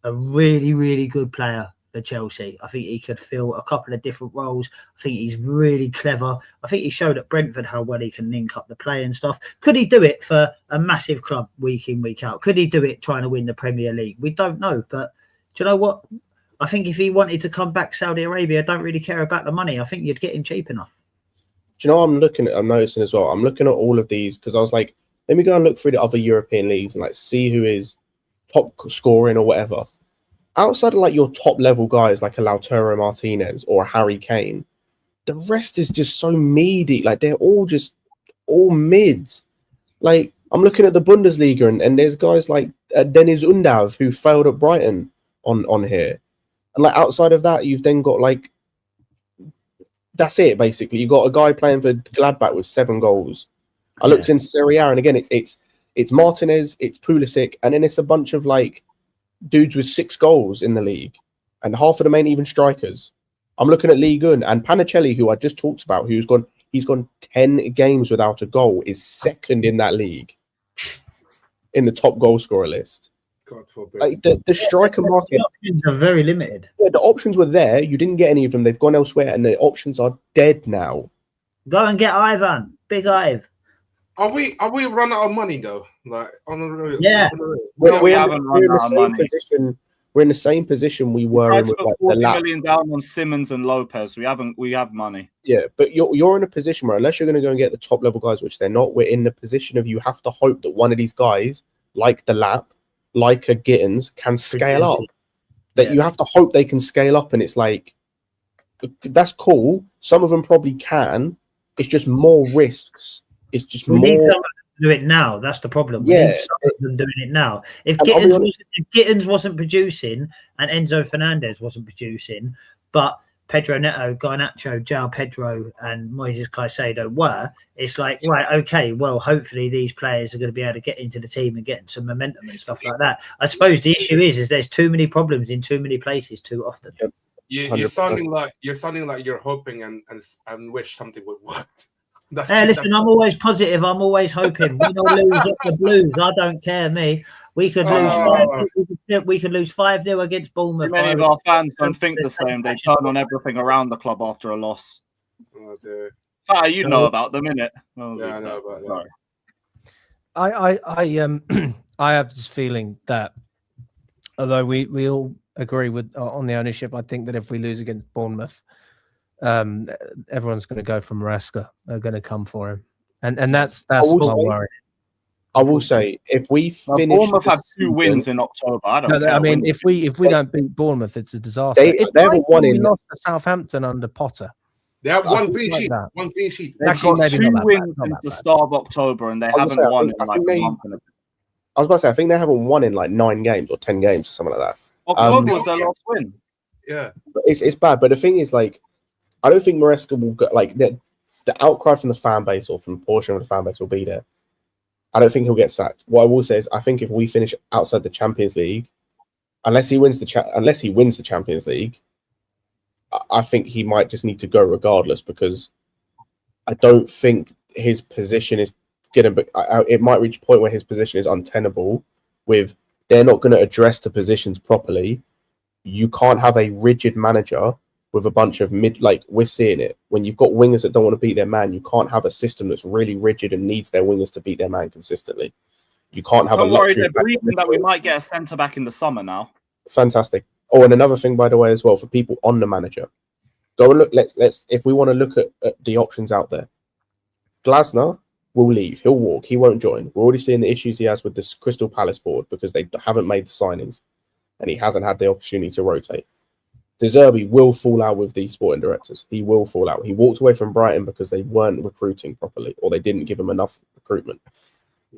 a really, really good player for Chelsea. I think he could fill a couple of different roles. I think he's really clever. I think he showed at Brentford how well he can link up the play and stuff. Could he do it for a massive club week in, week out? Could he do it trying to win the Premier League? We don't know. But do you know what? I think if he wanted to come back Saudi Arabia, I don't really care about the money. I think you'd get him cheap enough. Do you know what I'm noticing as well? I'm looking at all of these because I was like, let me go and look through the other European leagues and like see who is top scoring or whatever. Outside of like your top level guys like a Lautaro Martinez or a Harry Kane, the rest is just so meaty. Like they're all mids. Like I'm looking at the Bundesliga and there's guys like Deniz Undav who failed at Brighton on here. And like outside of that, you've then got like, that's it basically. You got a guy playing for Gladbach with 7 goals. I looked in Serie A and again it's Martinez, it's Pulisic, and then it's a bunch of like dudes with 6 goals in the league, and half of them ain't even strikers. I'm looking at Ligue 1 and Panicelli, who I just talked about, he's gone 10 games without a goal, is second in that league in the top goal scorer list. God forbid. Like the striker market, The options are very limited. yeah, the options were there. You didn't get any of them. They've gone elsewhere, and the options are dead now. Go and get Ivan, Big Ive. Are we run out of money though? Like on the Yeah. We haven't run out of money. We're in the same position we were Tried in to with put like 40 the lap. million down on Simmons and Lopez. We have money. Yeah, but you're in a position where unless you're going to go and get the top level guys, which they're not, we're in the position of you have to hope that one of these guys, like the Lap, like a Gittins, can scale up. That you have to hope they can scale up, and it's like that's cool. Some of them probably can. It's just more risks. It's just We more. need someone to do it now. That's the problem. We Yeah. need some of them doing it now. If And I'll be honest- Gittins wasn't producing and Enzo Fernandez wasn't producing, but Pedro Neto, Garnacho, João Pedro, and Moises Caicedo were, it's like, right, okay, well, hopefully these players are going to be able to get into the team and get some momentum and stuff like that. I suppose the issue is there's too many problems in too many places too often. Yep. You're 100%. sounding like you're hoping and wish something would work. Hey, listen, I'm always positive. I'm always hoping. Win or lose at the Blues, I don't care, me. We could lose 5-0. We could lose 5-0 against Bournemouth. Many of our fans don't think the same. They turn on everything around the club after a loss. Oh, dear. You know about them, innit? Oh, Yeah, I know about that. Sorry. I have this feeling that although we all agree with on the ownership, I think that if we lose against Bournemouth, everyone's going to go for Maresca. They're going to come for him, and that's what I'm worried. I will say if we finish, Bournemouth the had 2 season- wins in October. I don't No, care. I mean, if we don't beat Bournemouth, it's a disaster. They It's haven't like won when we in- lost to Southampton under Potter. They have I one think clean like sheet. that. One clean sheet. They've Actually, got maybe 2 not that bad, wins not since that the bad. start of October, and they was gonna haven't say, won I in think like a they- month and a bit. I was about to say, I think they haven't won in like 9 games or 10 games or something like that. October was their last win. Yeah. But it's bad. But the thing is, like, I don't think Maresca will get like the outcry from the fan base or from a portion of the fan base will be there. I don't think he'll get sacked. What I will say is, I think if we finish outside the Champions League, unless he wins the Champions League, I think he might just need to go regardless, because I don't think his position is going to be. It might reach a point where his position is untenable. With they're not going to address the positions properly. You can't have a rigid manager with a bunch of we're seeing it when you've got wingers that don't want to beat their man. You can't have a system that's really rigid and needs their wingers to beat their man consistently. You can't have Don't a worry, luxury. they're briefing that we might get a centre back in the summer now. Fantastic. Oh, and another thing, by the way, as well, for people on the manager, go and look. Let's if we want to look at the options out there, Glasner will leave. He'll walk. He won't join. We're already seeing the issues he has with this Crystal Palace board because they haven't made the signings, and he hasn't had the opportunity to rotate. De Zerbi will fall out with these sporting directors. He will fall out. He walked away from Brighton because they weren't recruiting properly, or they didn't give him enough recruitment.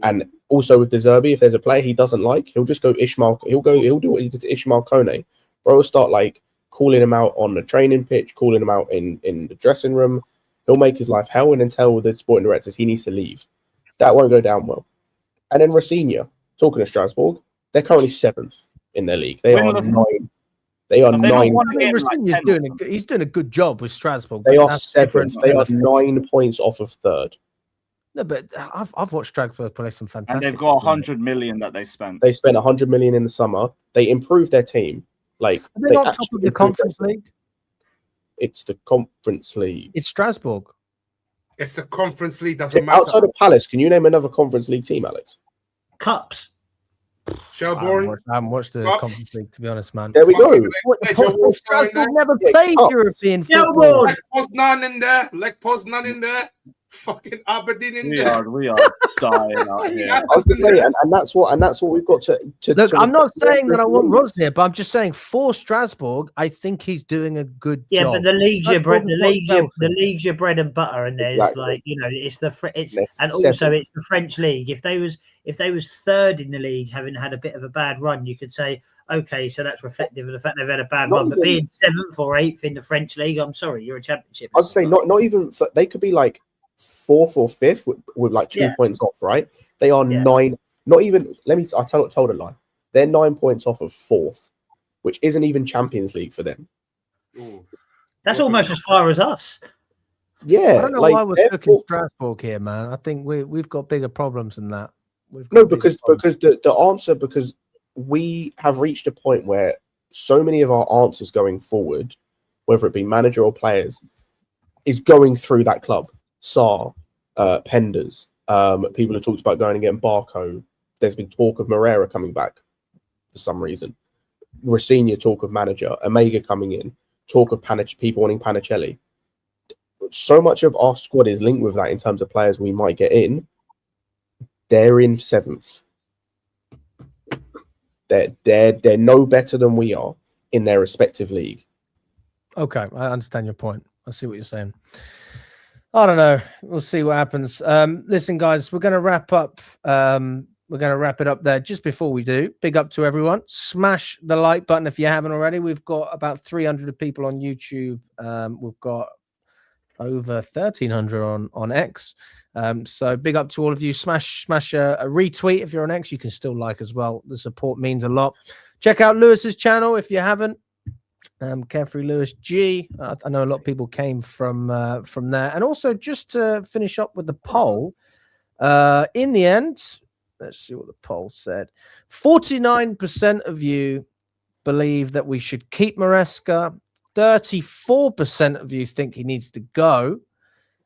And also with De Zerbi, if there's a player he doesn't like, he'll just go Ishmael. He'll do what he did to Ishmael Kone. Bro will start calling him out on the training pitch, calling him out in the dressing room. He'll make his life hell and then tell the sporting directors he needs to leave. That won't go down well. And then Rosigne, talking to Strasbourg, they're currently 7th in their league. They are 9. They are 9. He's doing a good job with Strasbourg. They are 7th. They are 9 points off of 3rd. No, but I've watched Strasbourg play some fantastic. And they've got 100 million that they spent. They spent 100 million in the summer. They improved their team. Are they not top of the Conference League? It's the Conference League. It's Strasbourg. It's the Conference League. Doesn't matter. Outside of Palace, can you name another Conference League team, Alex? Cups. Shelbourne. I haven't watched the Conference League, to be honest, man. There we go. Strasbourg never played European football. Lech Poznan in there. Lech Poznan in there. Fucking Aberdeen in there. We are dying out here. I was going to say, and that's what we've got to look. I'm not saying that I want Ross here, but I'm just saying for Strasbourg, I think he's doing a good job. Yeah, but the league's your bread and butter, and there's it's the French league. If they was 3rd in the league, having had a bit of a bad run, you could say, okay, so that's reflective of the fact they've had a bad run. But being 7th or 8th in the French league, I'm sorry, you're a championship. I was saying not even they could be 4th or 5th with 2 points off, right? They are 9. Not even. I told a lie. They're 9 points off of 4th, which isn't even Champions League for them. Ooh. That's almost as far as us. Yeah, I don't know why we're stuck in Strasbourg here, man. I think we've got bigger problems than that. Because the answer, because we have reached a point where so many of our answers going forward, whether it be manager or players, is going through that club. Sarr, Penders, people have talked about going and getting Barco. There's been talk of Moreira coming back for some reason. Rosigne, talk of manager. Omega coming in. Talk of people wanting Panicelli. So much of our squad is linked with that in terms of players we might get in. They're in 7th. They're no better than we are in their respective league. Okay, I understand your point. I see what you're saying. I don't know. We'll see what happens. Listen, guys, we're going to wrap up. We're going to wrap it up there. Just before we do, big up to everyone. Smash the like button if you haven't already. We've got about 300 people on YouTube. We've got over 1,300 on X. So big up to all of you. Smash a retweet if you're on X. You can still like as well. The support means a lot. Check out Lewis's channel if you haven't. Carefree Lewis G. I know a lot of people came from there. And also, just to finish up with the poll, in the end, let's see what the poll said. 49% of you believe that we should keep Maresca. 34% of you think he needs to go.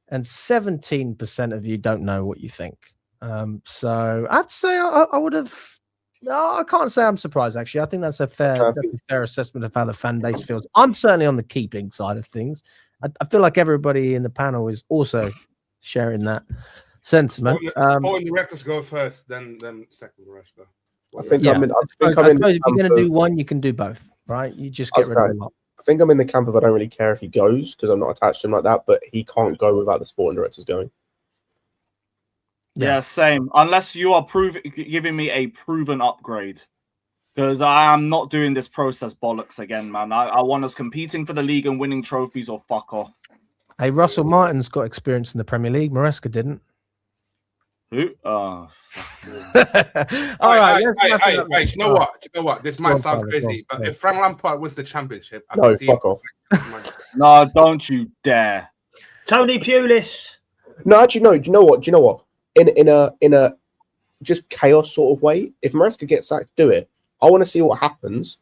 And 17% of you don't know what you think. So I have to say I would have... No, I can't say I'm surprised, actually. I think that's a fair assessment of how the fan base feels. I'm certainly on the keeping side of things. I feel like everybody in the panel is also sharing that sentiment. Supporting directors go first, then second Maresca. I suppose if you're going to do one, you can do both, right? You just get rid of a lot. I think I'm in the camp of I don't really care if he goes because I'm not attached to him like that, but he can't go without the sporting directors going. Yeah, same. Unless you are giving me a proven upgrade. Because I am not doing this process bollocks again, man. I want us competing for the league and winning trophies or fuck off. Hey, Russell Martin's got experience in the Premier League. Maresca didn't. Who? Oh, All right. let's wrap it up Hey, then. do you know what? Do you know what? This might on, sound Tyler, crazy, go on, but go if Frank Lampard wins the championship, I No, can see fuck him- off. no, don't you dare. Tony Pulis. No, actually, no. Do you know what? Do you know what? In a just chaos sort of way, if Maresca gets sacked, do it. I want to see what happens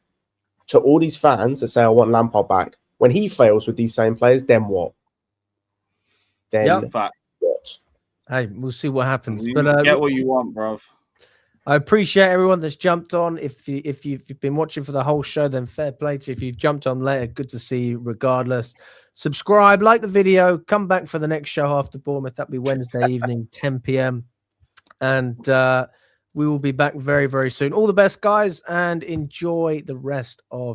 to all these fans that say I want Lampard back. When he fails with these same players, then what? Then Yep. Fact. what? Hey, we'll see what happens. You But get what you want, bro. I appreciate everyone that's jumped on. If you've been watching for the whole show, then fair play to you. If you've jumped on later, good to see you regardless. Subscribe, like the video, come back for the next show after Bournemouth. That'll be Wednesday evening, 10 p.m. And we will be back very, very soon. All the best, guys, and enjoy the rest of